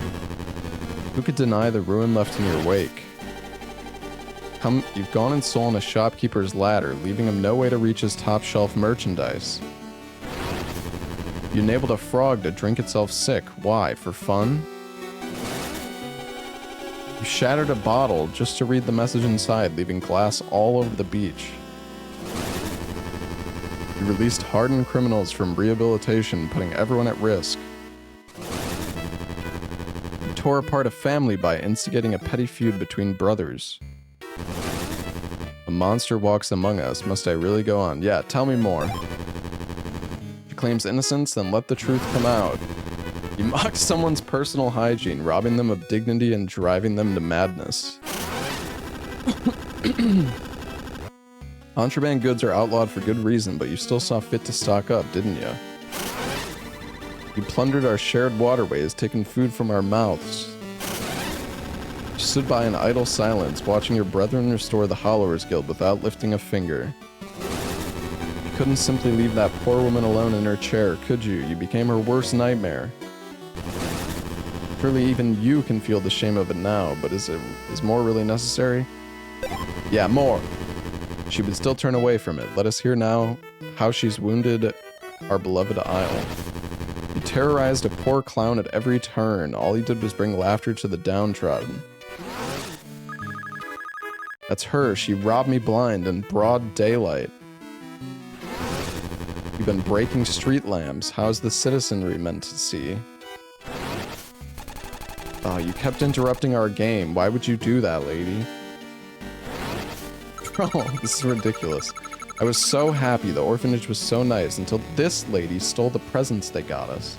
Who could deny the ruin left in your wake? You've gone and stolen a shopkeeper's ladder, leaving him no way to reach his top shelf merchandise. You enabled a frog to drink itself sick. Why? For fun? You shattered a bottle just to read the message inside, leaving glass all over the beach. You released hardened criminals from rehabilitation, putting everyone at risk. You tore apart a family by instigating a petty feud between brothers. A monster walks among us. Must I really go on? Yeah, tell me more. She claims innocence, then let the truth come out. You mocked someone's personal hygiene, robbing them of dignity and driving them to madness. Contraband goods are outlawed for good reason, but you still saw fit to stock up, didn't you? You plundered our shared waterways, taking food from our mouths. You stood by in idle silence, watching your brethren restore the Hollowers Guild without lifting a finger. You couldn't simply leave that poor woman alone in her chair, could you? You became her worst nightmare. Surely even you can feel the shame of it now, but is more really necessary? Yeah, more! She would still turn away from it. Let us hear now how she's wounded our beloved isle. You terrorized a poor clown at every turn. All you did was bring laughter to the downtrodden. That's her. She robbed me blind in broad daylight. You've been breaking street lamps. How's the citizenry meant to see? Oh, you kept interrupting our game. Why would you do that, lady? Bro, this is ridiculous. I was so happy. The orphanage was so nice until this lady stole the presents they got us.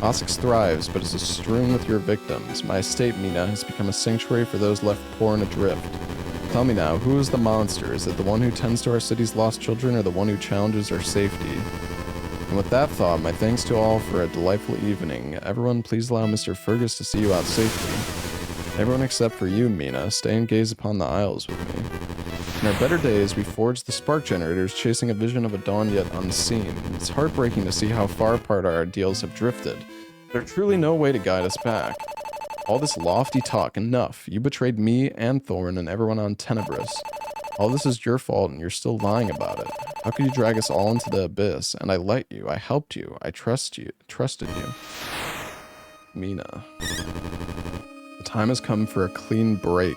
Ossex thrives, but is strewn with your victims. My estate, Mina, has become a sanctuary for those left poor and adrift. Tell me now, who is the monster? Is it the one who tends to our city's lost children, or the one who challenges our safety? And with that thought, my thanks to all for a delightful evening. Everyone, please allow Mr. Fergus to see you out safely. Everyone except for you, Mina. Stay and gaze upon the isles with me. In our better days, we forged the spark generators, chasing a vision of a dawn yet unseen. It's heartbreaking to see how far apart our ideals have drifted. There's truly no way to guide us back. All this lofty talk, enough. You betrayed me and Thorn and everyone on Tenebris. All this is your fault and you're still lying about it. How could you drag us all into the abyss? And I let you. I helped you. I trusted you. Mina. The time has come for a clean break.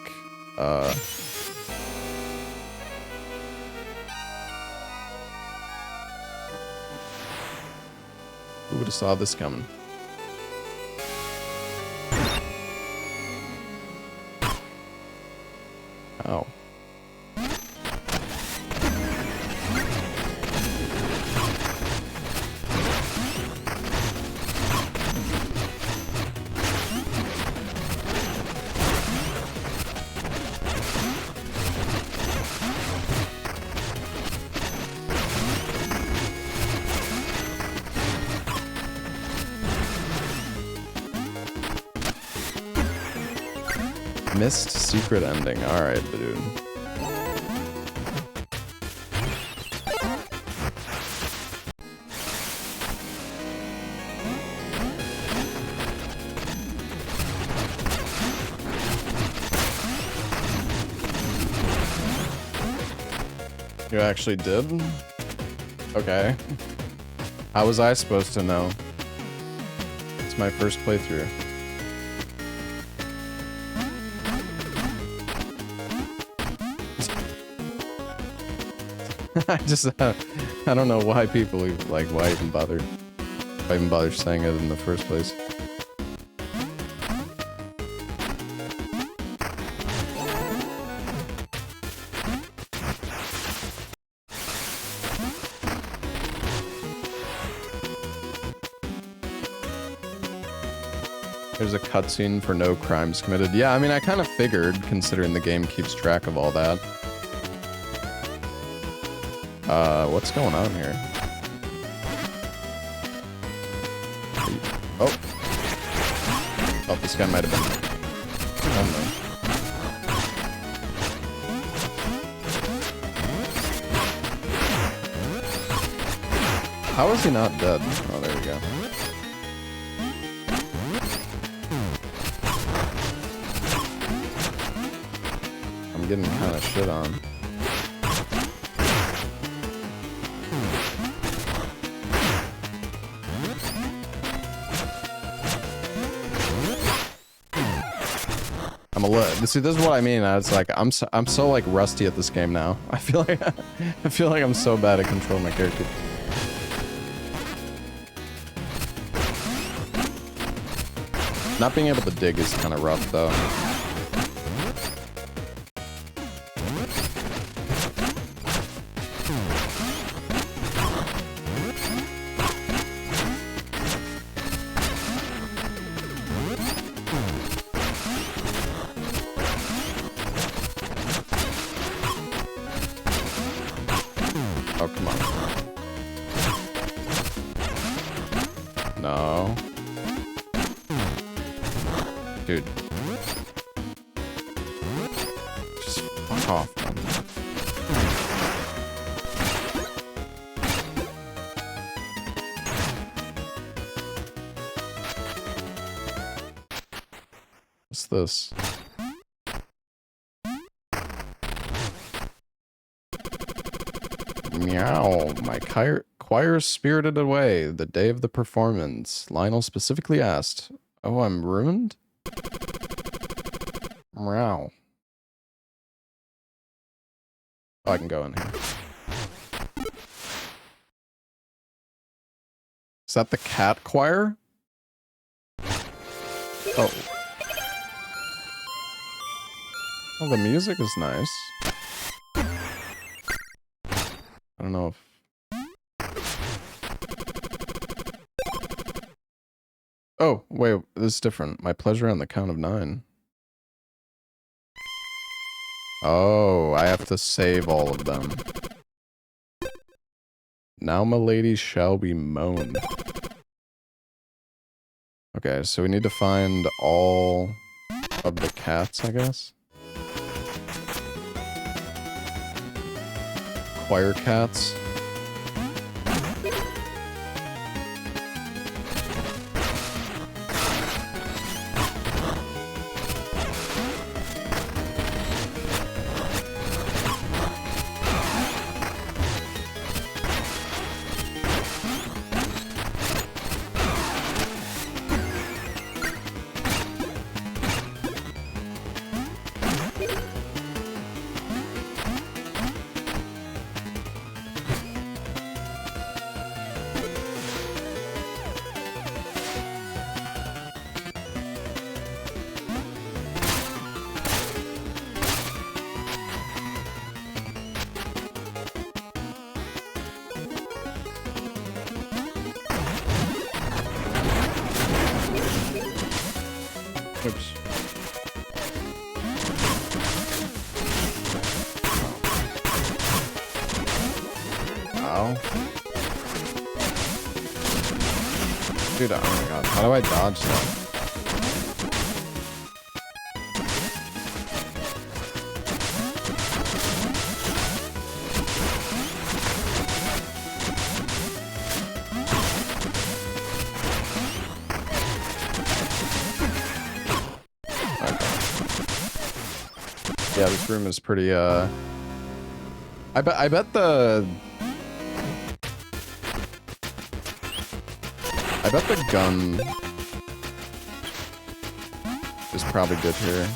Who would have saw this coming? Ow. Missed secret ending. Alright, dude. You actually did? Okay. How was I supposed to know? It's my first playthrough. I don't know why people why even bother saying it in the first place. There's a cutscene for no crimes committed. Yeah, I mean, I kind of figured, considering the game keeps track of all that. What's going on here? Oh. Oh, this guy might have been... Oh, no. How is he not dead? Oh, there we go. I'm getting kind of shit on. I'm a little. See, this is what I mean. It's like I'm so like rusty at this game now. I feel like I'm so bad at controlling my character. Not being able to dig is kind of rough though. Oh, come on. No. Dude. Just fuck off, man. What's this? Meow. My choir spirited away the day of the performance. Lionel specifically asked, "Oh, I'm ruined?" Meow. Oh, I can go in here. Is that the cat choir? Oh. Oh, the music is nice. I don't know if... Oh, wait, this is different. My pleasure on the count of 9. Oh, I have to save all of them. Now my lady shall be moaned. Okay, so we need to find all of the cats, I guess. Choir cats. Oops. Ow. Dude, oh my god, how do I dodge that? Yeah, this room is pretty, I bet the gun is probably good here.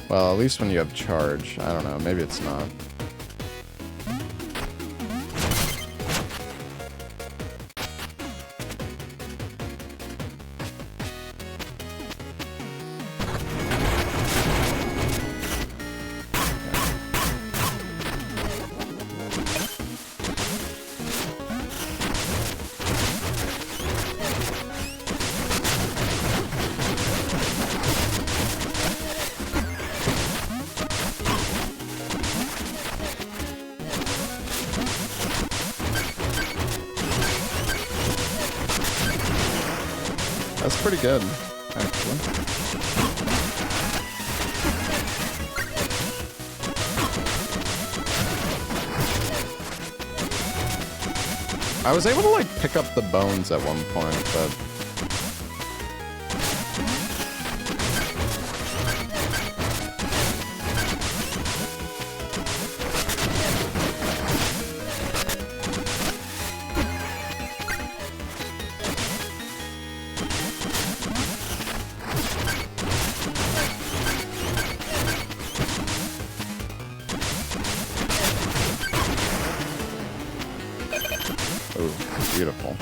Well, at least when you have charge. I don't know, maybe it's not. That's pretty good, actually. I was able to, like, pick up the bones at one point, but... Beautiful.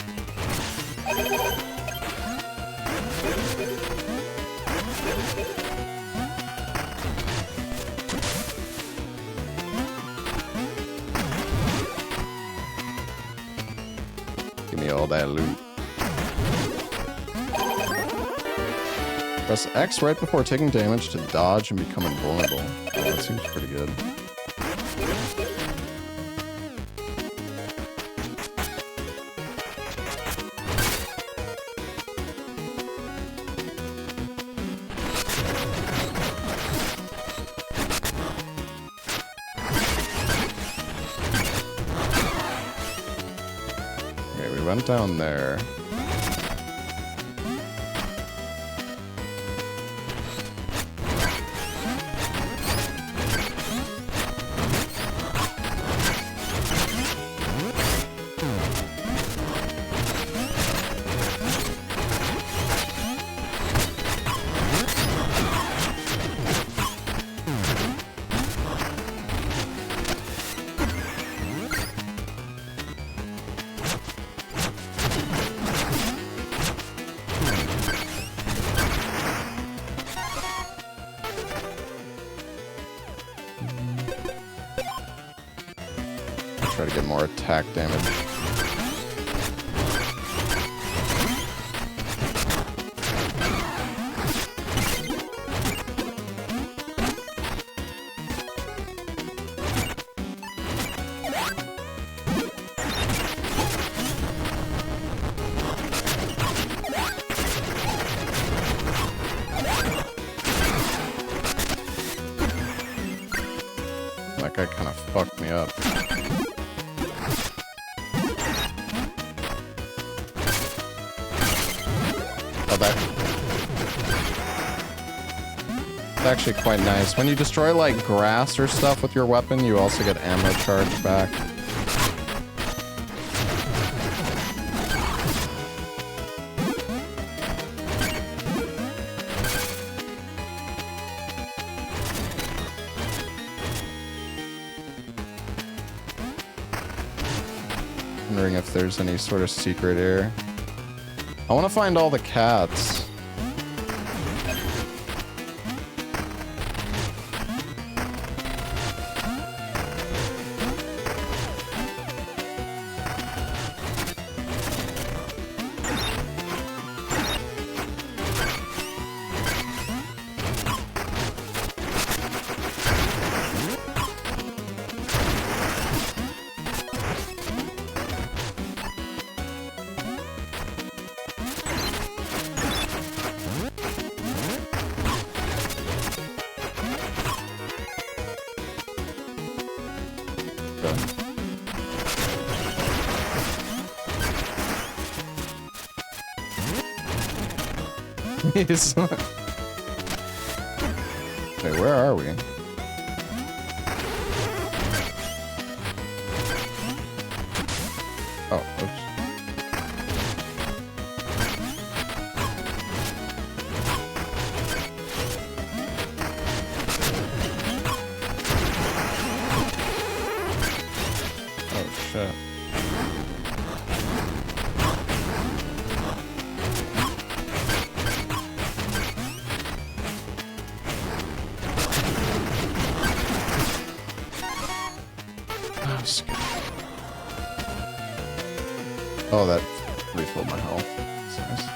Give me all that loot. Press X right before taking damage to dodge and become invulnerable. Oh, that seems pretty good. Okay, we went down there. Try to get more attack damage. That guy kind of fucked me up. That's actually quite nice. When you destroy like grass or stuff with your weapon, you also get ammo charge back. Wondering if there's any sort of secret here. I want to find all the cats. Wait, where are we? Oh, oops. Oh, shit. Oh, that refilled my health. That's nice.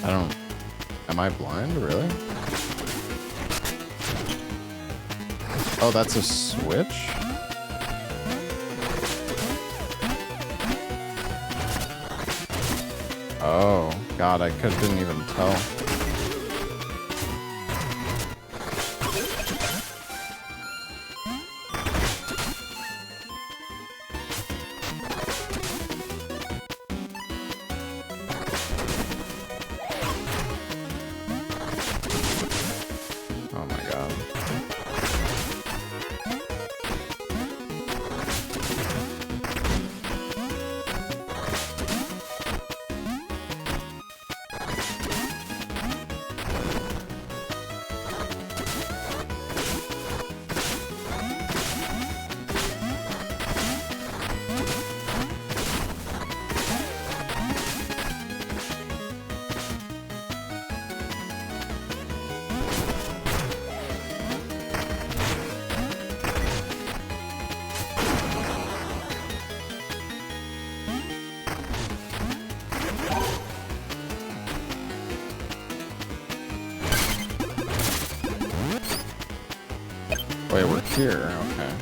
I don't... Am I blind? Really? Oh, that's a switch? Oh, God, I didn't even tell. Oh my God. Wait, we're here. Okay.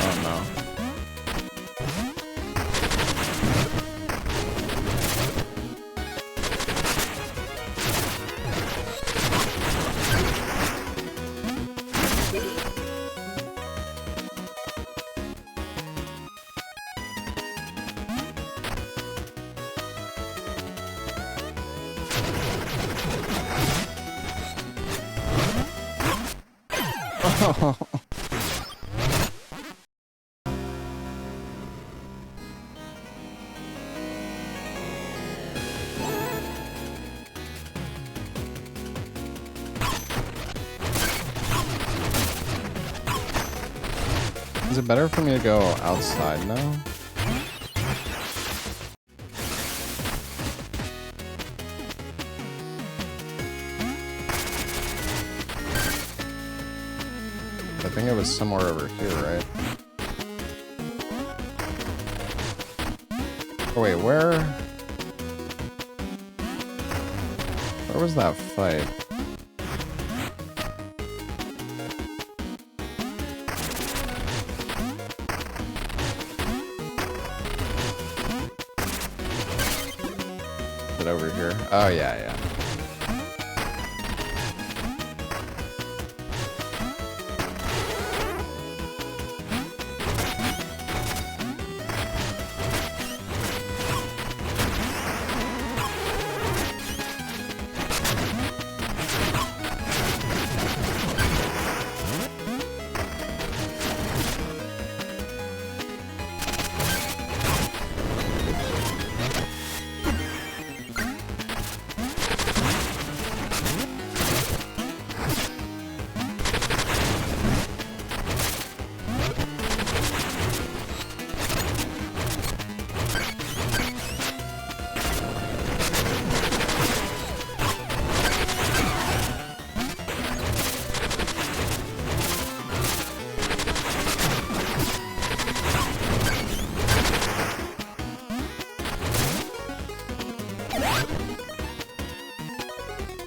Oh no. Is it better for me to go outside now? I think it was somewhere over here, right? Oh wait, where was that fight? Is it over here? Oh yeah, yeah.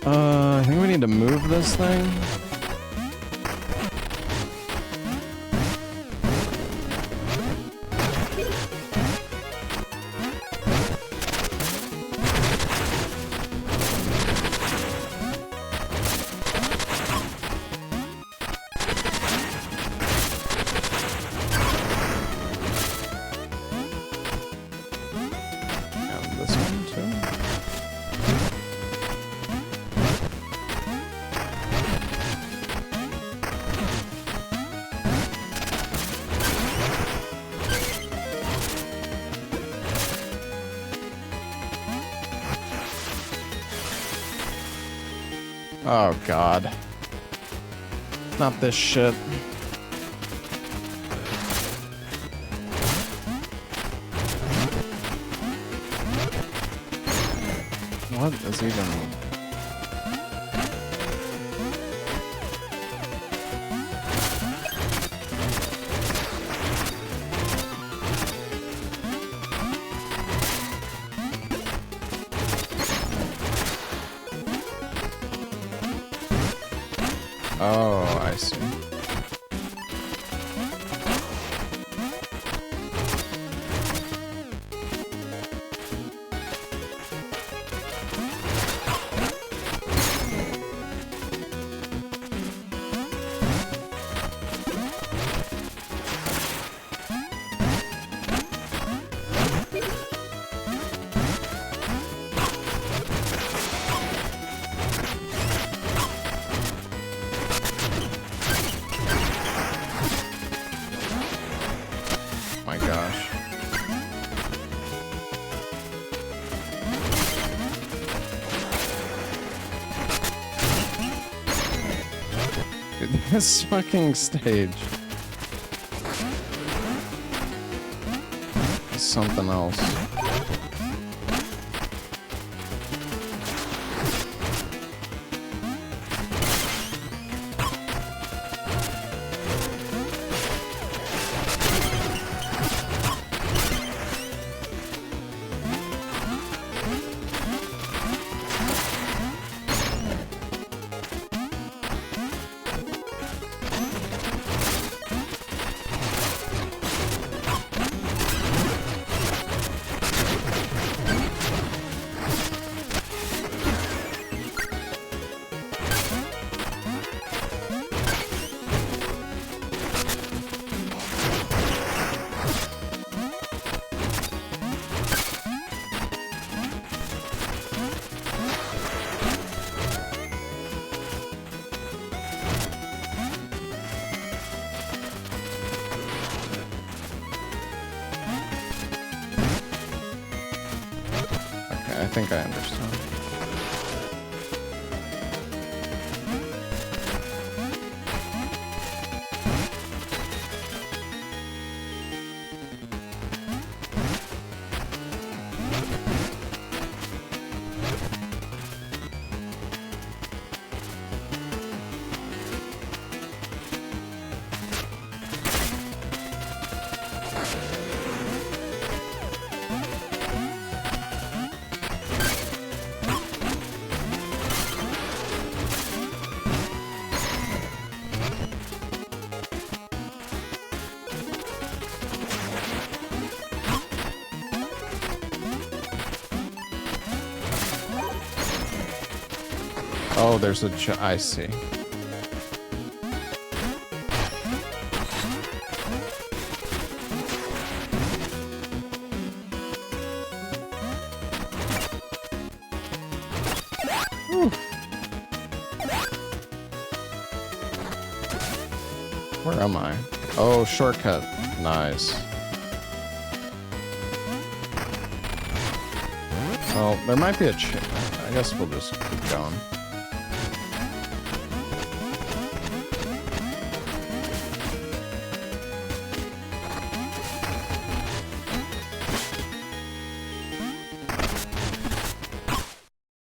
I think we need to move this thing. And this one too. Oh god. Not this shit. What is even... Oh, I see. My gosh. Dude, this fucking stage is something else. I think I understand. Oh, there's a I see. Whew. Where am I? Oh, shortcut. Nice. Well, there might be a I guess we'll just keep going.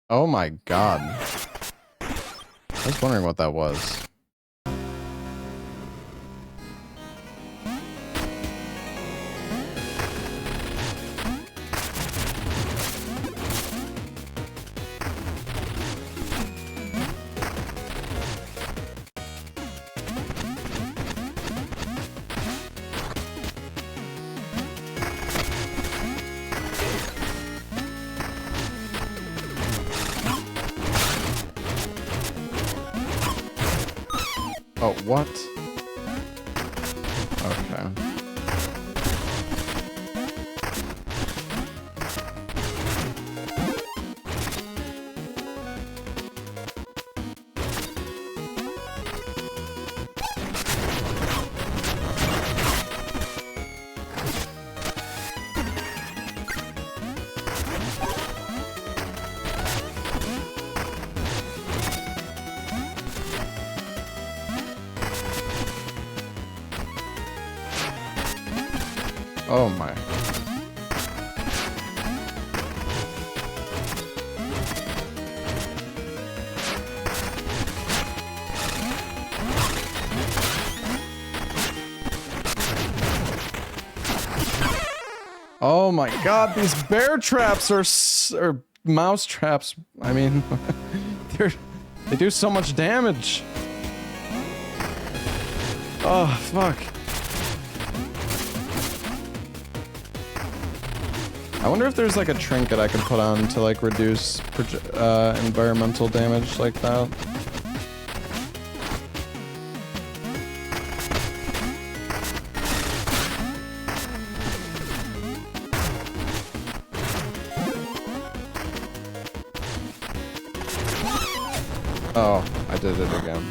Oh my god. I was wondering what that was. Oh, what? Okay. Oh my. Oh my god, these bear traps are or mouse traps. I mean, they do so much damage. Oh, fuck. I wonder if there's like a trinket I can put on to like reduce environmental damage like that. Oh, I did it again.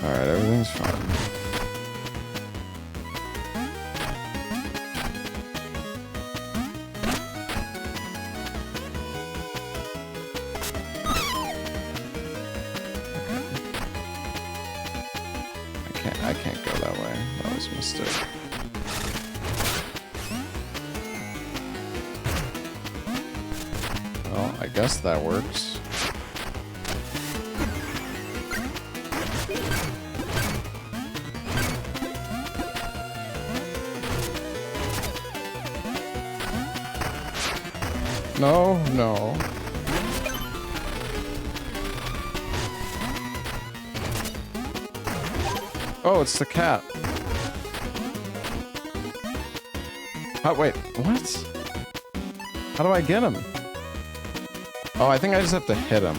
Alright, everything's fine. I can't go that way. That was a mistake. Well, I guess that works. No, no. Oh, it's the cat. Oh, wait, what? How do I get him? Oh, I think I just have to hit him.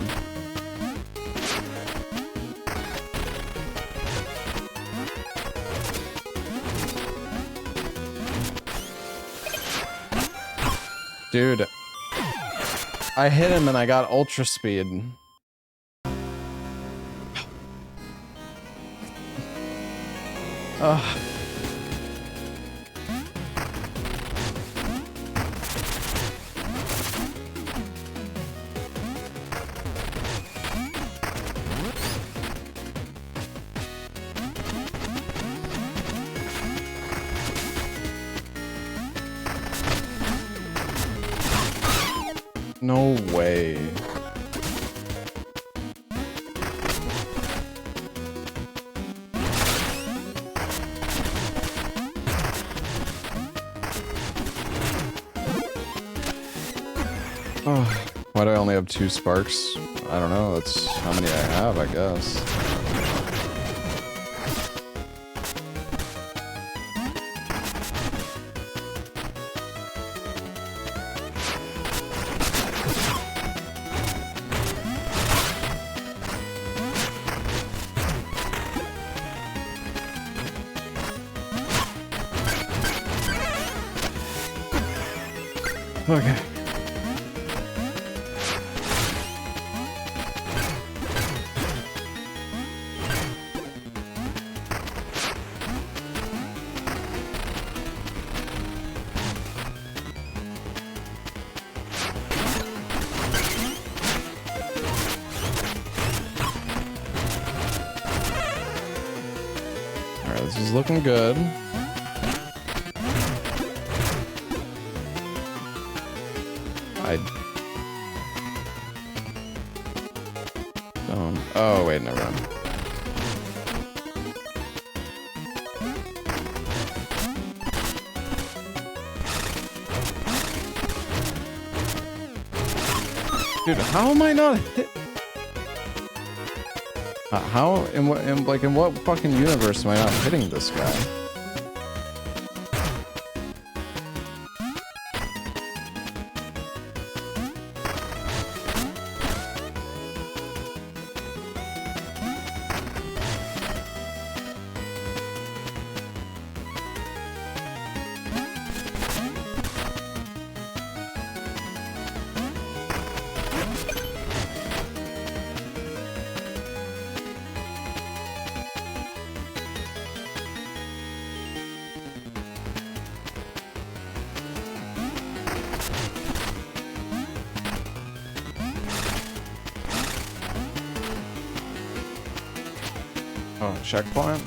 Dude. I hit him and I got ultra speed. Ugh. No way. Oh, why do I only have 2 sparks? I don't know, that's how many I have, I guess. Okay. Alright, this is looking good. Oh, wait, never mind. Dude, how am I not hit? How in what fucking universe am I not hitting this guy? Oh, checkpoint?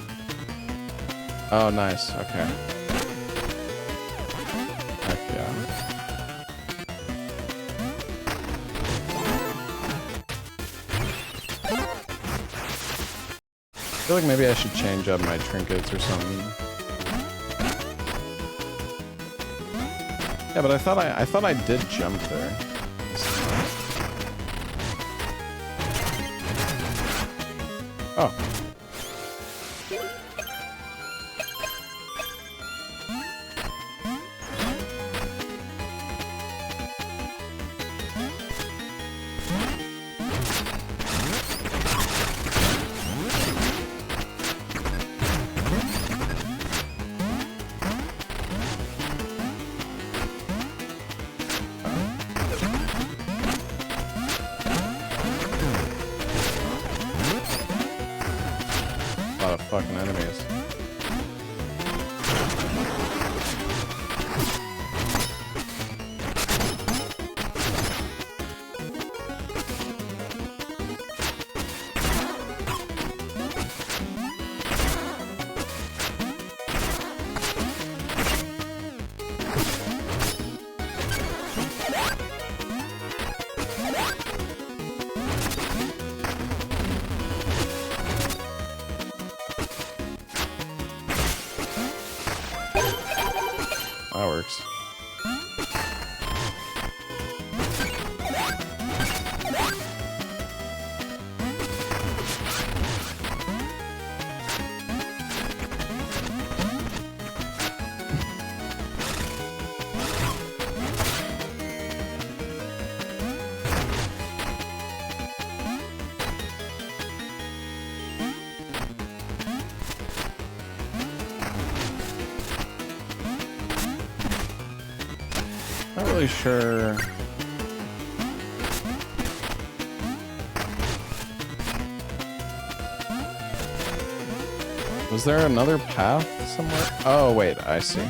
Oh, nice. Okay. Heck yeah. I feel like maybe I should change up my trinkets or something. Yeah, but I thought I did jump there. Oh. A lot of fucking enemies. That works. Not really sure. Was there another path somewhere? Oh, wait, I see.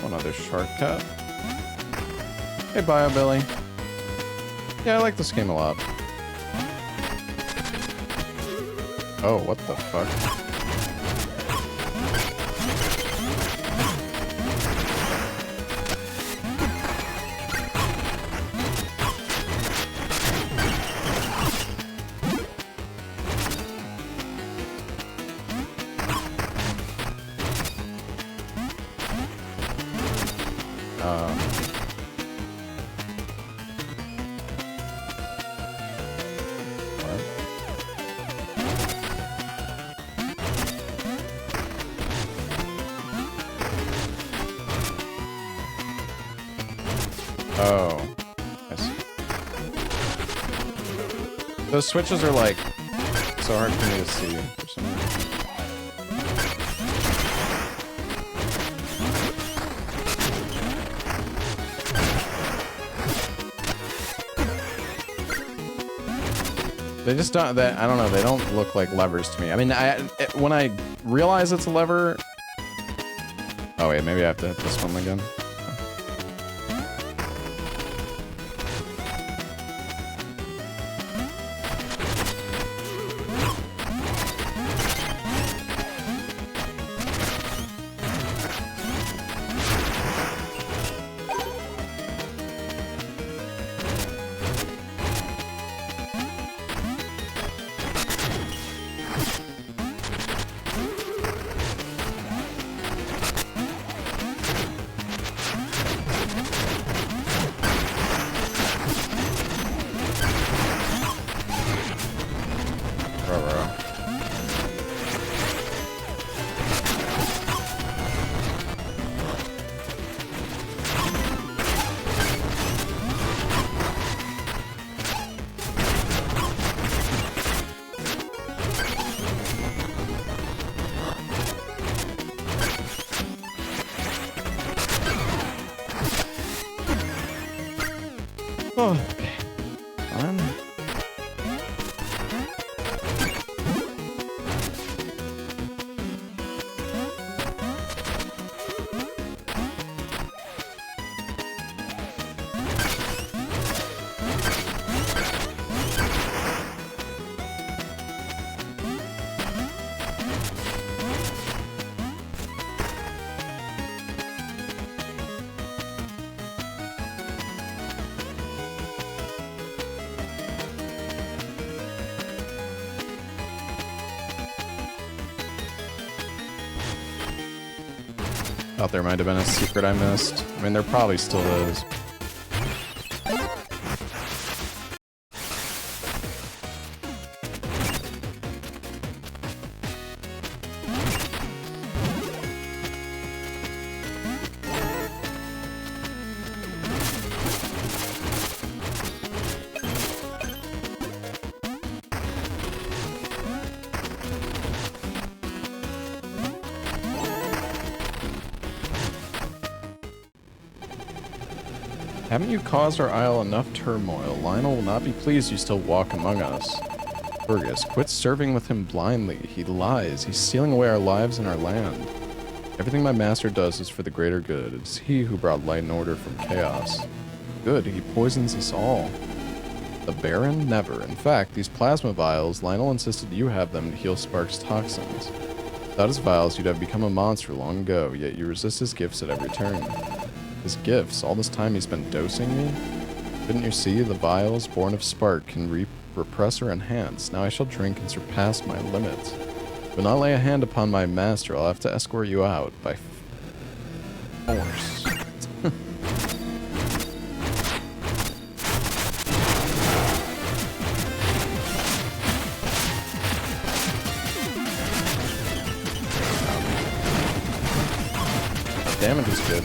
Another shortcut. Hey, Bio Billy. Yeah, I like this game a lot. Oh, what the fuck? Oh, I see. Those switches are like so hard for me to see for some reason. They just don't. I don't know. They don't look like levers to me. I mean, when I realize it's a lever. Oh wait, maybe I have to hit this one again. Oh, fine. Thought there might have been a secret I missed. I mean, there probably still is. Haven't you caused our isle enough turmoil? Lionel will not be pleased you still walk among us. Fergus, quit serving with him blindly. He lies. He's stealing away our lives and our land. Everything my master does is for the greater good. It's he who brought light and order from chaos. Good, he poisons us all. The Baron? Never. In fact, these plasma vials, Lionel insisted you have them to heal Spark's toxins. Without his vials, you'd have become a monster long ago, yet you resist his gifts at every turn. His gifts? All this time he's been dosing me? Couldn't you see the vials born of Spark can repress or enhance? Now I shall drink and surpass my limits. Will not lay a hand upon my master. I'll have to escort you out by force. Damage is good.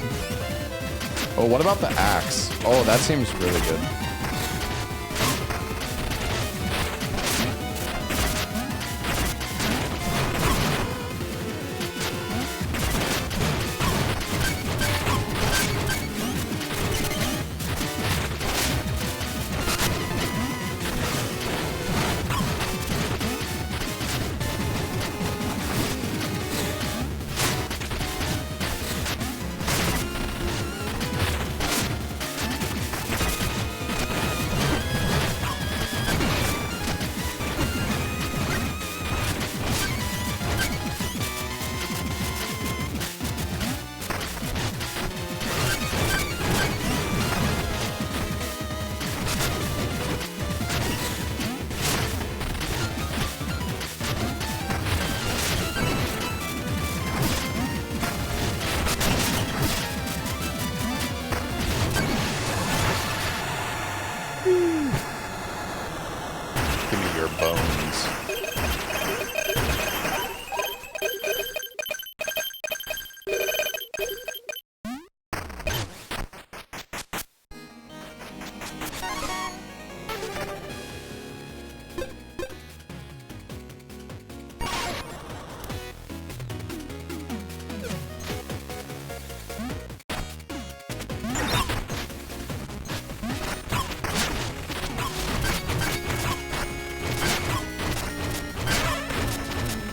Oh, what about the axe? Oh, that seems really good.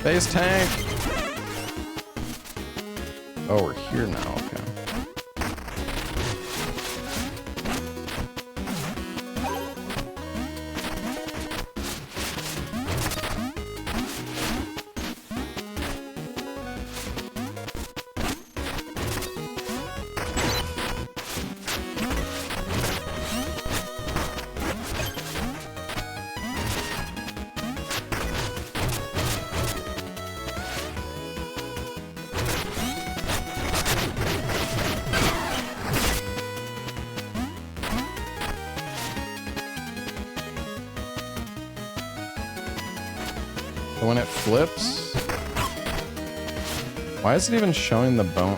Base tank! Oh, we're here now, okay. So when it flips, why is it even showing the bone?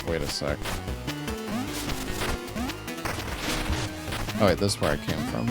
Wait a sec. Oh wait, this is where I came from.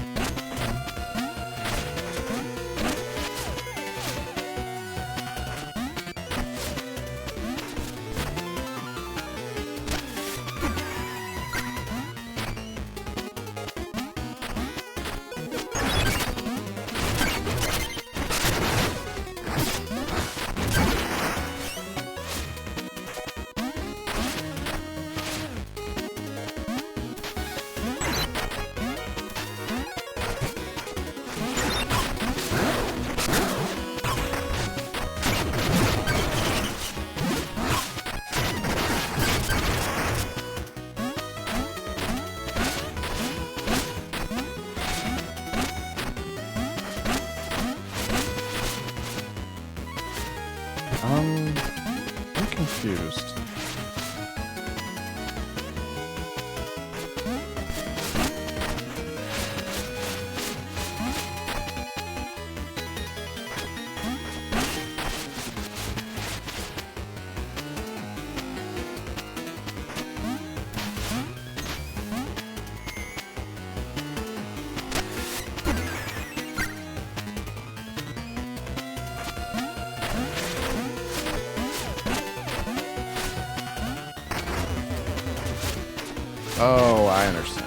Oh, I understand.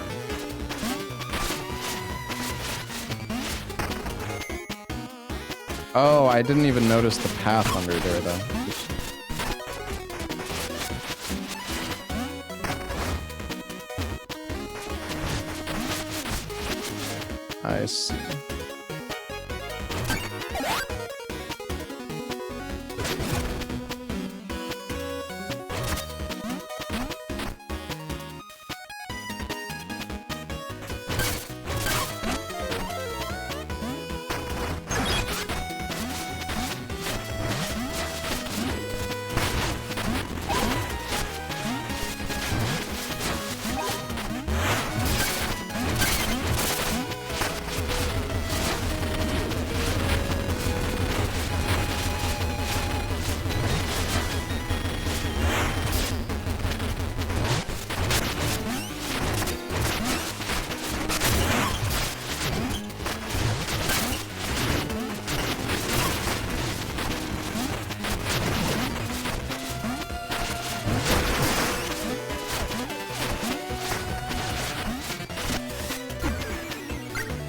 Oh, I didn't even notice the path under there, though. I see.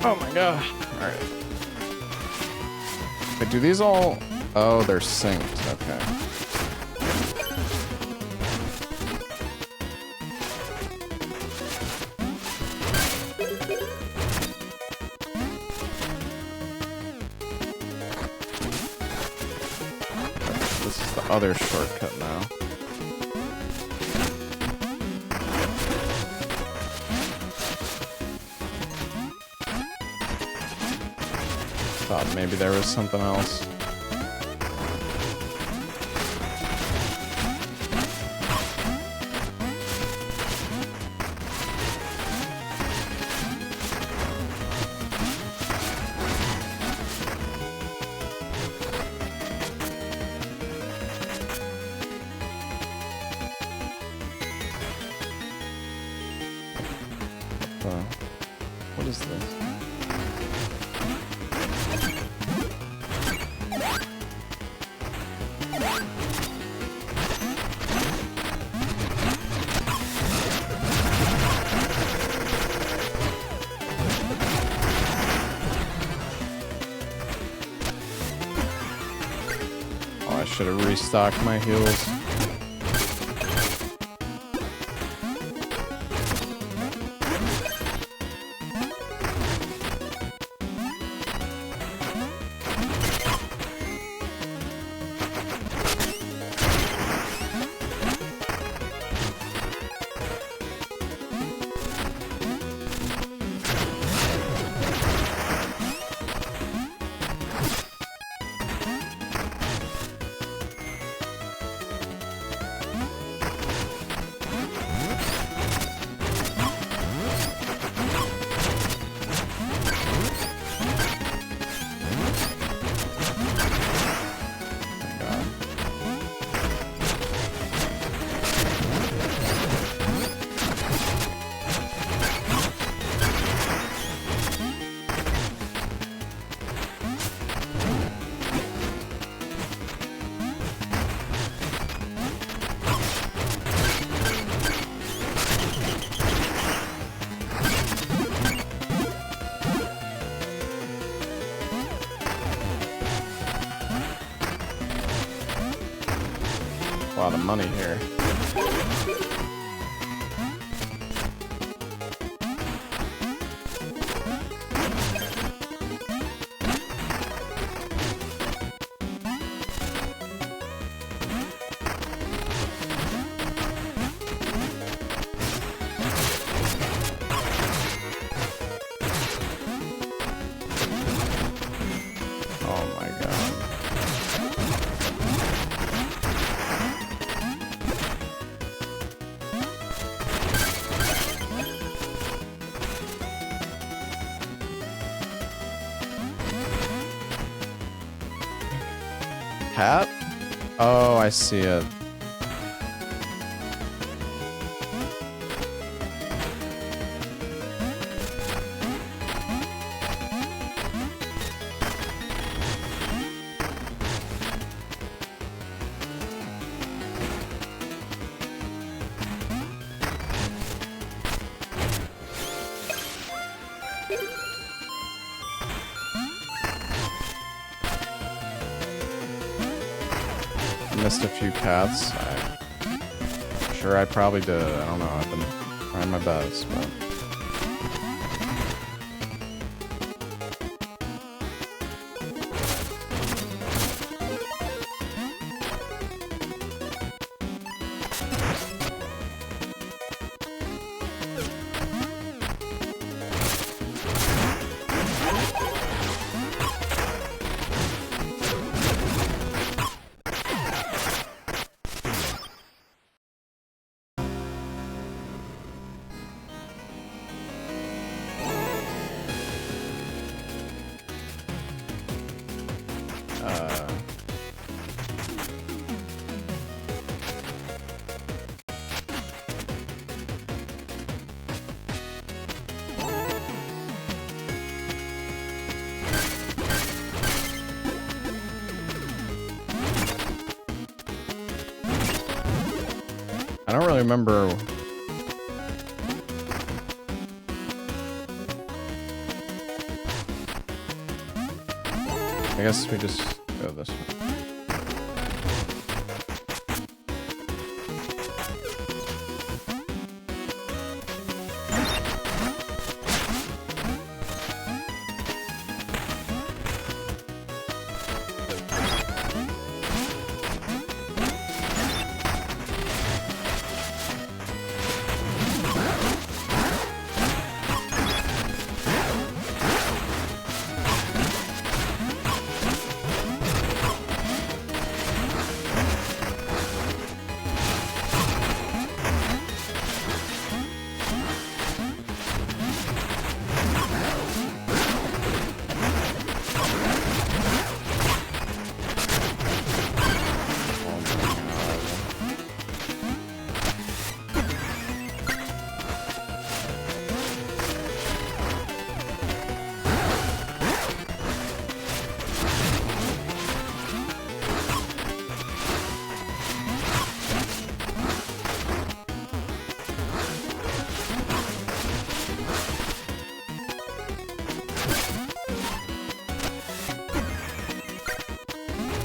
Oh my god. Alright. Wait, do these all... Oh, they're synced. Okay. This is the other shortcut now. Thought maybe there was something else. What is this? Oh, I should have restocked my heals. A lot of money here. Oh my god. Hat? Oh, I see it. missed a few cats. I'm sure I probably did. I don't know. I've been trying my best, but... I don't really remember. I guess we just go this way.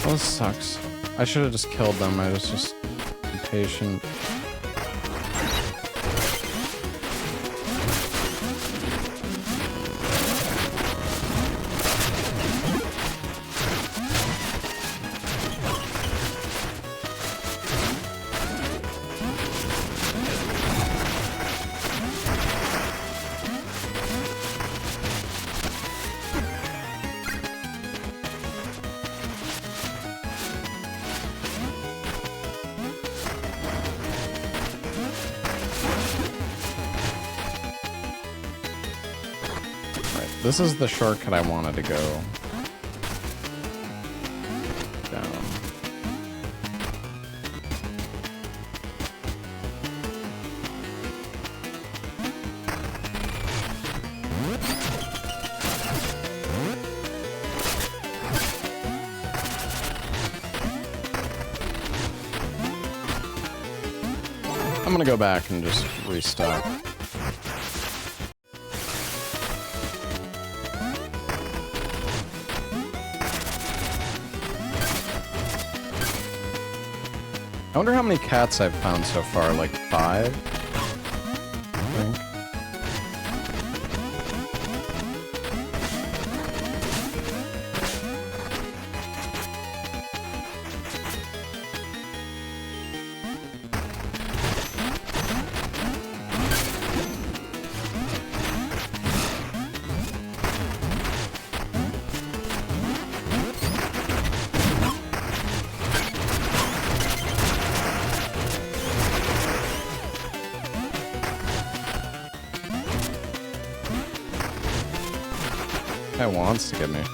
Oh, this sucks. I should have just killed them. I was just impatient. This is the shortcut I wanted to go down. I'm gonna go back and just restock. I wonder how many cats I've found so far, like 5? I think. Guy wants to get me. Oops.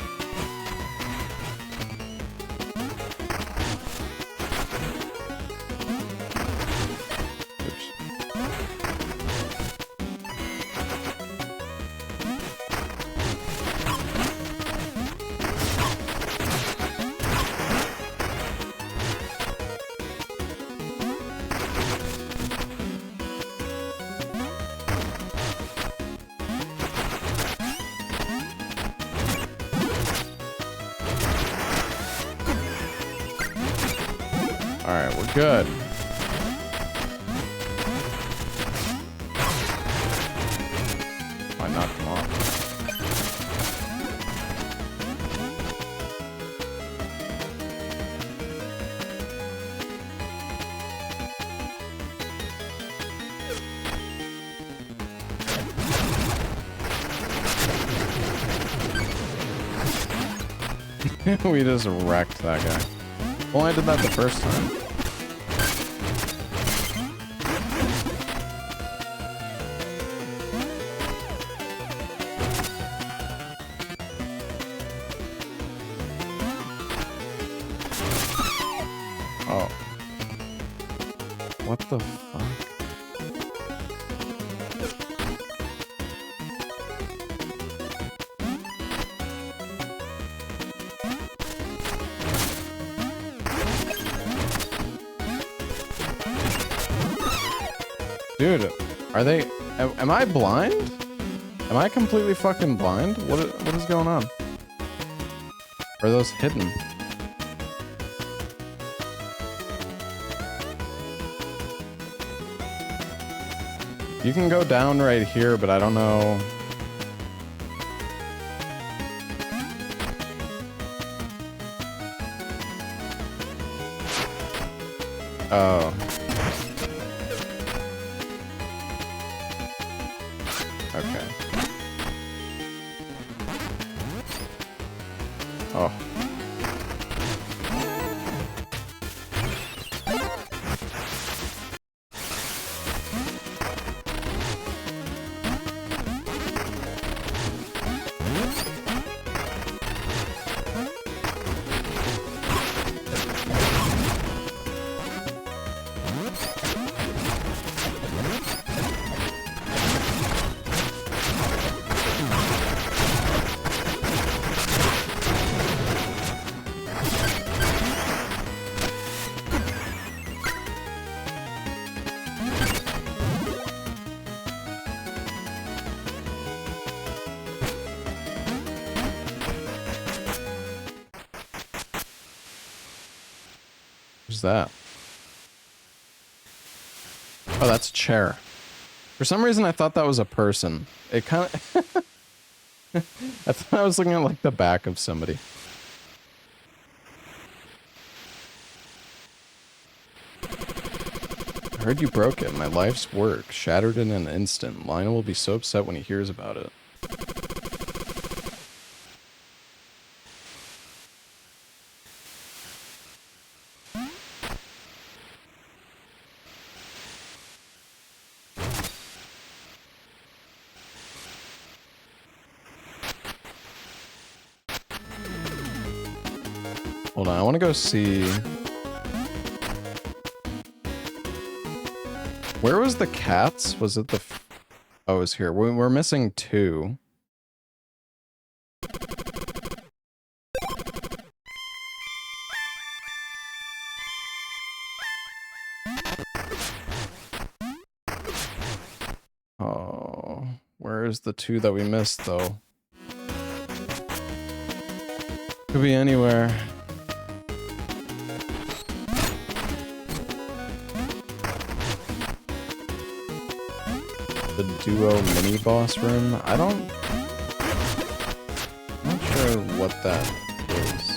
Alright, we're good. I knocked him off. We just wrecked that guy. Well, I did that the first time. Oh. What the fuck? Dude, are they... Am I blind? Am I completely fucking blind? What is going on? Are those hidden? You can go down right here, but I don't know... Oh. Okay. Oh. Who's that? Oh, that's a chair. For some reason, I thought that was a person. It kind of... I thought I was looking at, like, the back of somebody. I heard you broke it. My life's work. Shattered in an instant. Lionel will be so upset when he hears about it. Hold on, I want to go see... Where was the cats? Was it the... Oh, it was here. We're missing 2. Oh, where's the 2 that we missed, though? Could be anywhere. The duo mini boss room. I'm not sure what that is.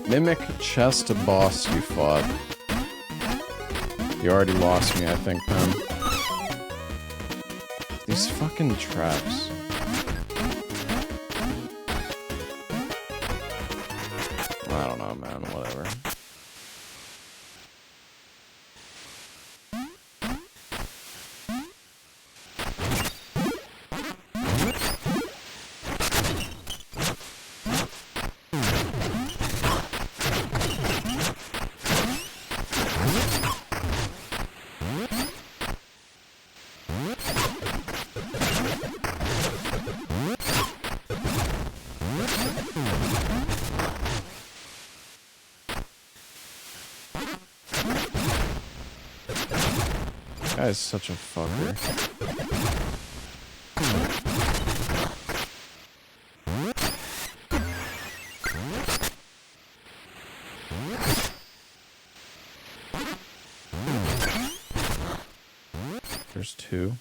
Mimic chest boss you fought. You already lost me, I think, man. These fucking traps. I don't know, man. Whatever. Guy's such a fucker. There's two.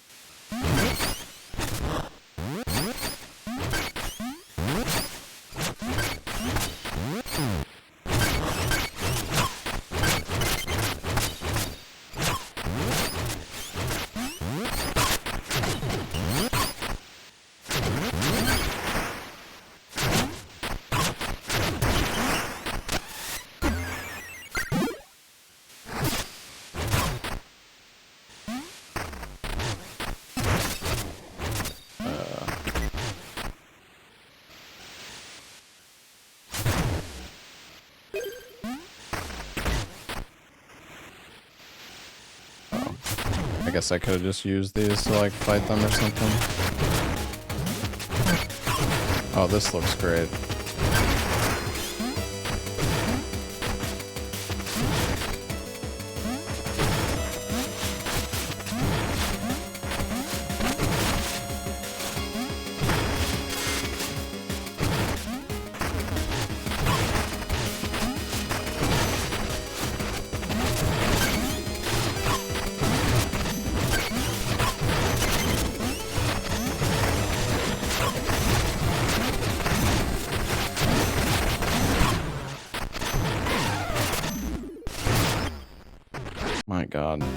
I guess I could have just used these to like fight them or something. Oh, this looks great. My God. Right.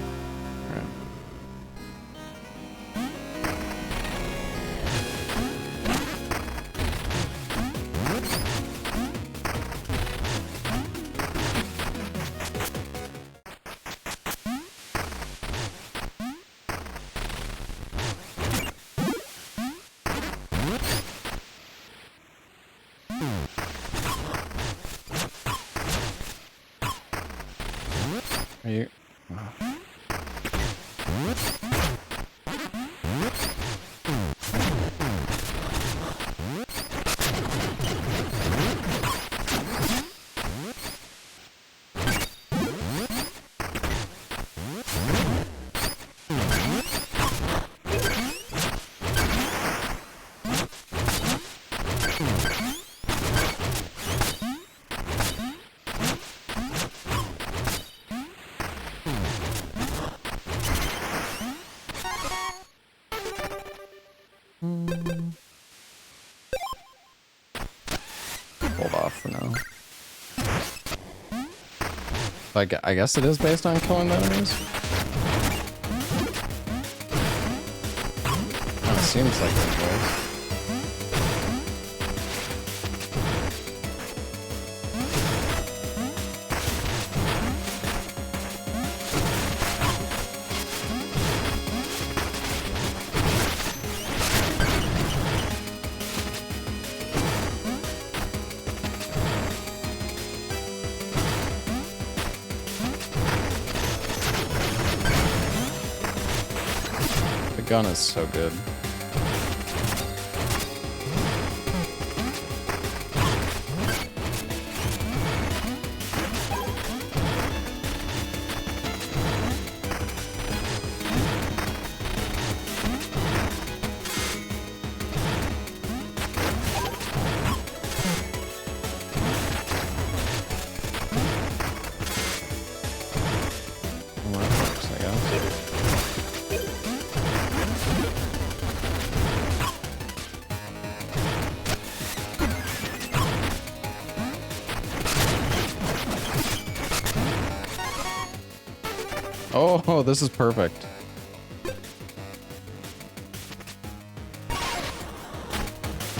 Are you? Hold off for now. Like, I guess it is based on killing enemies. Kinda seems like it was. The gun is so good. Well, that works, I guess. Oh, this is perfect.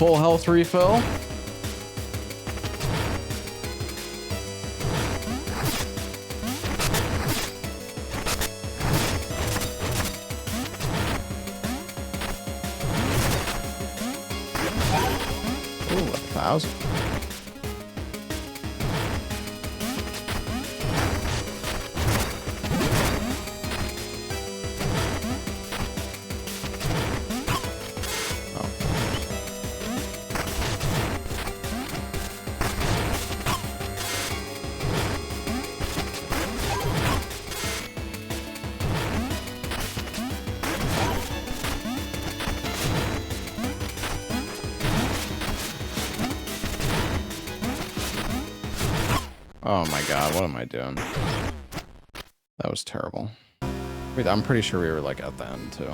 full health refill. Ooh, 1,000. Oh my god, what am I doing? That was terrible. Wait, I'm pretty sure we were like at the end too.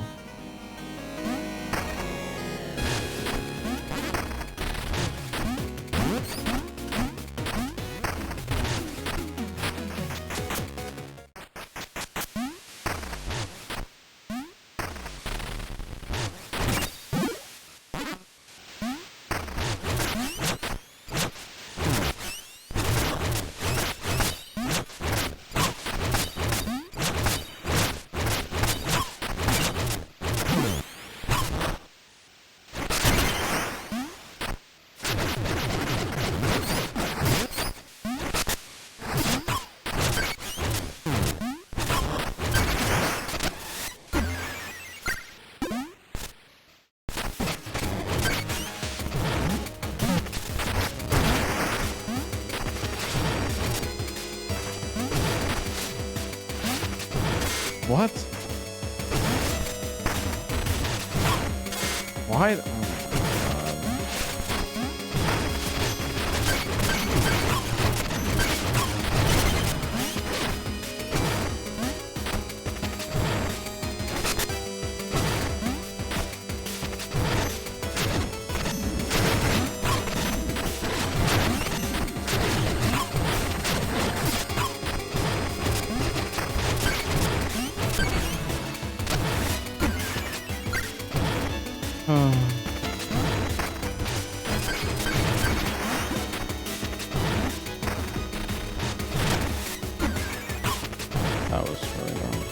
What? Why? Oh that was really wrong.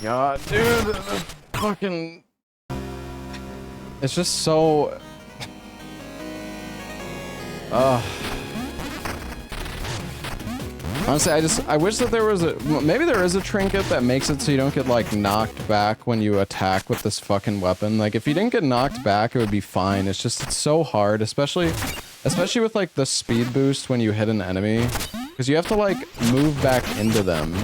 God, dude, the fucking... It's just so... Honestly, I wish that there was a... Maybe there is a trinket that makes it so you don't get, like, knocked back when you attack with this fucking weapon. Like, if you didn't get knocked back, it would be fine. It's just, it's so hard, especially with, like, the speed boost when you hit an enemy. Because you have to, like, move back into them.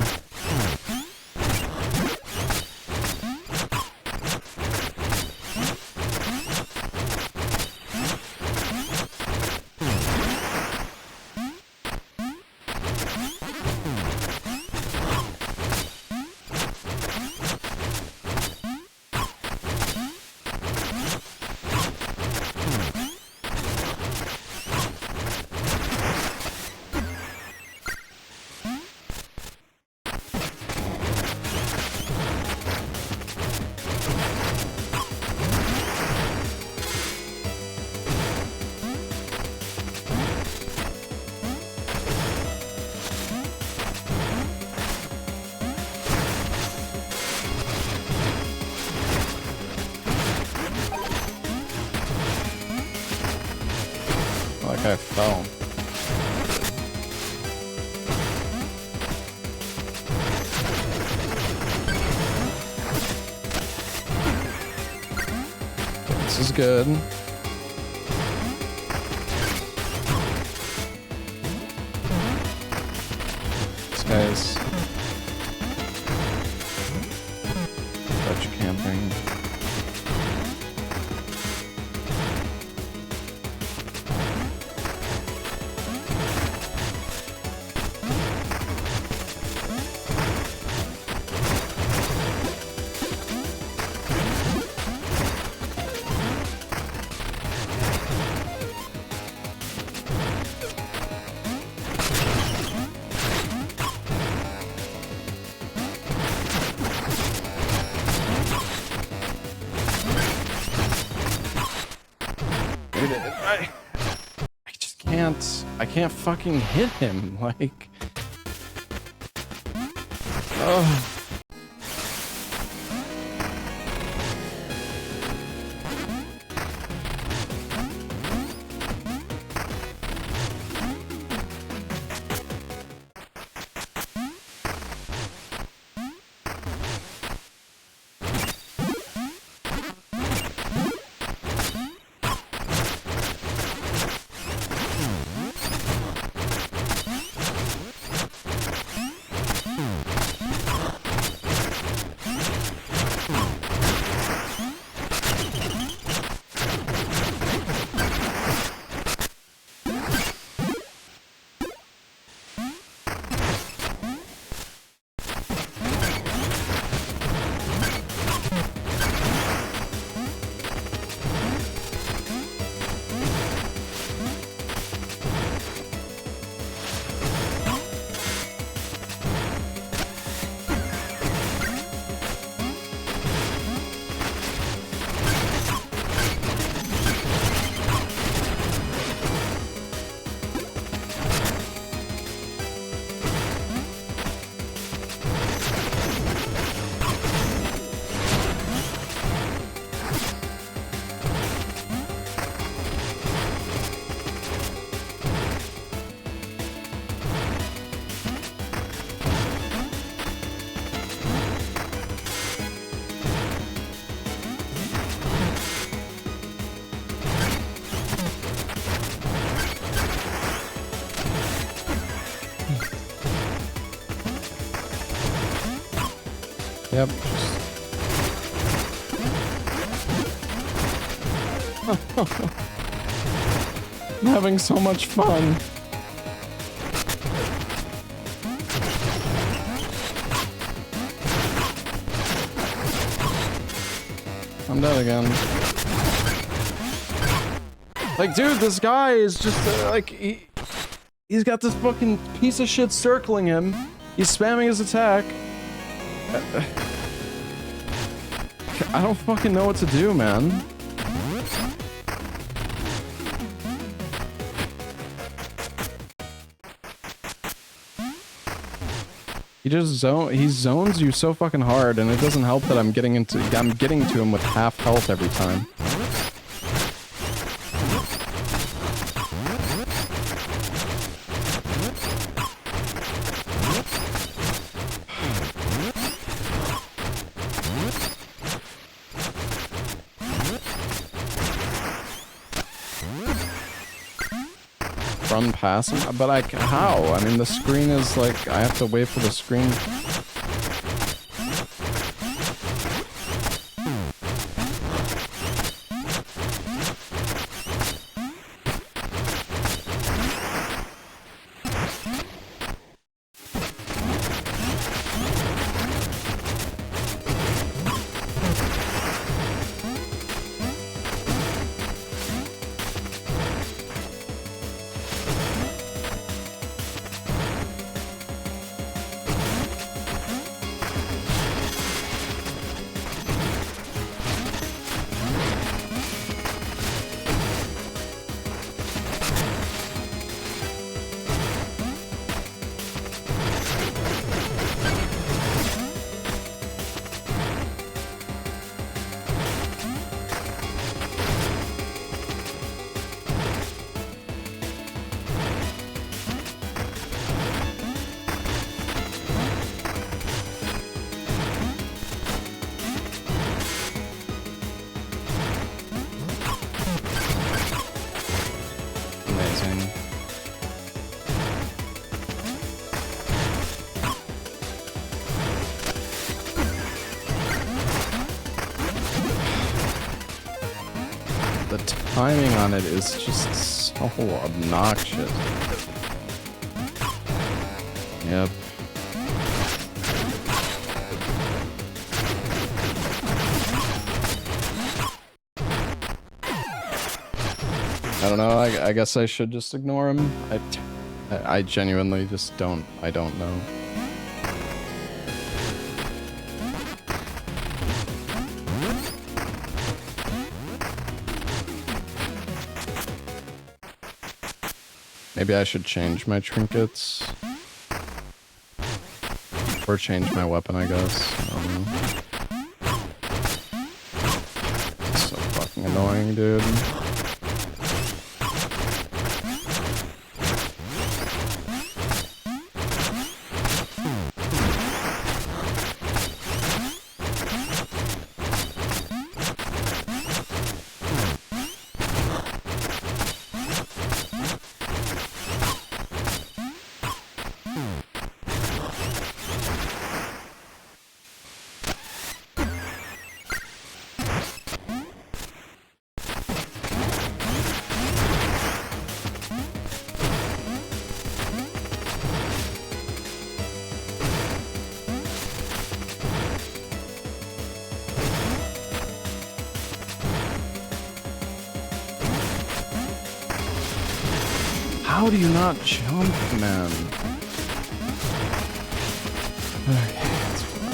Like I fell. This is good. This guy's touch camping. Dude, I just can't. I can't fucking hit him. Like, oh. Yep. I'm having so much fun. I'm dead again. Like, dude, this guy is just, like, he's got this fucking piece of shit circling him. He's spamming his attack. I don't fucking know what to do, man. He zones you so fucking hard, and it doesn't help that I'm getting to him with half health every time. Run past him, but how? I mean, the screen is like, I have to wait for the screen. The timing on it is just so obnoxious. Yep. I don't know, I guess I should just ignore him. I genuinely just don't know. Maybe I should change my trinkets. Or change my weapon, I guess. I don't know. So fucking annoying, dude. How do you not jump, man? Okay, that's fine.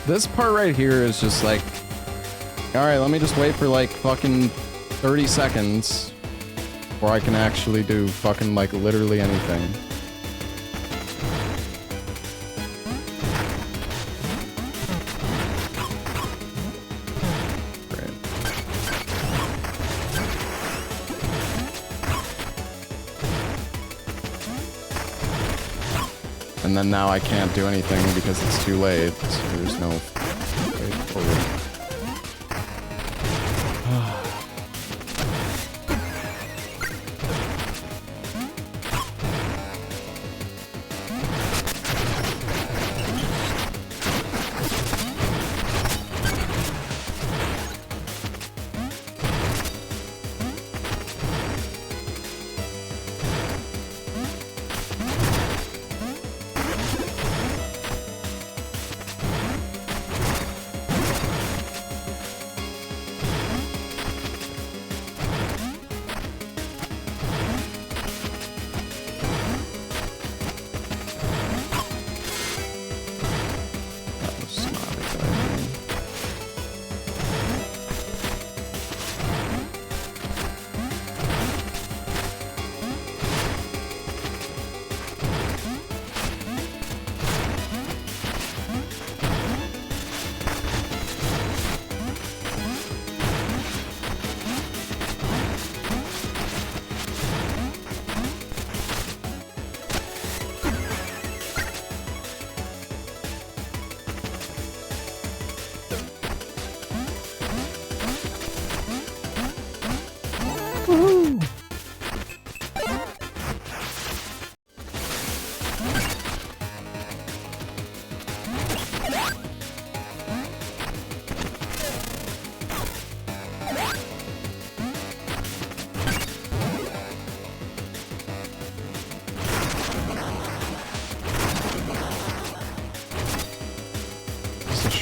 This part right here is just like, alright, let me just wait for like fucking 30 seconds before I can actually do fucking like literally anything. And then now I can't do anything because it's too late, so there's no way forward.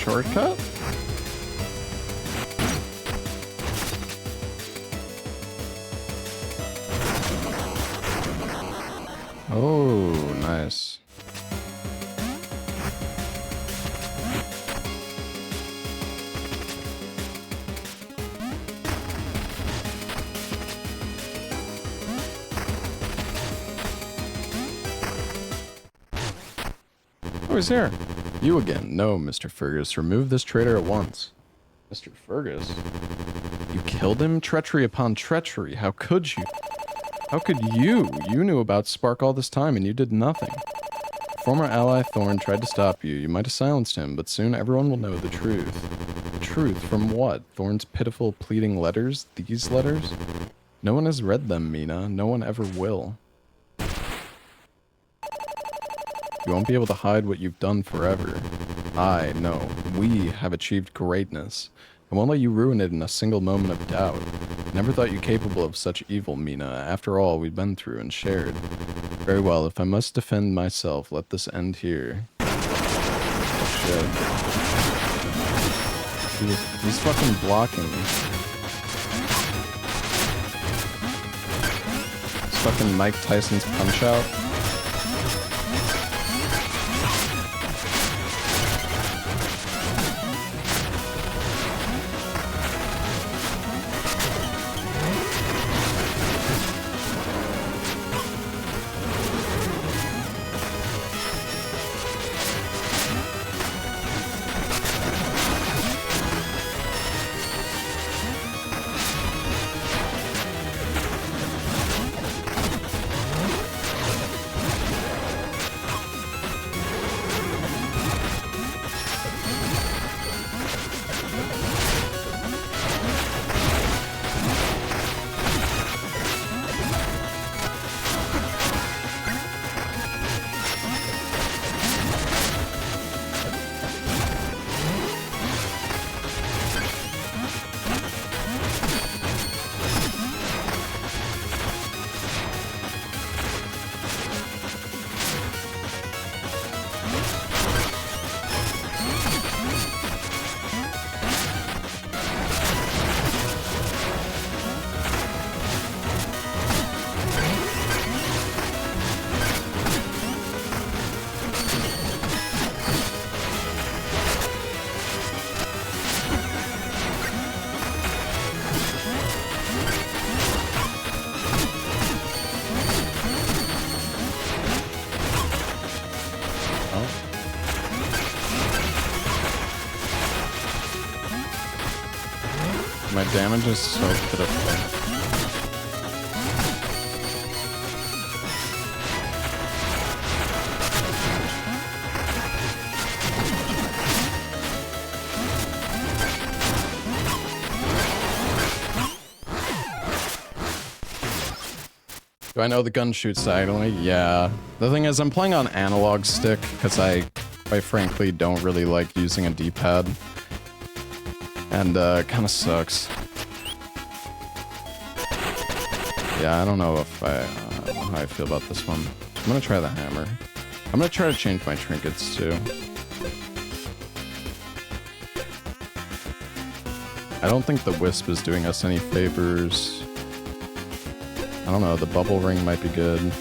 Shortcut? Oh, nice. Oh, he's here. You again. No, Mr. Fergus. Remove this traitor at once. Mr. Fergus? You killed him? Treachery upon treachery. How could you? How could you? You knew about Spark all this time and you did nothing. Former ally Thorn tried to stop you. You might have silenced him, but soon everyone will know the truth. The truth from what? Thorn's pitiful pleading letters? These letters? No one has read them, Mina. No one ever will. You won't be able to hide what you've done forever. No, we have achieved greatness. I won't let you ruin it in a single moment of doubt. Never thought you capable of such evil, Mina. After all we've been through and shared. Very well, if I must defend myself, let this end here. Oh, shit. He's fucking blocking me. It's fucking Mike Tyson's Punch-Out. My damage is so pitiful. Do I know the gun shoots diagonally? Yeah. The thing is, I'm playing on analog stick because I, quite frankly, don't really like using a D-pad. And, it kind of sucks. Yeah, I don't know if I don't know how I feel about this one. I'm gonna try the hammer. I'm gonna try to change my trinkets, too. I don't think the Wisp is doing us any favors. I don't know, the bubble ring might be good.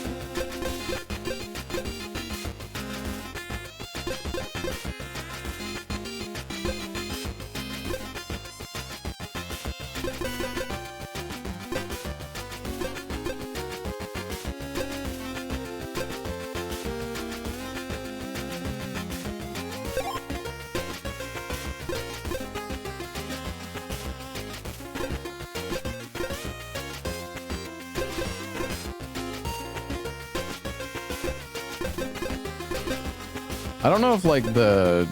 I don't know if, like, the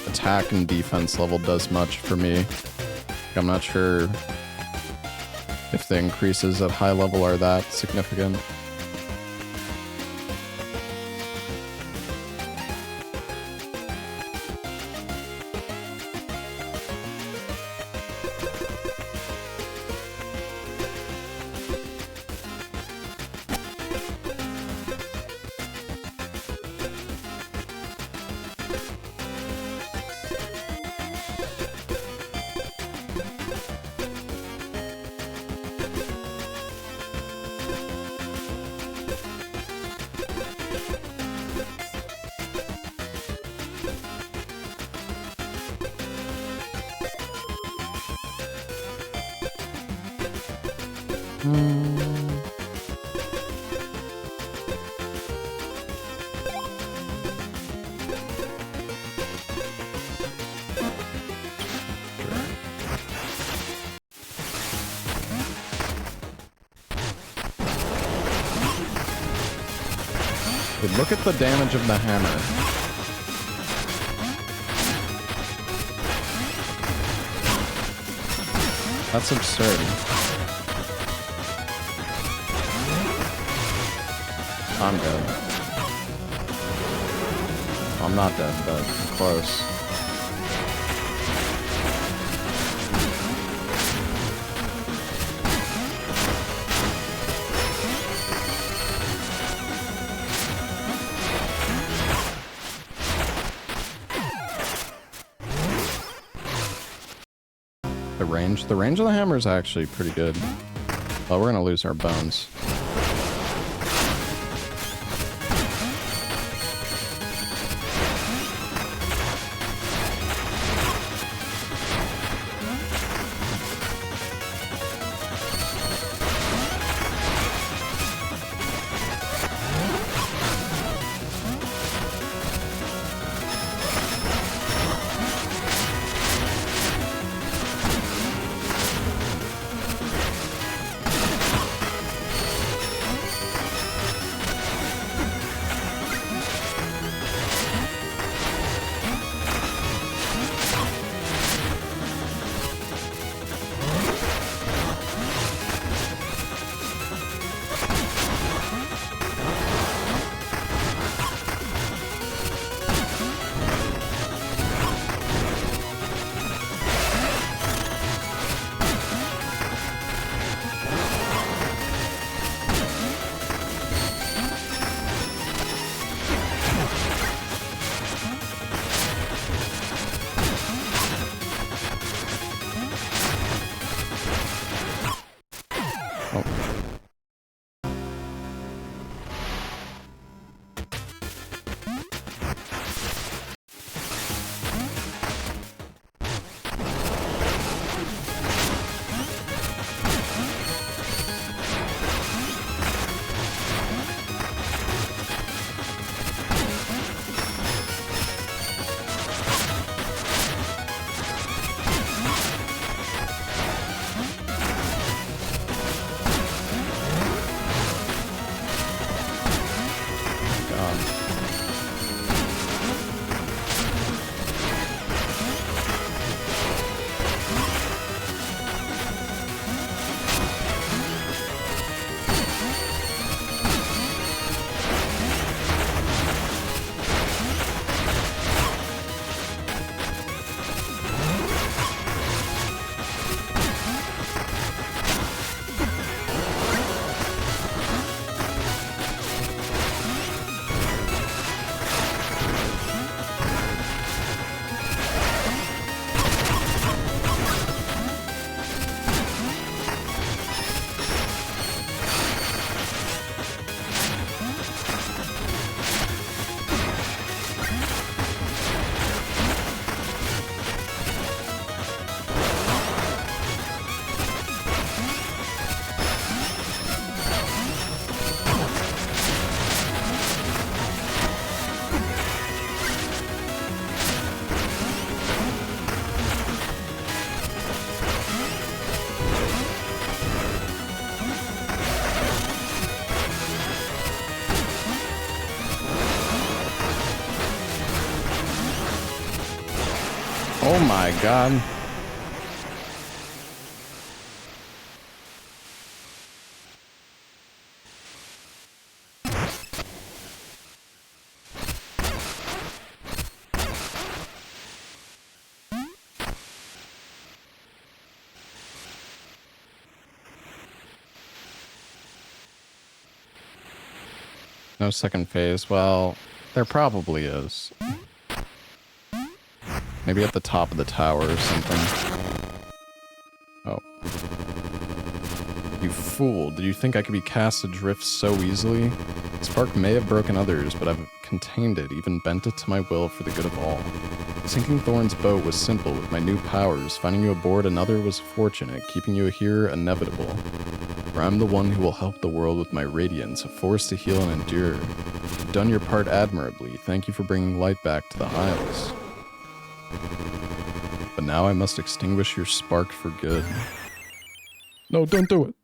attack and defense level does much for me. I'm not sure if the increases at high level are that significant. Dude, look at the damage of the hammer. That's absurd. I'm dead. I'm not dead, but I'm close. The range of the hammer is actually pretty good. Oh, we're gonna lose our bones. god. Oh my god. No second phase. Well, there probably is. Maybe at the top of the tower or something. Oh. You fool. Did you think I could be cast adrift so easily? Spark may have broken others, but I've contained it, even bent it to my will for the good of all. Sinking Thorn's boat was simple with my new powers. Finding you aboard another was fortunate. Keeping you here, inevitable. For I'm the one who will help the world with my radiance, a force to heal and endure. You've done your part admirably. Thank you for bringing light back to the Isles. But now I must extinguish your spark for good. No, don't do it.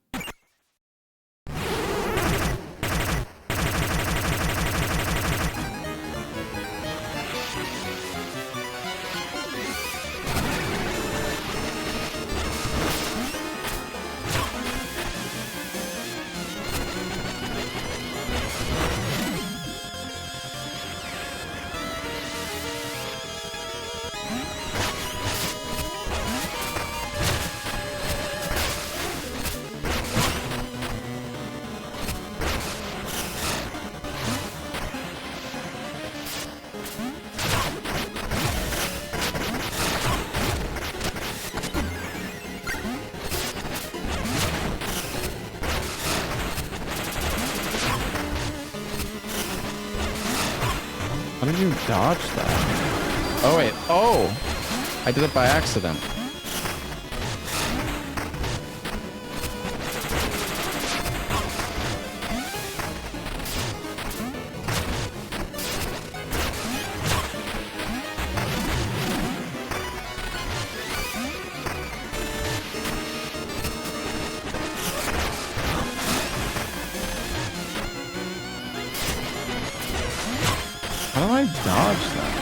How did you dodge that? Oh, wait. Oh! I did it by accident. How do I dodge that?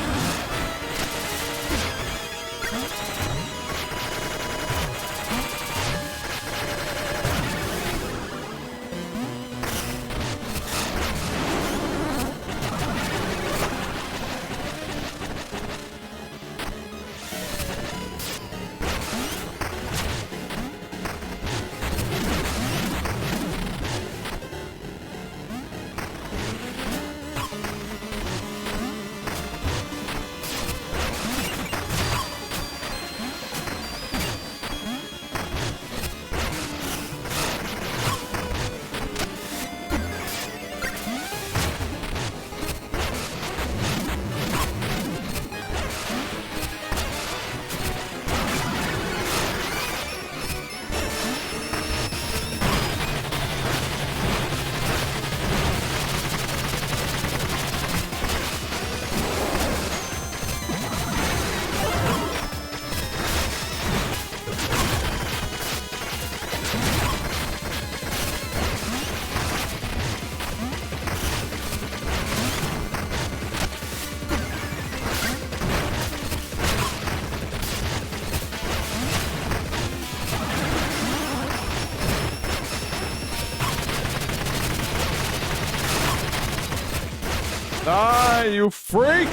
Die, you freak!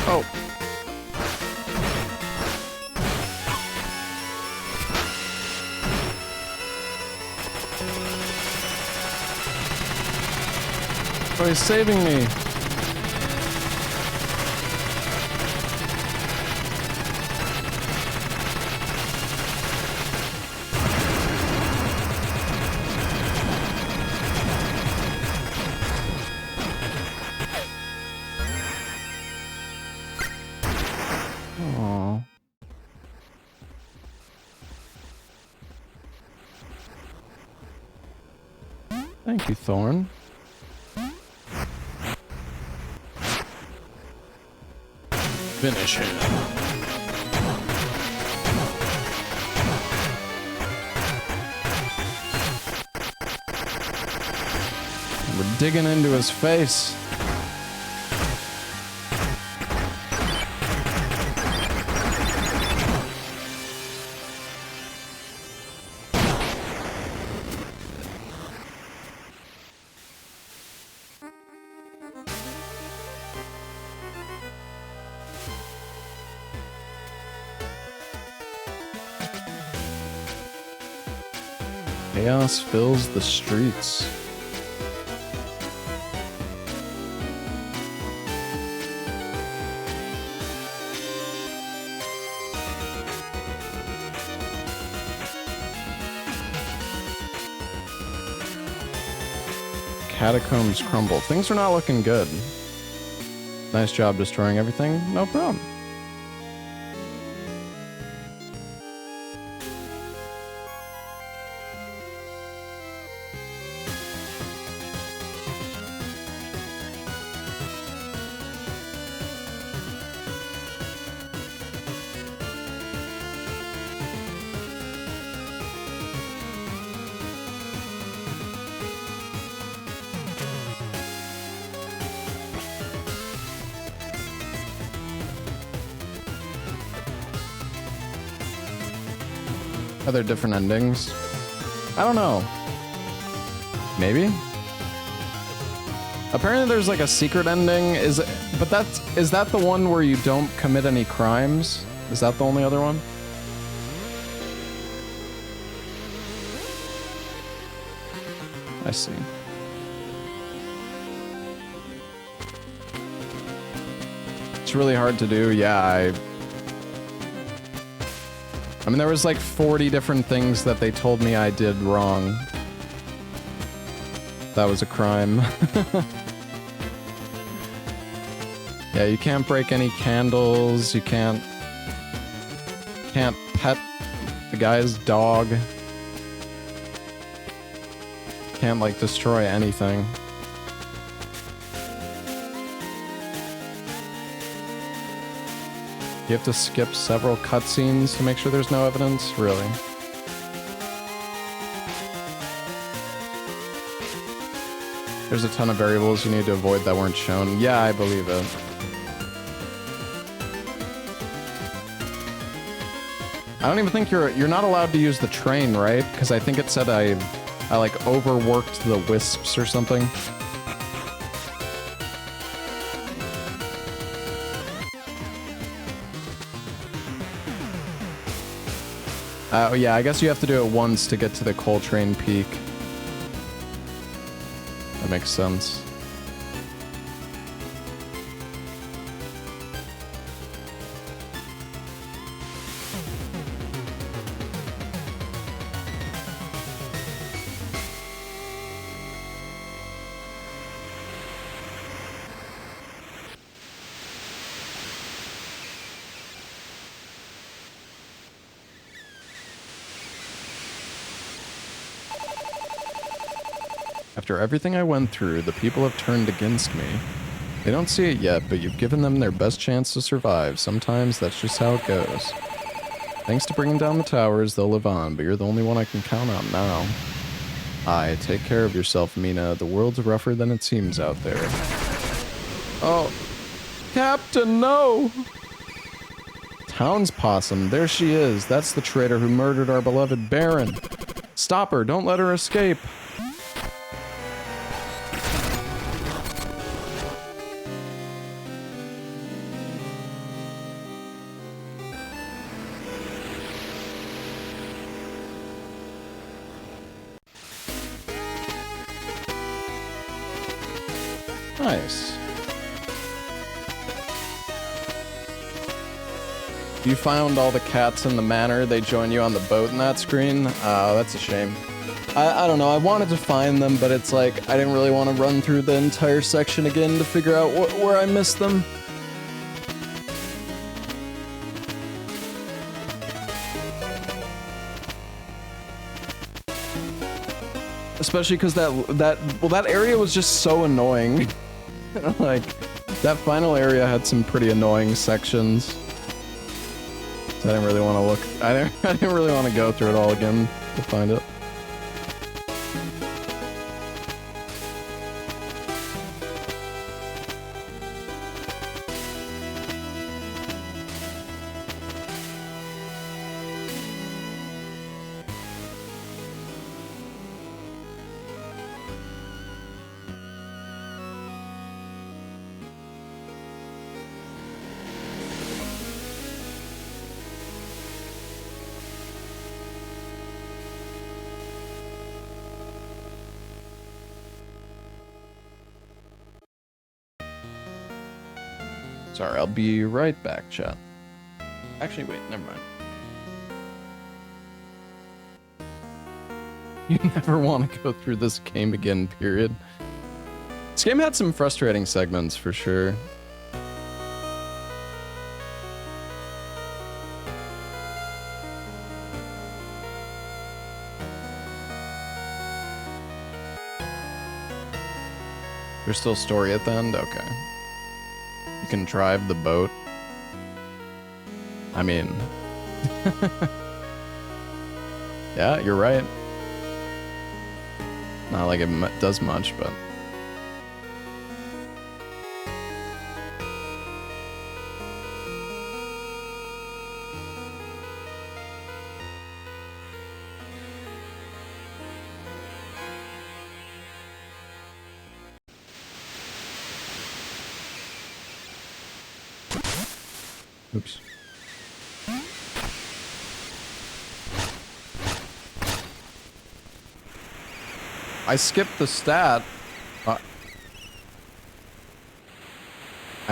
Oh. Oh, he's saving me. Aww. Thank you, Thorn. Finish him. We're digging into his face. Chaos fills the streets. Catacombs crumble. Things are not looking good. Nice job destroying everything. No problem. Are there different endings? I don't know. Maybe? Apparently there's like a secret ending. Is that the one where you don't commit any crimes? Is that the only other one? I see. It's really hard to do. Yeah, I mean, there was like 40 different things that they told me I did wrong. That was a crime. Yeah, you can't break any candles. You can't pet the guy's dog. Can't like destroy anything. You have to skip several cutscenes to make sure there's no evidence? Really? There's a ton of variables you need to avoid that weren't shown. Yeah, I believe it. I don't even think you're not allowed to use the train, right? Because I think it said I like overworked the wisps or something. Oh yeah, I guess you have to do it once to get to the Coltrane Peak. That makes sense. After everything I went through, the people have turned against me. They don't see it yet, but you've given them their best chance to survive. Sometimes that's just how it goes. Thanks to bringing down the towers, they'll live on, but you're the only one I can count on now. Aye, take care of yourself, Mina. The world's rougher than it seems out there. Oh, Captain, no! Townspossum, there she is. That's the traitor who murdered our beloved Baron. Stop her. Don't let her escape. Nice. You found all the cats in the manor. They join you on the boat in that screen. Oh, that's a shame. I don't know. I wanted to find them, but it's like I didn't really want to run through the entire section again to figure out where I missed them. Especially because that area was just so annoying. Like, that final area had some pretty annoying sections. So I didn't really want to look. I didn't really want to go through it all again to find it. Sorry, I'll be right back, chat. Actually, wait, never mind. You never want to go through this game again, period. This game had some frustrating segments, for sure. There's still story at the end? Okay. You can drive the boat. I mean... yeah, you're right. Not like it does much, but... Oops. I skipped the stat. I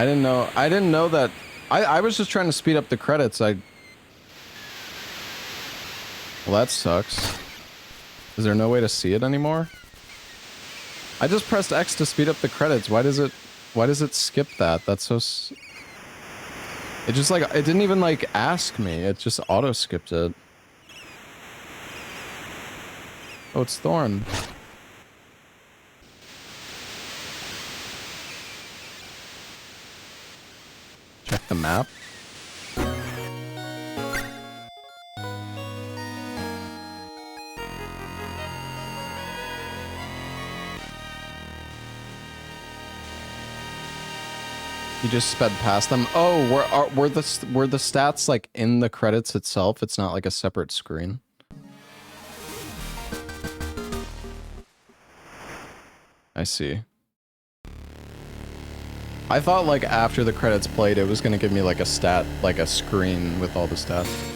didn't know that. I was just trying to speed up the credits. Well, that sucks. Is there no way to see it anymore? I just pressed X to speed up the credits. Why does it skip that? That's so... It just like, it didn't even like ask me. It just auto skipped it. Oh, it's Thorn. Check the map. You just sped past them. Oh, were the stats like in the credits itself? It's not like a separate screen. I see. I thought like after the credits played, it was gonna give me like a stat, like a screen with all the stats.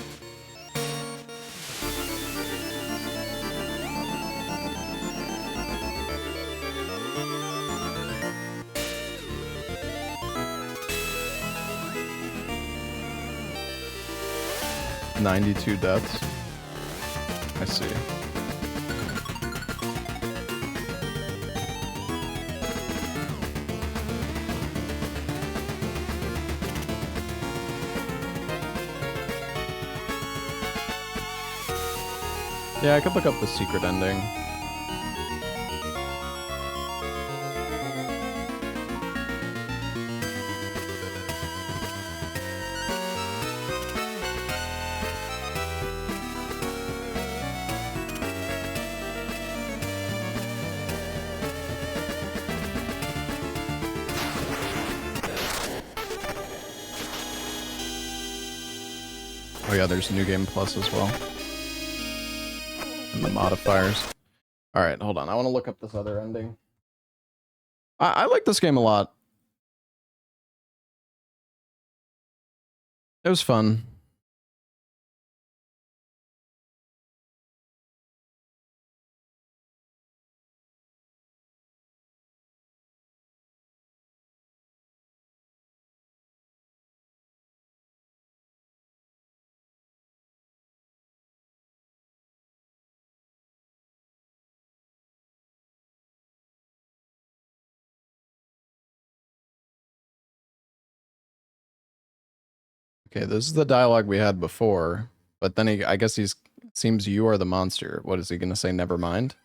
$92 deaths. I see. Yeah, I could look up the secret ending. Oh yeah, there's New Game Plus as well. and the modifiers. All right, hold on. I want to look up this other ending. I like this game a lot. It was fun. Okay, this is the dialogue we had before, but then I guess seems you are the monster. What is he gonna say? Never mind.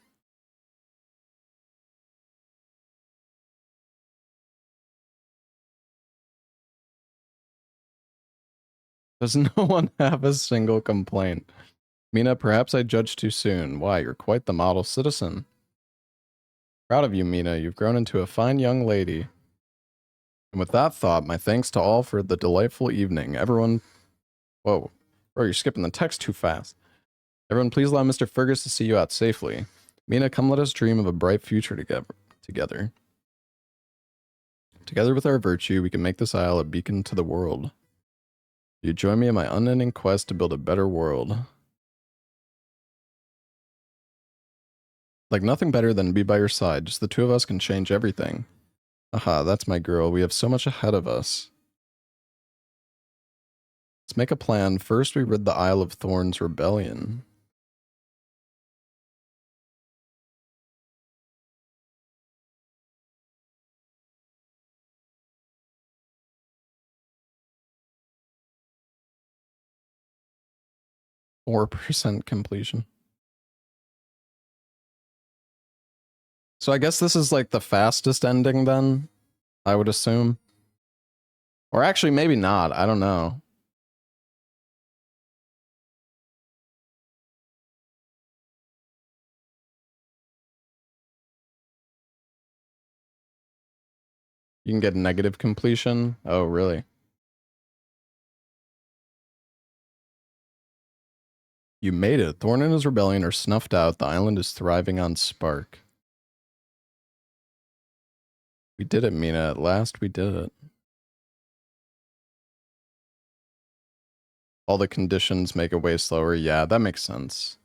Does no one have a single complaint? Mina, perhaps I judged too soon. Why, you're quite the model citizen. Proud of you, Mina. You've grown into a fine young lady. And with that thought, my thanks to all for the delightful evening. Everyone... Whoa. Bro, you're skipping the text too fast. Everyone, please allow Mr. Fergus to see you out safely. Mina, come let us dream of a bright future together. Together with our virtue, we can make this isle a beacon to the world. You join me in my unending quest to build a better world. Like nothing better than to be by your side. Just the two of us can change everything. Aha, that's my girl. We have so much ahead of us. Let's make a plan. First, we rid the Isle of Thorns rebellion. %4 completion. So I guess this is like the fastest ending then, I would assume. Or actually, maybe not. I don't know. You can get negative completion. Oh, really? You made it. Thorn and his rebellion are snuffed out. The island is thriving on spark. We did it, Mina. At last, we did it. All the conditions make it way slower. Yeah, that makes sense.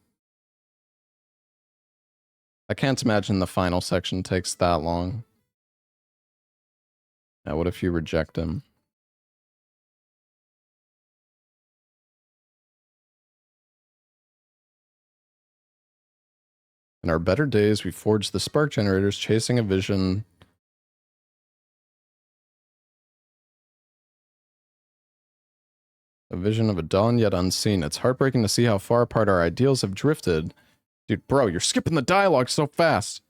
I can't imagine the final section takes that long. Now, what if you reject him? In our better days, we forged the spark generators, chasing a vision. A vision of a dawn yet unseen. It's heartbreaking to see how far apart our ideals have drifted. Dude, bro, you're skipping the dialogue so fast.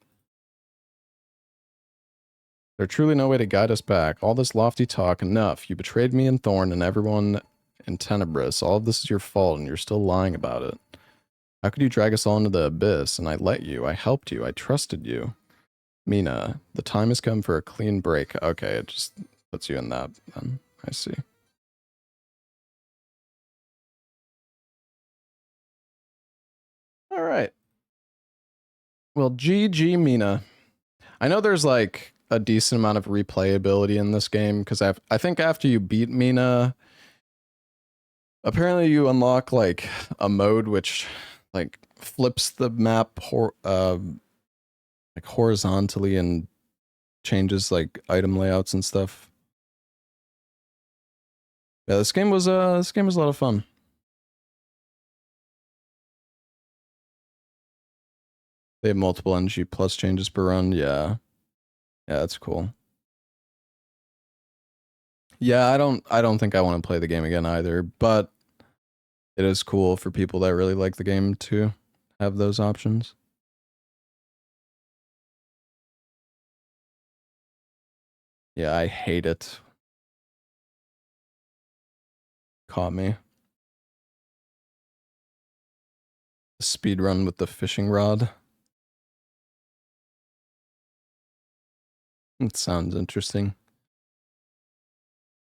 There's truly no way to guide us back. All this lofty talk, enough. You betrayed me and Thorn and everyone in Tenebris. All of this is your fault, and you're still lying about it. How could you drag us all into the abyss? And I let you. I helped you. I trusted you. Mina, the time has come for a clean break. Okay, it just puts you in that then. I see. All right. Well, GG Mina. I know there's like a decent amount of replayability in this game because I think after you beat Mina, apparently you unlock like a mode which like flips the map like horizontally and changes like item layouts and stuff. Yeah, this game was a lot of fun. They have multiple NG plus changes per run. Yeah. Yeah, that's cool. Yeah, I don't think I want to play the game again either, but it is cool for people that really like the game to have those options. Yeah, I hate it. Caught me. Speed run with the fishing rod. It sounds interesting.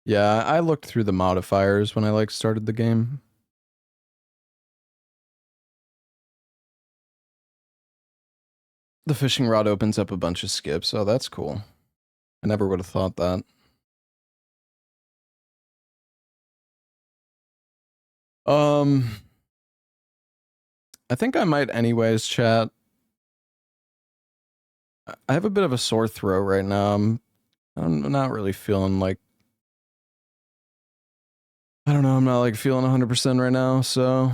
Yeah, I looked through the modifiers when I like started the game. The fishing rod opens up a bunch of skips. Oh, that's cool. I never would have thought that. I think I might anyways, chat. I have a bit of a sore throat right now. I'm not really feeling like, I don't know, I'm not like feeling 100% right now, so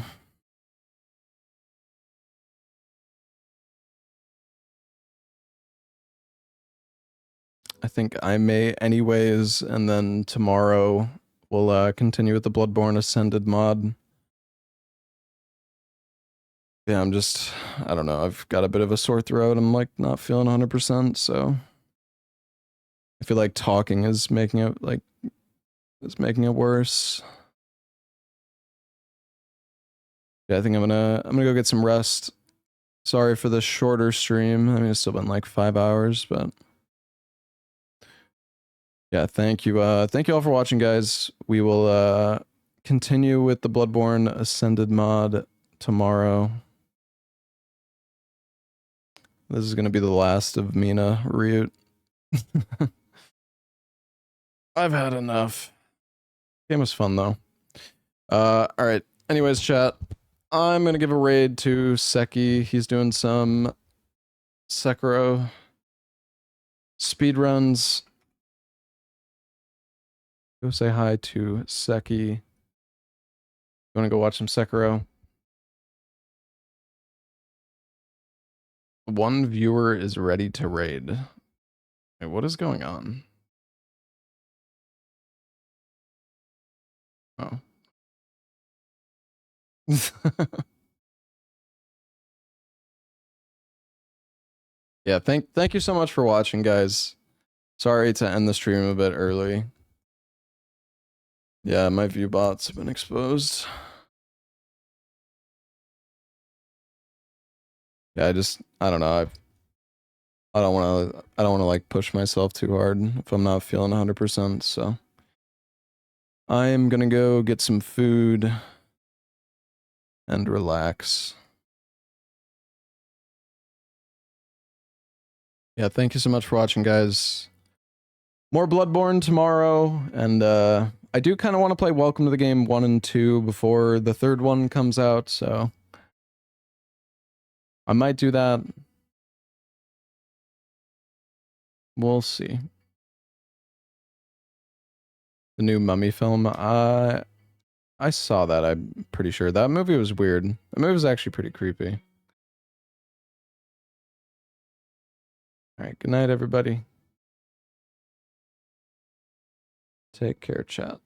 I think I may anyways, and then tomorrow we'll continue with the Bloodborne Ascended mod. Yeah, I don't know, I've got a bit of a sore throat. I'm like not feeling 100%, so I feel like talking is making it worse. Yeah, I think I'm gonna go get some rest. Sorry for the shorter stream. I mean, it's still been like 5 hours, but yeah, thank you. Thank you all for watching, guys. We will continue with the Bloodborne Ascended mod tomorrow. This is gonna be the last of Mina Ryut. I've had enough. Game was fun though. Alright. Anyways, chat. I'm gonna give a raid to Seki. He's doing some Sekiro speedruns. Go say hi to Seki. You wanna go watch some Sekiro? One viewer is ready to raid. Wait, what is going on? Oh. Yeah, thank you so much for watching, guys. Sorry to end the stream a bit early. Yeah, my view bots have been exposed. Yeah, I don't know. I don't want to like push myself too hard if I'm not feeling 100%, so I am going to go get some food and relax. Yeah, thank you so much for watching, guys. More Bloodborne tomorrow, and I do kind of want to play Welcome to the Game 1 and 2 before the third one comes out, so I might do that. We'll see. The new Mummy film, I saw that, I'm pretty sure. That movie was weird. That movie was actually pretty creepy. Alright, good night, everybody. Take care, chat.